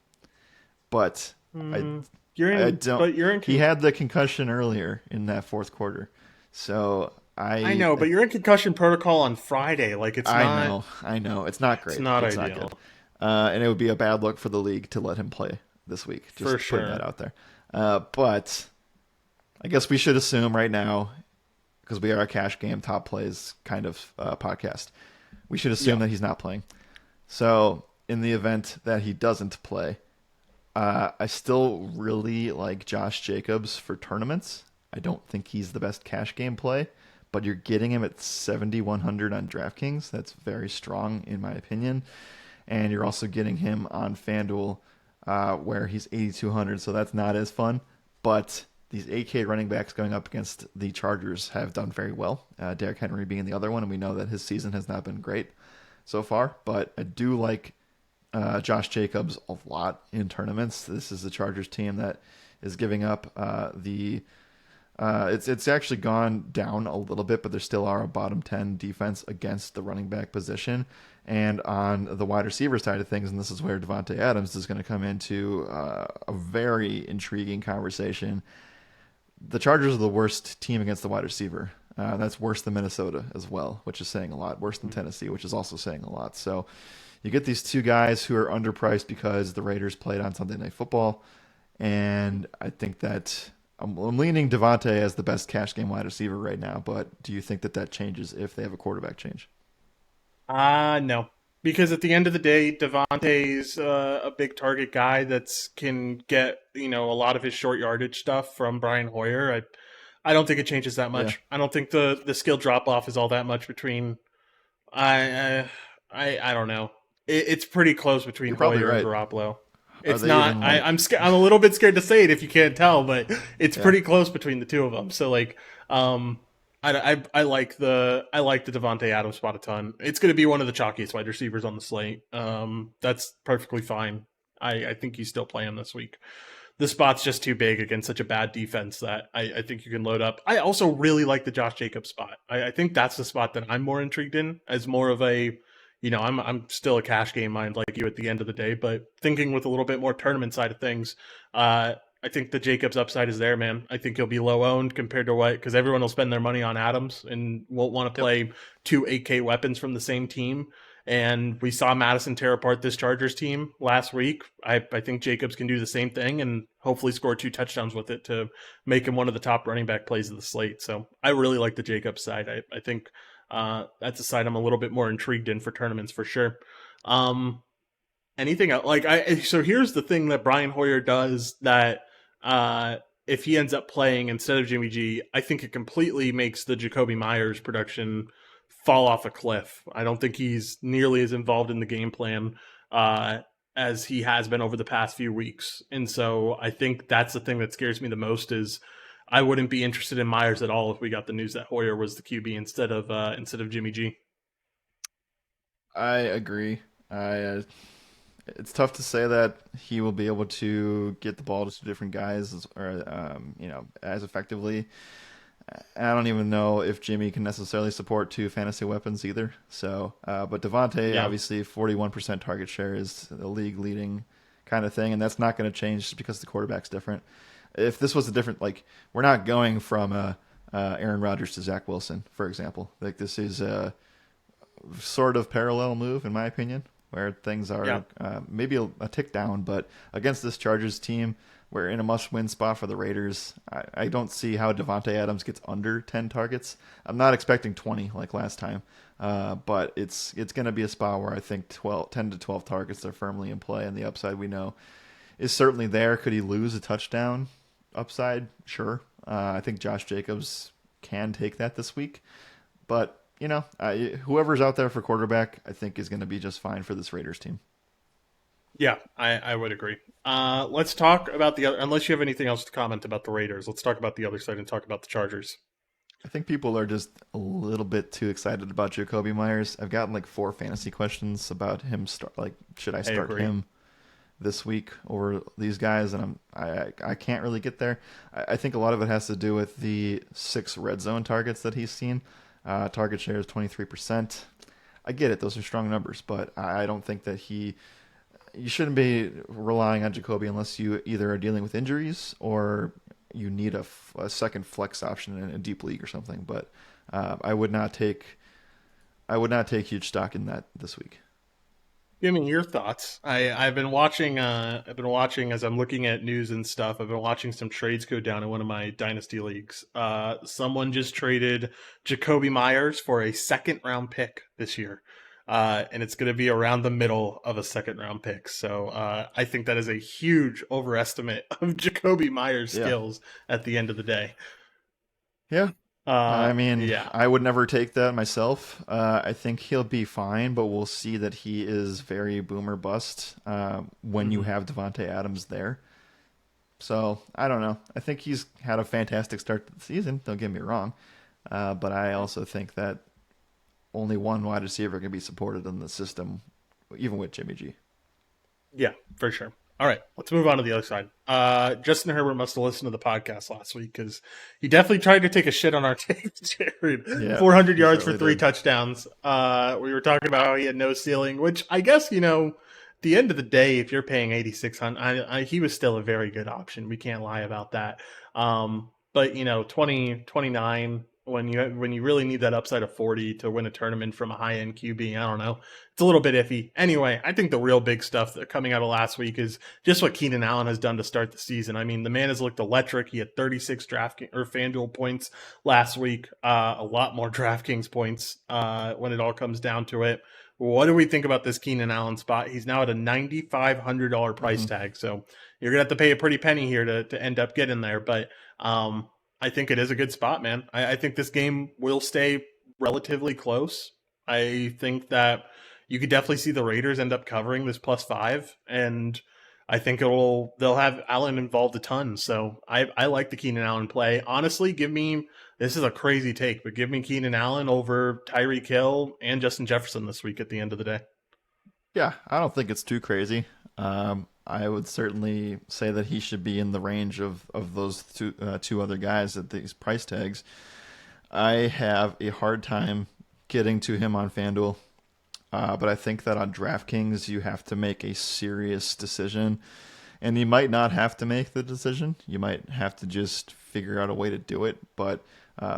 But I,
Mm, you're
I
in,
don't.
but you're in.
He had the concussion earlier in that fourth quarter. So,
I know, but you're in concussion protocol on Friday. Like
I know. It's not
it's
great.
not
It's not
ideal
good. And it would be a bad look for the league to let him play this week.
for
Just putting
sure.
that out there. But I guess we should assume right now, because we are a cash game top plays kind of podcast, we should assume
Yeah.
that he's not playing. So in the event that he doesn't play, I still really like Josh Jacobs for tournaments. I don't think he's the best cash game play, but you're getting him at 7,100 on DraftKings. That's very strong in my opinion. And you're also getting him on FanDuel where he's 8,200, so that's not as fun. But these 8K running backs going up against the Chargers have done very well. Derrick Henry being the other one, and we know that his season has not been great so far. But I do like Josh Jacobs a lot in tournaments. This is the Chargers team that is giving up it's actually gone down a little bit, but there still are a bottom 10 defense against the running back position. And on the wide receiver side of things, and this is where Devontae Adams is going to come into a very intriguing conversation. The Chargers are the worst team against the wide receiver That's worse than Minnesota as well, which is saying a lot. Worse than Tennessee, which is also saying a lot. So you get these two guys who are underpriced because the Raiders played on Sunday Night Football, and I think that I'm leaning Devontae as the best cash game wide receiver right now. But do you think that that changes if they have a quarterback change?
No, because at the end of the day, Devontae's a big target guy that's can get a lot of his short yardage stuff from Brian Hoyer. I don't think it changes that
Yeah,
much. I don't think the skill drop off is all that much between. I I don't know. It's pretty close between
you're probably
Hoyer and
right.
Garoppolo.
Are
It's
they
not.
even like?
I'm a little bit scared to say it if you can't tell, but it's
Yeah,
pretty close between the two of them. So like, I I like the Devontae Adams spot a ton. It's going to be one of the chalkiest wide receivers on the slate. That's perfectly fine. I think you still play him this week. The spot's just too big against such a bad defense that I think you can load up. I also really like the Josh Jacobs spot. I think that's the spot that I'm more intrigued in as more of a, I'm still a cash game mind like you at the end of the day, but thinking with a little bit more tournament side of things, I think the Jacobs upside is there, man. I think he'll be low owned compared to what, because everyone will spend their money on Adams and won't want to
yep.
play two 8K weapons from the same team. And we saw Madison tear apart this Chargers team last week. I think Jacobs can do the same thing and hopefully score 2 touchdowns with it to make him one of the top running back plays of the slate. So I really like the Jacobs side. I think that's a side I'm a little bit more intrigued in for tournaments for sure. Anything else? So here's the thing that Brian Hoyer does that uh, if he ends up playing instead of Jimmy G, I think it completely makes the Jacoby Myers production fall off a cliff. I don't think he's nearly as involved in the game plan uh, as he has been over the past few weeks. And so I think that's the thing that scares me the most is I wouldn't be interested in Myers at all if we got the news that Hoyer was the QB instead of Jimmy G.
I agree. I It's tough to say that he will be able to get the ball to two different guys or as effectively. I don't even know if Jimmy can necessarily support two fantasy weapons either. So, but Devontae,
Yeah.
obviously 41% target share is the league leading kind of thing, and that's not going to change just because the quarterback's different. If this was a different, like, we're not going from Aaron Rodgers to Zach Wilson, for example. Like, this is a sort of parallel move, in my opinion, where things
Yeah.
are maybe a tick down, but against this Chargers team, we're in a must-win spot for the Raiders. I don't see how Devontae Adams gets under 10 targets. I'm not expecting 20 like last time, but it's going to be a spot where I think 10 to 12 targets are firmly in play, and the upside we know is certainly there. Could he lose a touchdown upside? Sure. I think Josh Jacobs can take that this week, but whoever's out there for quarterback, I think is going to be just fine for this Raiders team.
Yeah, I would agree. Let's talk about the other. Unless you have anything else to comment about the Raiders, let's talk about the other side and talk about the Chargers.
I think people are just a little bit too excited about Jacoby Myers. I've gotten like 4 fantasy questions about him. Should I
I
start
agree.
him this week over these guys? And I can't really get there. I think a lot of it has to do with the 6 red zone targets that he's seen. Target share is 23%. I get it; those are strong numbers, but I don't think that you shouldn't be relying on Jacoby unless you either are dealing with injuries or you need a second flex option in a deep league or something. But I would not take huge stock in that this week.
Give me your thoughts. I've been watching. I've been watching as I'm looking at news and stuff. I've been watching some trades go down in one of my dynasty leagues. Someone just traded Jacoby Myers for a second round pick this year, and it's going to be around the middle of a second round pick. So I think that is a huge overestimate of Jacoby Myers'
Yeah,
skills at the end of the day.
yeah. I mean,
Yeah.
I would never take that myself. I think he'll be fine, but we'll see that he is very boomer bust when you
Mhm.
have Devonte Adams there. So I don't know. I think he's had a fantastic start to the season. Don't get me wrong, but I also think that only one wide receiver can be supported in the system, even with Jimmy G.
Yeah, for sure. All right, let's move on to the other side. Justin Herbert must have listened to the podcast last week because he definitely tried to take a shit on our take, Jared.
Yeah,
400
he
yards for
certainly
3
did.
touchdowns. We were talking about how he had no ceiling, which I guess, the end of the day, if you're paying 8,600, he was still a very good option. We can't lie about that. But, 20, 29. when you really need that upside of 40 to win a tournament from a high end QB. I don't know. It's a little bit iffy. Anyway, I think the real big stuff that coming out of last week is just what Keenan Allen has done to start the season. I mean, the man has looked electric. He had 36 DraftKings or FanDuel points last week. A lot more DraftKings points when it all comes down to it. What do we think about this Keenan Allen spot? He's now at a $9,500 price tag, so you're gonna have to pay a pretty penny here to end up getting there. But I think it is a good spot, man. I think this game will stay relatively close. I think that you could definitely see the Raiders end up covering this +5, and I think they'll have Allen involved a ton. So I like the Keenan Allen play. Honestly, this is a crazy take, but give me Keenan Allen over Tyreek Hill and Justin Jefferson this week at the end of the day.
Yeah, I don't think it's too crazy. I would certainly say that he should be in the range of those two other guys at these price tags. I have a hard time getting to him on FanDuel, but I think that on DraftKings you have to make a serious decision, and you might not have to make the decision. You might have to just figure out a way to do it. But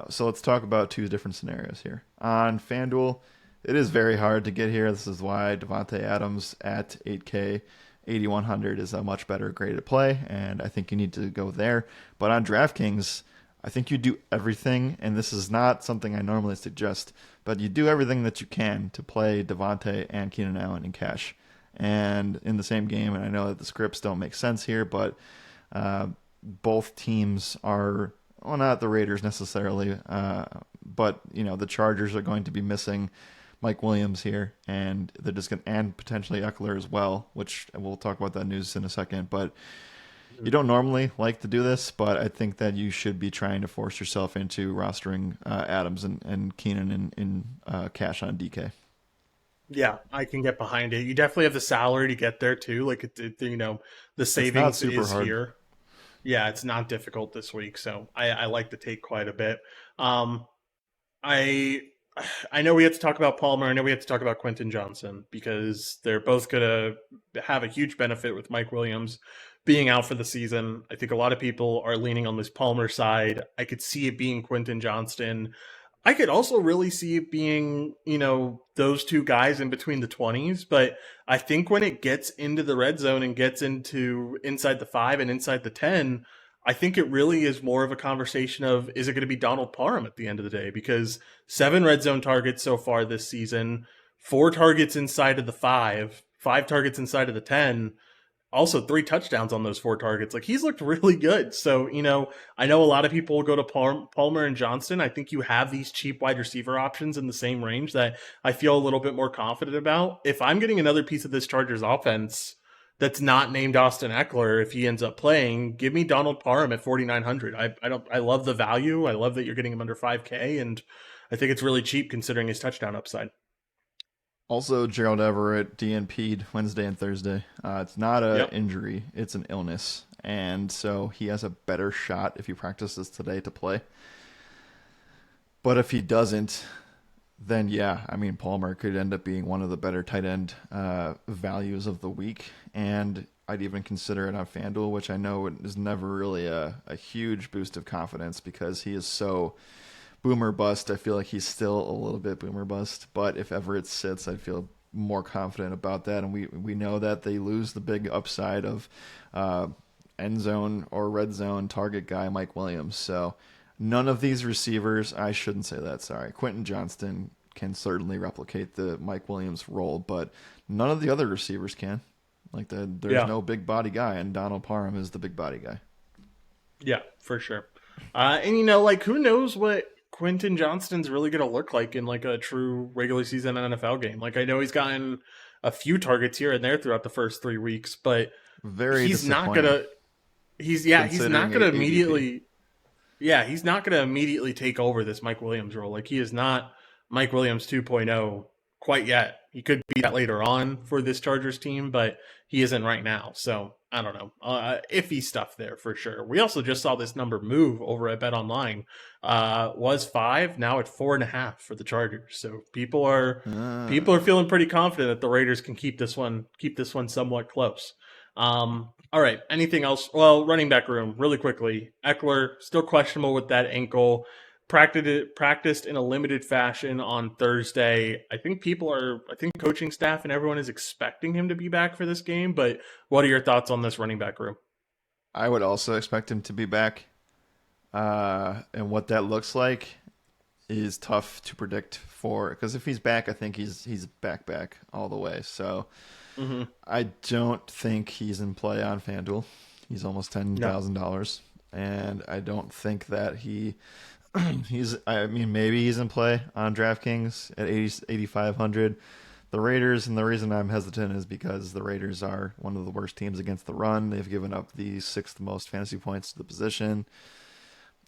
so let's talk about two different scenarios here. On FanDuel, it is very hard to get here. This is why Devontae Adams at 8K. 8,100 is a much better graded play, and I think you need to go there. But on DraftKings, I think you do everything, and this is not something I normally suggest, but you do everything that you can to play Devontae and Keenan Allen in cash and in the same game. And I know that the scripts don't make sense here, but both teams are, well, not the Raiders necessarily, but the Chargers are going to be missing Mike Williams here, and they're just going and potentially Eckler as well, which we'll talk about that news in a second. But you don't normally like to do this, but I think that you should be trying to force yourself into rostering Adams and Keenan in cash on DK.
Yeah, I can get behind it. You definitely have the salary to get there too. Like the savings is
hard
here. Yeah, it's not difficult this week, so I like to take quite a bit. I know we have to talk about Palmer. I know we have to talk about Quentin Johnson because they're both going to have a huge benefit with Mike Williams being out for the season. I think a lot of people are leaning on this Palmer side. I could see it being Quentin Johnston. I could also really see it being, those two guys in between the 20s. But I think when it gets into the red zone and gets into inside the 5 and inside the 10, I think it really is more of a conversation of, is it going to be Donald Parham at the end of the day? Because 7 red zone targets so far this season, 4 targets inside of the 5 targets inside of the 10, also 3 touchdowns on those 4 targets. Like, he's looked really good. So, I know a lot of people will go to Palmer and Johnston. I think you have these cheap wide receiver options in the same range that I feel a little bit more confident about. If I'm getting another piece of this Chargers offense that's not named Austin Eckler, if he ends up playing, give me Donald Parham at 4,900. I love the value. I love that you're getting him under 5K, and I think it's really cheap considering his touchdown upside.
Also, Gerald Everett DNP'd Wednesday and Thursday. It's not an injury, it's an illness. And so he has a better shot if he practices today to play. But if he doesn't, then Palmer could end up being one of the better tight end values of the week. And I'd even consider it on FanDuel, which I know is never really a huge boost of confidence because he is so boomer bust. I feel like he's still a little bit boomer bust. But if Everett sits, I feel more confident about that. And we know that they lose the big upside of end zone or red zone target guy Mike Williams. So none of these receivers, I shouldn't say that, sorry. Quentin Johnston can certainly replicate the Mike Williams role, but none of the other receivers can. Like, there's no big body guy, and Donald Parham is the big body guy.
Yeah, for sure. And, who knows what Quentin Johnston's really going to look like in, a true regular season NFL game. Like, I know he's gotten a few targets here and there throughout the first 3 weeks, but he's not going to immediately... Yeah, he's not going to immediately take over this Mike Williams role. Like, he is not Mike Williams 2.0 quite yet. He could be that later on for this Chargers team, but he isn't right now. So, I don't know. Iffy stuff there for sure. We also just saw this number move over at BetOnline. Was 5, now at 4.5 for the Chargers. So people are feeling pretty confident that the Raiders can keep this one somewhat close. All right. Anything else? Well, running back room, really quickly. Eckler, still questionable with that ankle. practiced in a limited fashion on Thursday. I think coaching staff and everyone is expecting him to be back for this game. But what are your thoughts on this running back room?
I would also expect him to be back. And what that looks like is tough to predict for, because if he's back, I think he's back all the way. So I don't think he's in play on FanDuel. He's almost $10,000, and I don't think that he's. I mean, maybe he's in play on DraftKings at 8,500. The Raiders, and the reason I'm hesitant is because the Raiders are one of the worst teams against the run. They've given up the 6th most fantasy points to the position.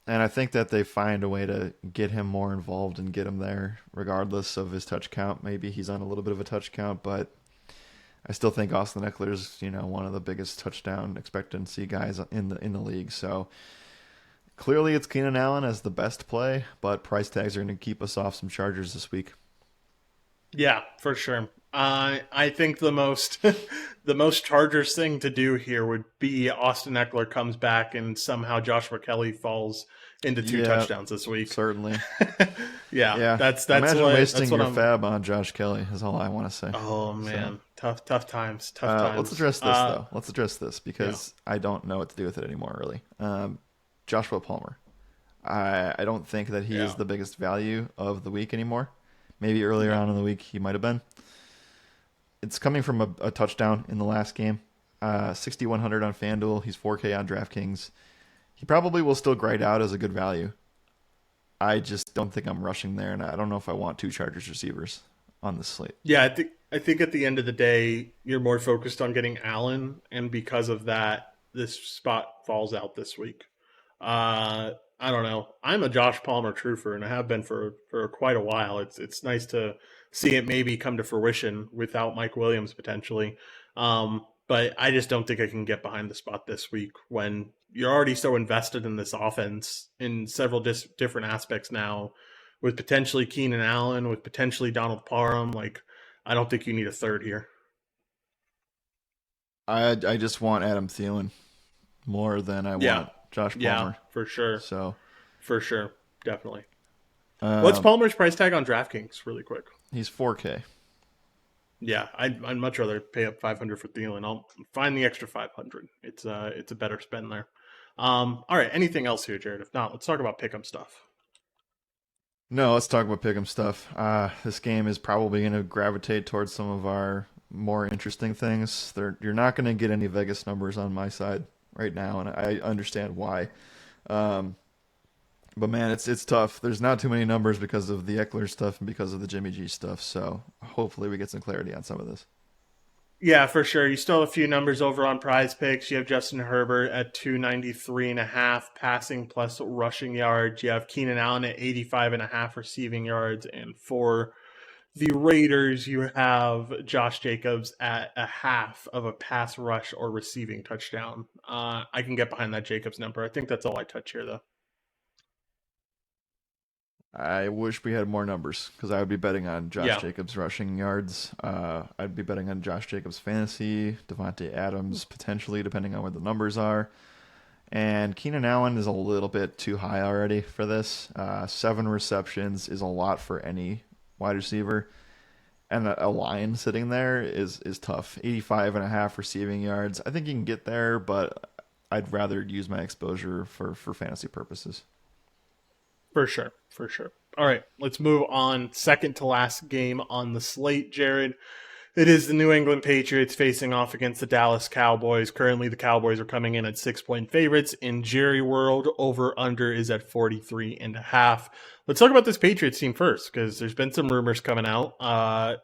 And I think that they find a way to get him more involved and get him there, regardless of his touch count. Maybe he's on a little bit of a touch count, but I still think Austin Eckler's, one of the biggest touchdown expectancy guys in the league. So clearly it's Keenan Allen as the best play, but price tags are going to keep us off some Chargers this week.
Yeah, for sure. I think the most the most Chargers thing to do here would be Austin Eckler comes back and somehow Joshua Kelly falls into 2 touchdowns this week.
Certainly.
yeah. That's
Imagine wasting
your
fab on Josh Kelly is all I want to say.
Oh man, so, tough times.
Let's address this though. Let's address this because I don't know what to do with it anymore. Really, Joshua Palmer. I don't think that he is the biggest value of the week anymore. Maybe earlier on in the week he might have been. It's coming from a touchdown in the last game. 6,100 on FanDuel. He's 4K on DraftKings. He probably will still grade out as a good value. I just don't think I'm rushing there, and I don't know if I want 2 Chargers receivers on the slate.
Yeah, I think at the end of the day, you're more focused on getting Allen, and because of that, this spot falls out this week. I don't know. I'm a Josh Palmer truther, and I have been for quite a while. It's nice to see it maybe come to fruition without Mike Williams potentially. But I just don't think I can get behind the spot this week when you're already so invested in this offense in several different aspects now, with potentially Keenan Allen, with potentially Donald Parham. Like, I don't think you need a third here.
I just want Adam Thielen more than I want Josh Palmer.
Yeah, for sure.
So,
for sure, definitely. What's Palmer's price tag on DraftKings, really quick?
He's 4K.
Yeah, I'd much rather pay up 500 for Thielen. I'll find the extra 500. It's a better spend there. All right, anything else here, Jared? If not, let's talk about pick'em stuff.
No, let's talk about pick'em stuff. This game is probably going to gravitate towards some of our more interesting things. You're not going to get any Vegas numbers on my side right now, and I understand why. But man, it's tough. There's not too many numbers because of the Eckler stuff and because of the Jimmy G stuff. So hopefully we get some clarity on some of this.
Yeah, for sure. You still have a few numbers over on PrizePicks. You have Justin Herbert at 293.5 passing plus rushing yards. You have Keenan Allen at 85.5 receiving yards. And for the Raiders, you have Josh Jacobs at a half of a pass rush or receiving touchdown. I can get behind that Jacobs number. I think that's all I touch here, though.
I wish we had more numbers because I would be betting on Josh Jacobs rushing yards. I'd be betting on Josh Jacobs fantasy, Devontae Adams potentially, depending on what the numbers are. And Keenan Allen is a little bit too high already for this. 7 receptions is a lot for any wide receiver. And a line sitting there is tough. 85.5 receiving yards. I think you can get there, but I'd rather use my exposure for fantasy purposes.
For sure. All right, let's move on. Second to last game on the slate, Jared. It is the New England Patriots facing off against the Dallas Cowboys. Currently, the Cowboys are coming in at 6-point favorites. In Jerry World, over-under is at 43.5. Let's talk about this Patriots team first, because there's been some rumors coming out.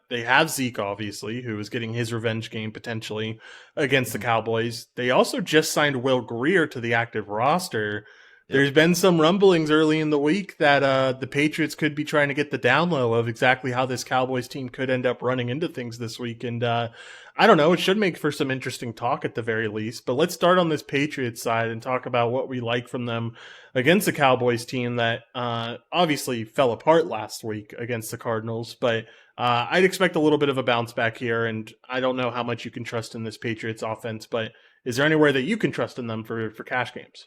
They have Zeke, obviously, who is getting his revenge game potentially against the Cowboys. They also just signed Will Grier to the active roster. There's been some rumblings early in the week that the Patriots could be trying to get the down low of exactly how this Cowboys team could end up running into things this week. And I don't know, it should make for some interesting talk at the very least. But let's start on this Patriots side and talk about what we like from them against the Cowboys team that obviously fell apart last week against the Cardinals. But I'd expect a little bit of a bounce back here. And I don't know how much you can trust in this Patriots offense, but is there anywhere that you can trust in them for cash games?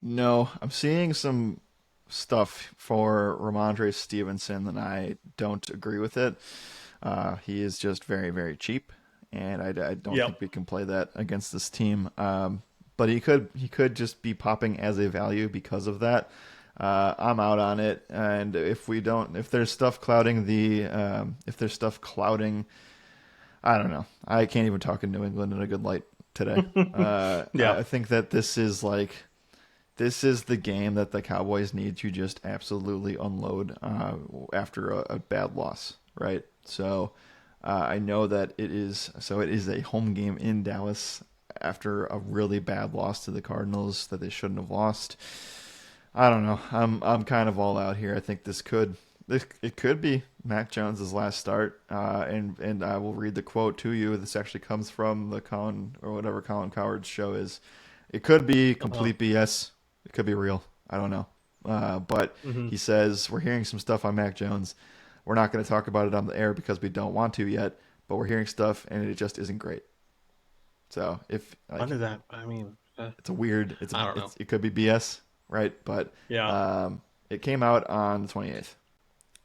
No, I'm seeing some stuff for Ramondre Stevenson, then I don't agree with it. He is just very, very cheap, and I don't
Yep.
think we can play that against this team. But he could just be popping as a value because of that. I'm out on it, and if there's stuff clouding I don't know. I can't even talk in New England in a good light today.
Yeah.
I think that this is the game that the Cowboys need to just absolutely unload after a bad loss, right? So I know that it is a home game in Dallas after a really bad loss to the Cardinals that they shouldn't have lost. I don't know. I'm kind of all out here. I think it could be Mac Jones's last start, and I will read the quote to you. This actually comes from the Colin Cowherd's show is. It could be
Uh-huh.
complete BS. It could be real. I don't know. But
Hmm.
he says we're hearing some stuff on Mac Jones. We're not going to talk about it on the air because we don't want to yet. But we're hearing stuff, and it just isn't great. So if like
Under that, I mean,
it's a weird,
I don't know.
it could be BS, right? But
Yeah.
it came out on the 28th.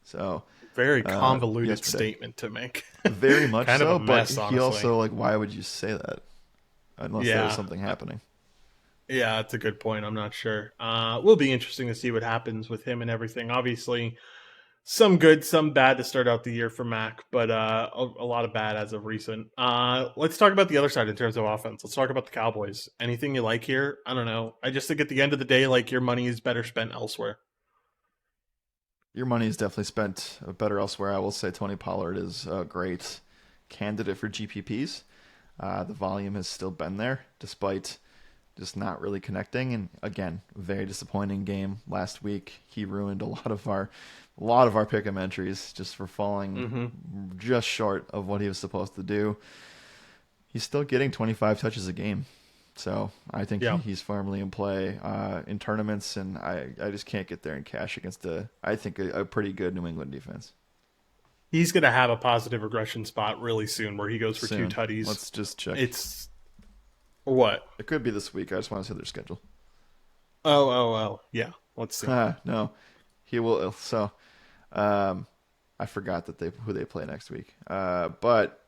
So
Very convoluted
yesterday,
statement to make.
very much
Kind of a
so. But
mess,
he
honestly.
also like, why would you say that unless there was
Yeah.
something happening?
Yeah, that's a good point. I'm not sure. Will be interesting to see what happens with him and everything. Obviously, some good, some bad to start out the year for Mac, but a lot of bad as of recent. Let's talk about the other side in terms of offense. Let's talk about the Cowboys. Anything you like here? I don't know. I just think at the end of the day, like your money is better spent elsewhere.
Your money is definitely spent better elsewhere. I will say Tony Pollard is a great candidate for GPPs. The volume has still been there despite just not really connecting. And again, very disappointing game last week. He ruined a lot of our pick'em entries just for falling
Hmm.
just short of what he was supposed to do. He's still getting 25 touches a game. So I think
Yeah.
he's firmly in play in tournaments, and I just can't get there in cash against I think a pretty good New England defense.
He's going to have a positive regression spot really soon where he goes for two
Soon.
tutties.
Let's just check.
It's what?
It could be this week. I just want to see their schedule.
Oh. Yeah. Let's see.
No, he will. So I forgot that who they play next week. But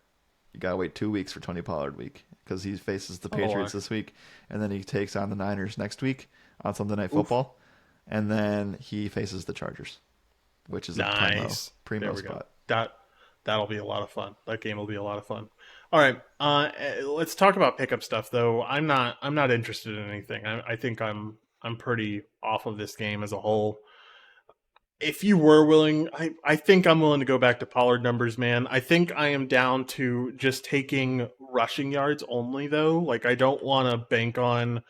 you gotta wait 2 weeks for Tony Pollard week because he faces the
Oh,
Patriots this week, and then he takes on the Niners next week on Sunday Night
oof.
Football, and then he faces the Chargers, which is a primo
Nice. There
primo
we go.
spot.
That'll be a lot of fun. That game will be a lot of fun. All right. Let's talk about pickup stuff though. I'm not interested in anything. I think I'm pretty off of this game as a whole. If you were willing, I think I'm willing to go back to Pollard numbers, man. I think I am down to just taking rushing yards only though. Like I don't want to bank on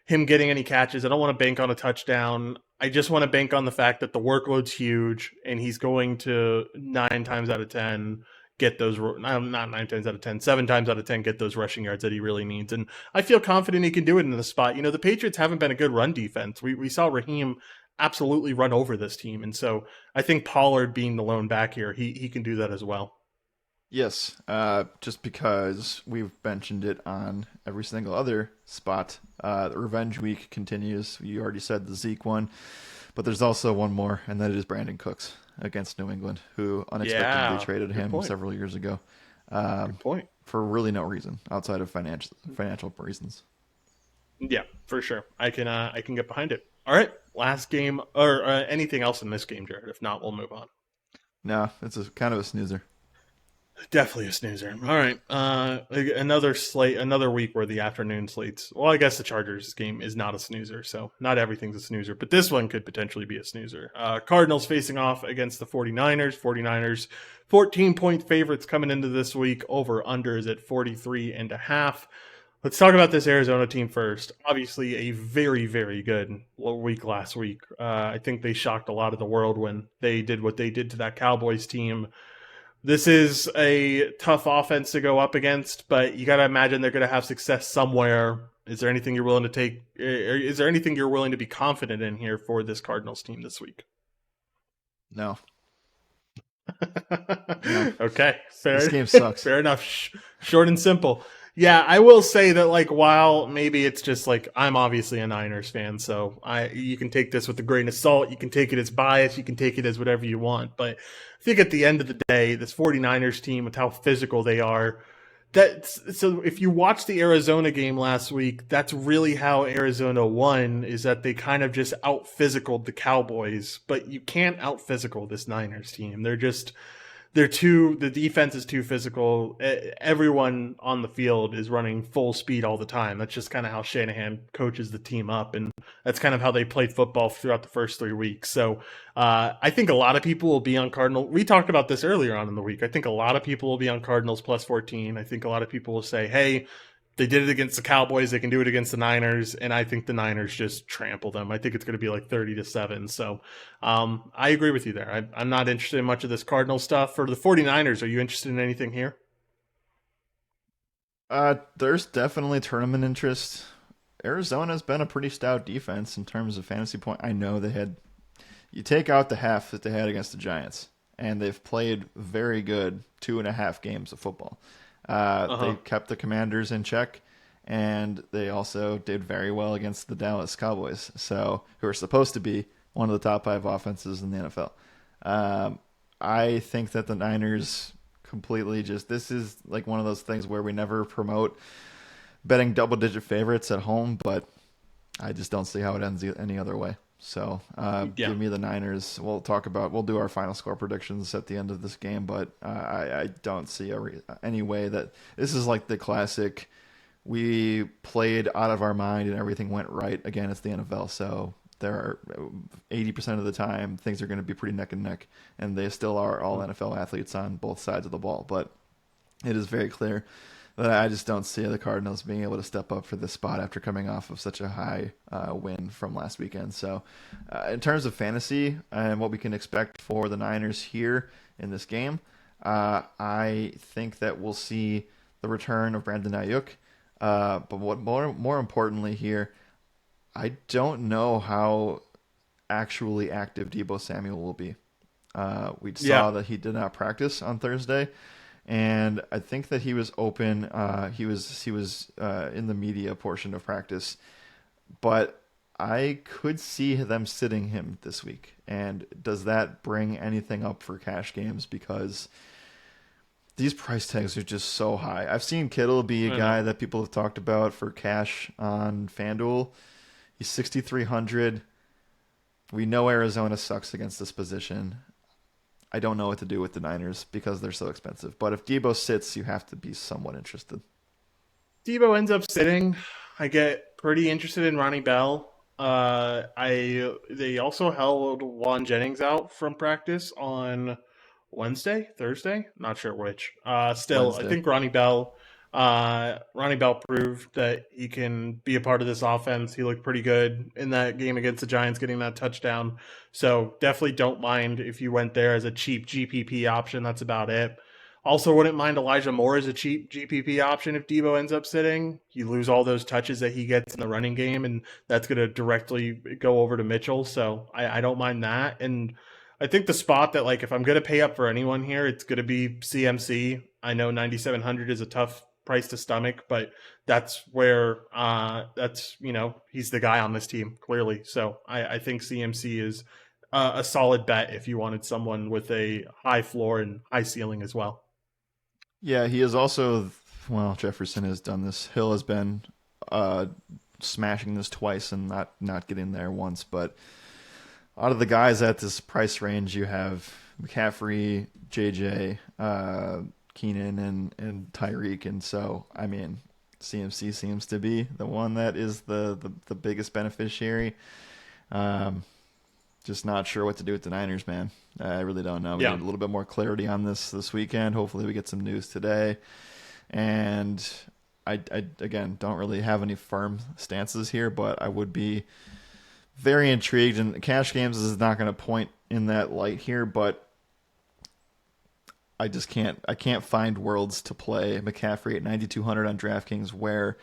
him getting any catches. I don't want to bank on a touchdown. I just want to bank on the fact that the workload's huge and he's going to 9 times out of 10 get those, not 9 times out of 10, 7 times out of 10 get those rushing yards that he really needs. And I feel confident he can do it in the spot. You know, the Patriots haven't been a good run defense. We saw Raheem absolutely run over this team. And so I think Pollard being the lone back here, he can do that as well.
Yes, just because we've mentioned it on every single other spot. The revenge week continues. You already said the Zeke one, but there's also one more, and that is Brandon Cooks against New England, who unexpectedly
Yeah,
traded
good
him
point.
several years ago
Good point.
for really no reason outside of financial reasons.
Yeah, for sure. I can get behind it. All right, last game or anything else in this game, Jared? If not, we'll move on.
No, it's a kind of a snoozer.
Definitely a snoozer. All right, another slate, another week where the afternoon slates. Well, I guess the Chargers game is not a snoozer, so not everything's a snoozer, but this one could potentially be a snoozer. Cardinals facing off against the 49ers. 49ers, 14-point favorites coming into this week. Over under is at 43 and a half. Let's talk about this Arizona team first. Obviously, a very, very good week last week. I think they shocked a lot of the world when they did what they did to that Cowboys team. This is a tough offense to go up against, but you got to imagine they're going to have success somewhere. Is there anything you're willing to take? Is there anything you're willing to be confident in here for this Cardinals team this week?
No, no,
Okay, fair,
this game sucks.
fair enough. Short and simple. Yeah, I will say that like while maybe it's just like I'm obviously a Niners fan, so I you can take this with a grain of salt, you can take it as bias, you can take it as whatever you want, but I think at the end of the day, this 49ers team with how physical they are, that's so if you watch the Arizona game last week, that's really how Arizona won is that they kind of just out physicaled the Cowboys, but you can't out physical this Niners team. The defense is too physical. Everyone on the field is running full speed all the time. That's just kind of how Shanahan coaches the team up, and that's kind of how they played football throughout the first 3 weeks. So I think a lot of people will be on Cardinal. We talked about this earlier on in the week. I think a lot of people will be on Cardinals plus 14. I think a lot of people will say, hey, they did it against the Cowboys. They can do it against the Niners, and I think the Niners just trample them. I think it's going to be like 30-7. So I agree with you there. I'm not interested in much of this Cardinal stuff. For the 49ers, are you interested in anything here?
There's definitely tournament interest. Arizona's been a pretty stout defense in terms of fantasy point. I know they had you take out the half that they had against the Giants, and they've played very good 2.5 games of football. They
Uh-huh.
kept the Commanders in check, and they also did very well against the Dallas Cowboys, so who are supposed to be one of the top 5 offenses in the NFL. I think that the Niners completely just this is like one of those things where we never promote betting double-digit favorites at home, but I just don't see how it ends any other way. So
Yeah.
give me the Niners. We'll do our final score predictions at the end of this game, but I don't see any way that this is like the classic. We played out of our mind and everything went right. Again, it's the NFL, so there are 80% of the time things are going to be pretty neck and neck, and they still are all NFL athletes on both sides of the ball. But it is very clear that I just don't see the Cardinals being able to step up for this spot after coming off of such a high win from last weekend. So, in terms of fantasy and what we can expect for the Niners here in this game, I think that we'll see the return of Brandon Ayuk. But what more importantly here, I don't know how actually active Debo Samuel will be. We
Yeah.
saw that he did not practice on Thursday, and I think that he was open. He was in the media portion of practice, but I could see them sitting him this week. And does that bring anything up for cash games? Because these price tags are just so high. I've seen Kittle be a
I
guy
know.
that people have talked about for cash on FanDuel. He's 6,300. We know Arizona sucks against this position. I don't know what to do with the Niners because they're so expensive. But if Debo sits, you have to be somewhat interested.
Debo ends up sitting. I get pretty interested in Ronnie Bell. I They also held Juan Jennings out from practice on Wednesday, Thursday, not sure which. Still, I
Wednesday.
think Ronnie Bell proved that he can be a part of this offense. He looked pretty good in that game against the Giants, getting that touchdown. So definitely don't mind if you went there as a cheap GPP option. That's about it. Also, wouldn't mind Elijah Moore as a cheap GPP option if Debo ends up sitting. You lose all those touches that he gets in the running game, and that's going to directly go over to Mitchell. So I don't mind that. And I think the spot that, like, if I'm going to pay up for anyone here, it's going to be CMC. I know 9,700 is a tough price to stomach, but that's where he's the guy on this team clearly. So I think CMC is a solid bet if you wanted someone with a high floor and high ceiling as well.
Yeah, he is also. Well, Jefferson has done this. Hill has been uh, smashing this twice and not getting there once. But out of the guys at this price range, you have McCaffrey, JJ, Keenan, and Tyreek. And so, I mean, CMC seems to be the one that is the biggest beneficiary. Um, just not sure what to do with the Niners, man. I really don't know. We
Yeah.
need a little bit more clarity on this weekend. Hopefully, we get some news today. And I again don't really have any firm stances here, but I would be very intrigued. And cash games is not going to point in that light here, but I can't find worlds to play McCaffrey at 9,200 on DraftKings where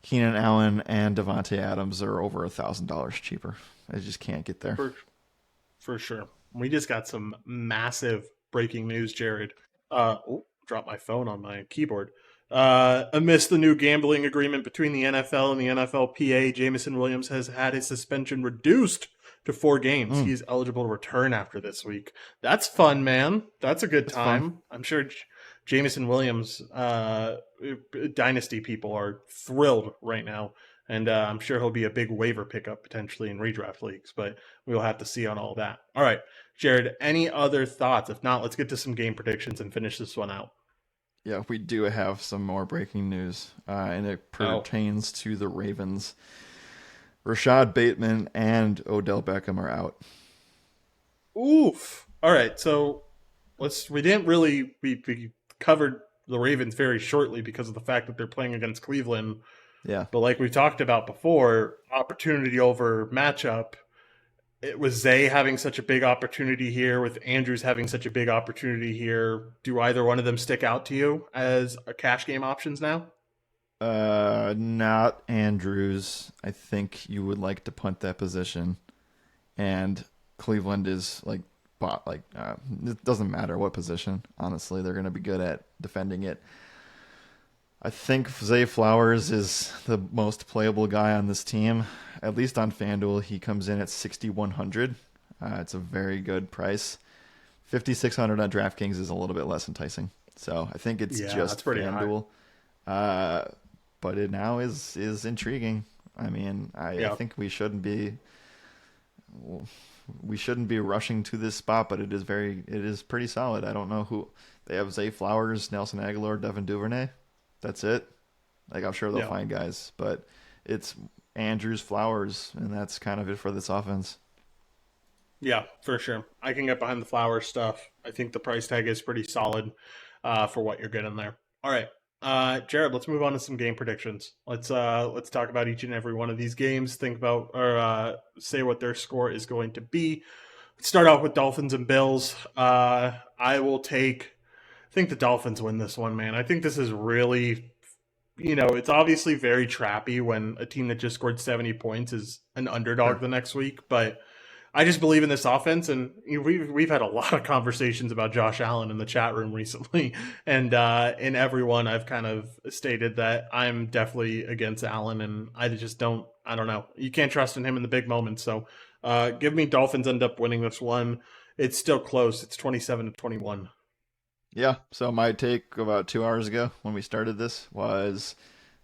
Keenan Allen and Devontae Adams are over $1,000 cheaper. I just can't get there.
For for sure. We just got some massive breaking news, Jared. Dropped my phone on my keyboard. Amidst the new gambling agreement between the NFL and the NFLPA, Jamison Williams has had his suspension reduced to 4 games.
Mm,
He's eligible to return after this week. That's fun, man. That's a good
it's fun.
time. I'm sure Jamison Williams dynasty people are thrilled right now. And I'm sure he'll be a big waiver pickup potentially in redraft leagues, but we'll have to see on all that. All right, Jared, any other thoughts? If not, let's get to some game predictions and finish this one out.
Yeah, we do have some more breaking news, and it
Oh,
pertains to the Ravens. Rashad Bateman and Odell Beckham are out.
oof. All right, so we didn't really we covered the Ravens very shortly because of the fact that they're playing against Cleveland.
Yeah.
But like we talked about before, opportunity over matchup. It was Zay having such a big opportunity here, with Andrews having such a big opportunity here. Do either one of them stick out to you as a cash game options now?
Not Andrews. I think you would like to punt that position, and Cleveland is like bot like it doesn't matter what position. Honestly, they're going to be good at defending it. I think Zay Flowers is the most playable guy on this team. At least on FanDuel, he comes in at 6,100. It's a very good price. 5,600 on DraftKings is a little bit less enticing. So I think it's
Yeah, that's
just
pretty high.
FanDuel. Uh, but it now is intriguing. I mean, I
Yeah,
think we shouldn't be rushing to this spot, but it is pretty solid. I don't know who they have. Zay Flowers, Nelson Aguilar, Devin Duvernay. That's it. Like I'm sure they'll
yeah.
find guys, but it's Andrews, Flowers, and that's kind of it for this offense.
Yeah, for sure. I can get behind the flower stuff. I think the price tag is pretty solid for what you're getting there. All right, Jared, let's move on to some game predictions. Let's talk about each and every one of these games. Think about or say what their score is going to be. Let's start off with Dolphins and Bills. I will take. I think the Dolphins win this one, man. I think this is really, it's obviously very trappy when a team that just scored 70 points is an underdog
Sure.
the next week, but I just believe in this offense, and we've had a lot of conversations about Josh Allen in the chat room recently, and in everyone I've kind of stated that I'm definitely against Allen, and I just don't. I don't know. You can't trust in him in the big moments. So, give me Dolphins end up winning this one. It's still close. It's 27-21.
Yeah. So my take about 2 hours ago when we started this was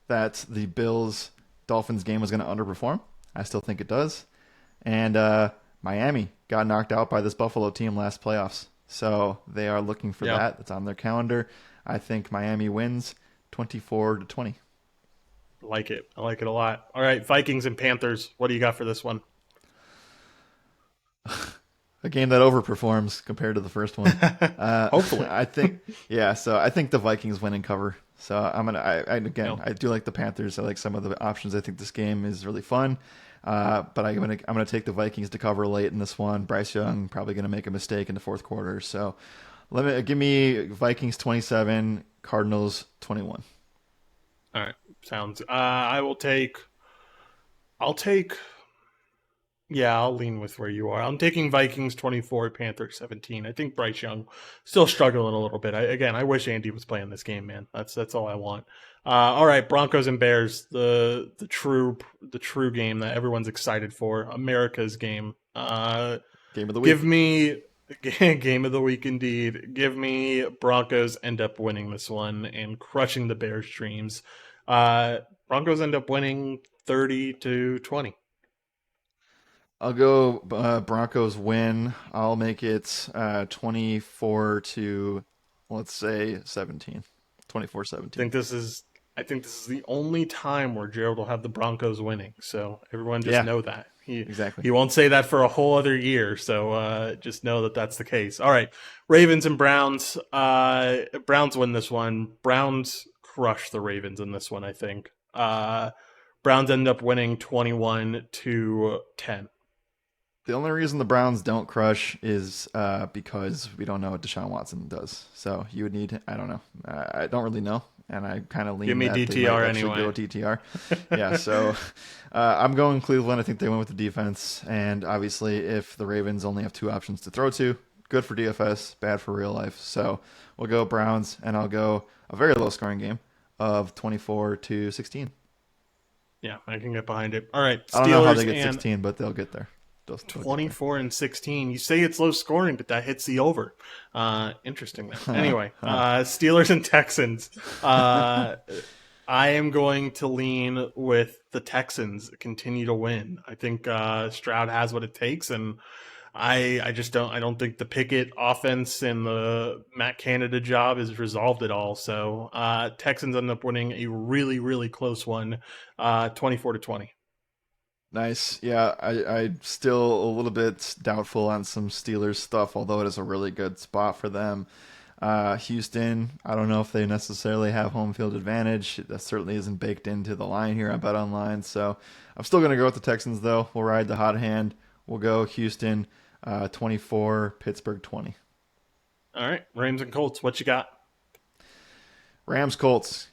that the Bills Dolphins game was going to underperform. I still think it does. And Miami got knocked out by this Buffalo team last playoffs. So they are looking for
Yeah,
that. It's on their calendar. I think Miami wins 24-20.
I like it. I like it a lot. All right, Vikings and Panthers. What do you got for this one?
A game that overperforms compared to the first one.
Hopefully.
I think, yeah. So I think the Vikings win and cover. So again,
No.
I do like the Panthers. I like some of the options. I think this game is really fun. But I'm gonna take the Vikings to cover late in this one. Bryce Young probably gonna make a mistake in the fourth quarter. So give me Vikings 27, Cardinals 21.
All right, sounds. I'll take. Yeah, I'll lean with where you are. I'm taking Vikings 24, Panthers 17. I think Bryce Young still struggling a little bit. I wish Andy was playing this game, man. That's all I want. All right, Broncos and Bears, the true game that everyone's excited for, America's game.
Game of the
Give
week.
me game of the week indeed. Give me Broncos end up winning this one and crushing the Bears' dreams. Broncos end up winning 30-20.
I'll go Broncos win. I'll make it 24 to, let's say, 17. 24-17.
think this is I think this is the only time where Gerald will have the Broncos winning. So everyone just
Yeah,
know that. He
exactly.
he won't say that for a whole other year. So just know that that's the case. All right. Ravens and Browns. Browns win this one. Browns crush the Ravens in this one, I think. Browns end up winning 21-10.
The only reason the Browns don't crush is because we don't know what Deshaun Watson does. So you would need, I don't know. I don't really know. And I kind of
Give
lean
me
that they might
DTR
actually
anyway.
go DTR. Yeah, so I'm going Cleveland. I think they win with the defense. And obviously, if the Ravens only have two options to throw to, good for DFS, bad for real life. So we'll go Browns, and I'll go a very low scoring game. of 24-16.
Yeah, I can get behind it. All right,
I don't know how they
Steelers
get
and
16, but they'll get there. They'll get
24 and 16. You say it's low scoring, but that hits the over. Interesting there. Anyway, Steelers and Texans. I am going to lean with the Texans continue to win. I think Stroud has what it takes, and I just don't. I don't think the Pickett offense and the Matt Canada job is resolved at all. So Texans end up winning a really really close one, 24-20.
Nice. Yeah, I'm still a little bit doubtful on some Steelers stuff, although it is a really good spot for them. Houston, I don't know if they necessarily have home field advantage. That certainly isn't baked into the line here on Bet Online. So I'm still going to go with the Texans, though. We'll ride the hot hand. We'll go Houston 24, Pittsburgh 20.
All right, Rams and Colts. What you got?
Rams, Colts.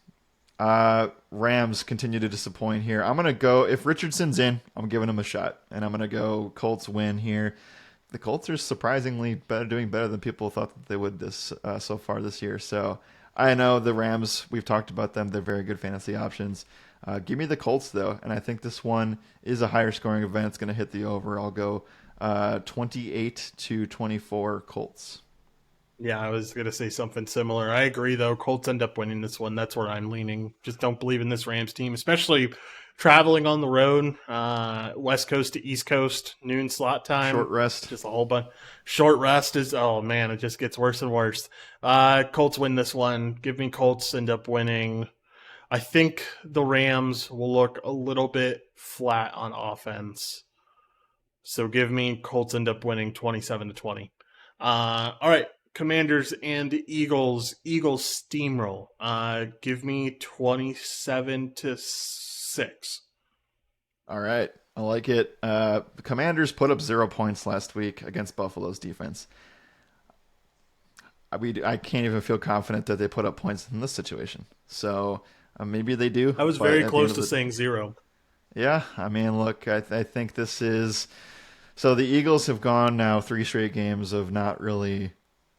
Rams continue to disappoint here. I'm going to go, if Richardson's in, I'm giving him a shot. And I'm going to go Colts win here. The Colts are surprisingly doing better than people thought that they would this so far this year. So I know the Rams, we've talked about them. They're very good fantasy options. Give me the Colts, though. And I think this one is a higher scoring event. It's going to hit the over. I'll go 28-24 Colts.
Yeah, I was going to say something similar. I agree, though. Colts end up winning this one. That's where I'm leaning. Just don't believe in this Rams team, especially traveling on the road, West Coast to East Coast, noon slot time.
Short rest.
Just a whole bunch. Short rest is, oh, man, it just gets worse and worse. Colts win this one. Give me Colts end up winning. I think the Rams will look a little bit flat on offense. So give me Colts end up winning 27-20. All right. Commanders and Eagles. Eagles steamroll. Give me 27-6.
All right. I like it. The Commanders put up 0 points last week against Buffalo's defense. I can't even feel confident that they put up points in this situation. So maybe they do.
I was very close to saying 0.
Yeah. I mean, look, I think this is. So the Eagles have gone now 3 straight games of not really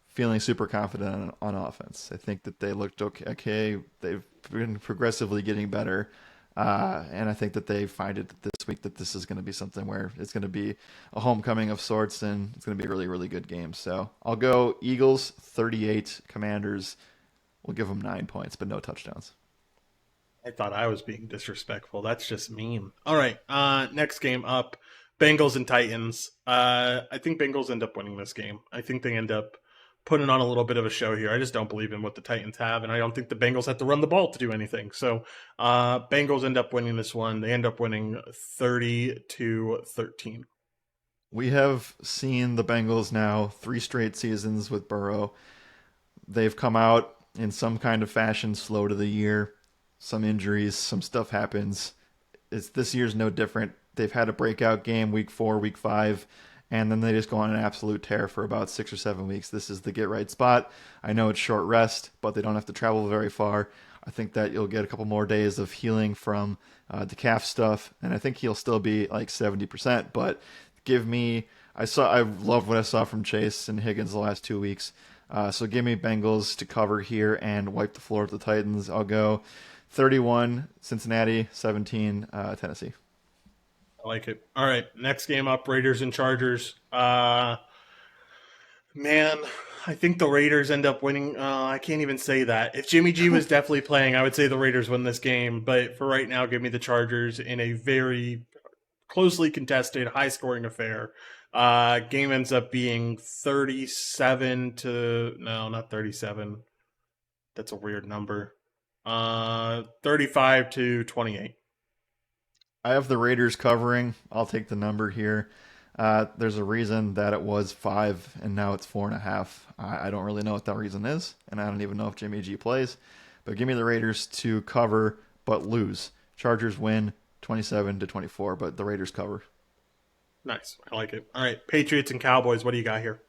feeling super confident on offense. I think that they looked okay. They've been progressively getting better. And I think that they find it this week that this is going to be something where it's going to be a homecoming of sorts, and it's going to be a really, really good game. So I'll go Eagles 38, Commanders. We'll give them 9 points, but no touchdowns.
I thought I was being disrespectful. That's just mean. All right, next game up, Bengals and Titans. I think Bengals end up winning this game. I think they end up putting on a little bit of a show here. I just don't believe in what the Titans have, and I don't think the Bengals have to run the ball to do anything. So Bengals end up winning this one. They end up winning 30-13.
We have seen the Bengals now 3 straight seasons with Burrow. They've come out in some kind of fashion slow to the year. Some injuries, some stuff happens. This year's no different. They've had a breakout game week 4, week 5, and then they just go on an absolute tear for about 6 or 7 weeks. This is the get right spot. I know it's short rest, but they don't have to travel very far. I think that you'll get a couple more days of healing from the calf stuff, and I think he'll still be like 70%. But I love what I saw from Chase and Higgins the last 2 weeks. So give me Bengals to cover here and wipe the floor with the Titans. I'll go 31 Cincinnati, 17 Tennessee.
I like it. All right, next game up, Raiders and Chargers. Man, I think the Raiders end up winning. I can't even say that. If Jimmy G was definitely playing, I would say the Raiders win this game. But for right now, give me the Chargers in a very closely contested, high-scoring affair. Game ends up being not 37. That's a weird number. 35-28.
I have the Raiders covering. I'll take the number here. There's a reason that it was 5 and now it's 4.5. I don't really know what that reason is, and I don't even know if Jimmy G plays. But give me the Raiders to cover but lose. Chargers win 27-24, but the Raiders cover.
Nice. I like it. All right, Patriots and Cowboys. What do you got here?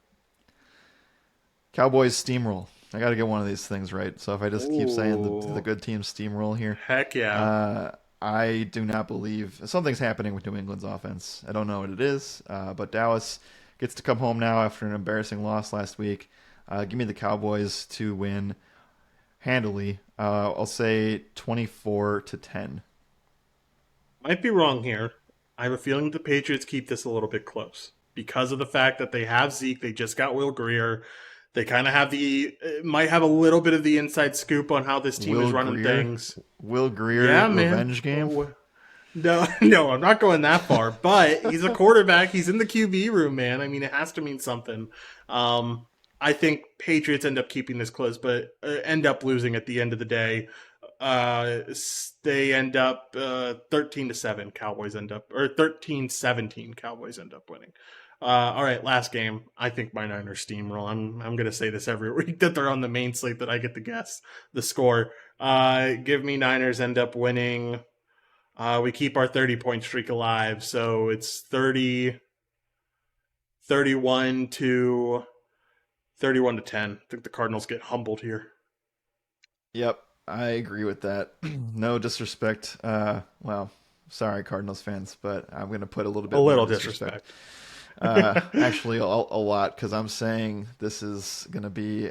Cowboys steamroll. I got to get one of these things right. So if I just keep saying the good teams steamroll here.
Heck yeah.
I do not believe something's happening with New England's offense. I don't know what it is, but Dallas gets to come home now after an embarrassing loss last week. Give me the Cowboys to win handily, I'll say 24-10.
Might be wrong here. I have a feeling the Patriots keep this a little bit close because of the fact that they have Zeke. They just got Will Greer. They kind of have might have a little bit of the inside scoop on how this team is
Will
running
Greer,
things.
Will Greer
Yeah, man.
revenge game.
No, no, I'm not going that far. But he's a quarterback. He's in the QB room, man. I mean, it has to mean something. Um, I think Patriots end up keeping this close, but end up losing at the end of the day. They end up 13-7. Cowboys end up, or 13-17. Cowboys end up winning. All right, last game. I think my Niners steamroll. I'm gonna say this every week that they're on the main slate that I get to guess the score. Give me Niners end up winning. We keep our 30-point streak alive, so it's 31 to 10. I think the Cardinals get humbled here.
Yep, I agree with that. No disrespect. Well, sorry, Cardinals fans, but I'm going to put a little
A
bit more
little
disrespect.
disrespect.
Actually, a lot, because I'm saying this is going to be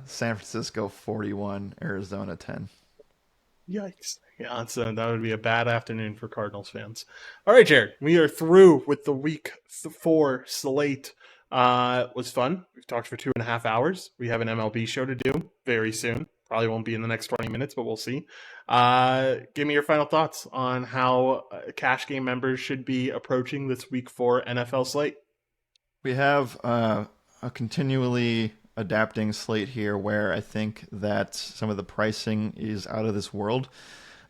San Francisco 41, Arizona 10.
Yikes. Yeah, that would be a bad afternoon for Cardinals fans. All right, Jared, we are through with the week 4 slate. It was fun. We've talked for 2.5 hours. We have an MLB show to do very soon. Probably won't be in the next 20 minutes, but we'll see. Give me your final thoughts on how cash game members should be approaching this week 4 NFL slate.
We have a continually adapting slate here where I think that some of the pricing is out of this world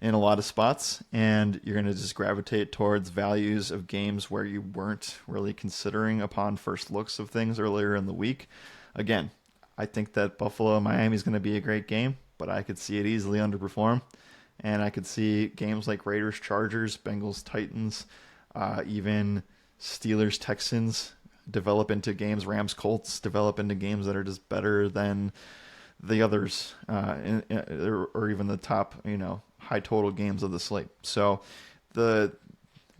in a lot of spots, and you're going to just gravitate towards values of games where you weren't really considering upon first looks of things earlier in the week. Again, I think that Buffalo-Miami is going to be a great game, but I could see it easily underperform, and I could see games like Raiders-Chargers, Bengals-Titans, even Steelers-Texans develop into games, Rams-Colts develop into games that are just better than the others, or even the top, high total games of the slate. So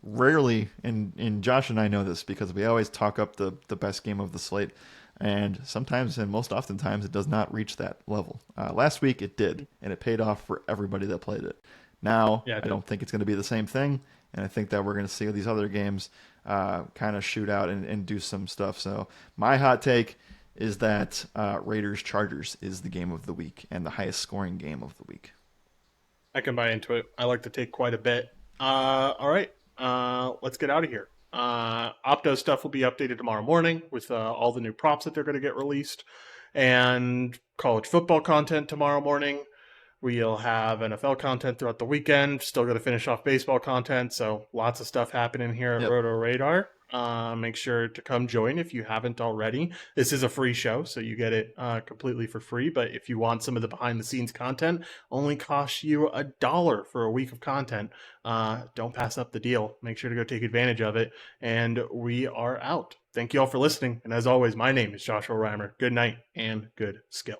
rarely, and Josh and I know this because we always talk up the best game of the slate, and sometimes, and most oftentimes, it does not reach that level. Last week it did, and it paid off for everybody that played it. Now, I don't think it's going to be the same thing, and I think that we're going to see these other games kind of shoot out and do some stuff. So my hot take is that Raiders-Chargers is the game of the week and the highest scoring game of the week.
I can buy into it. I like to take quite a bit. All right, let's get out of here. Opto stuff will be updated tomorrow morning with all the new props that they're going to get released, and college football content tomorrow morning. We'll have NFL content throughout the weekend. Still going to finish off baseball content, so lots of stuff happening here at RotoRadar. Make sure to come join if you haven't already. This is a free show, so you get it completely for free. But if you want some of the behind-the-scenes content, only costs you $1 for a week of content. Don't pass up the deal. Make sure to go take advantage of it. And we are out. Thank you all for listening. And as always, my name is Joshua Riemer. Good night and good skill.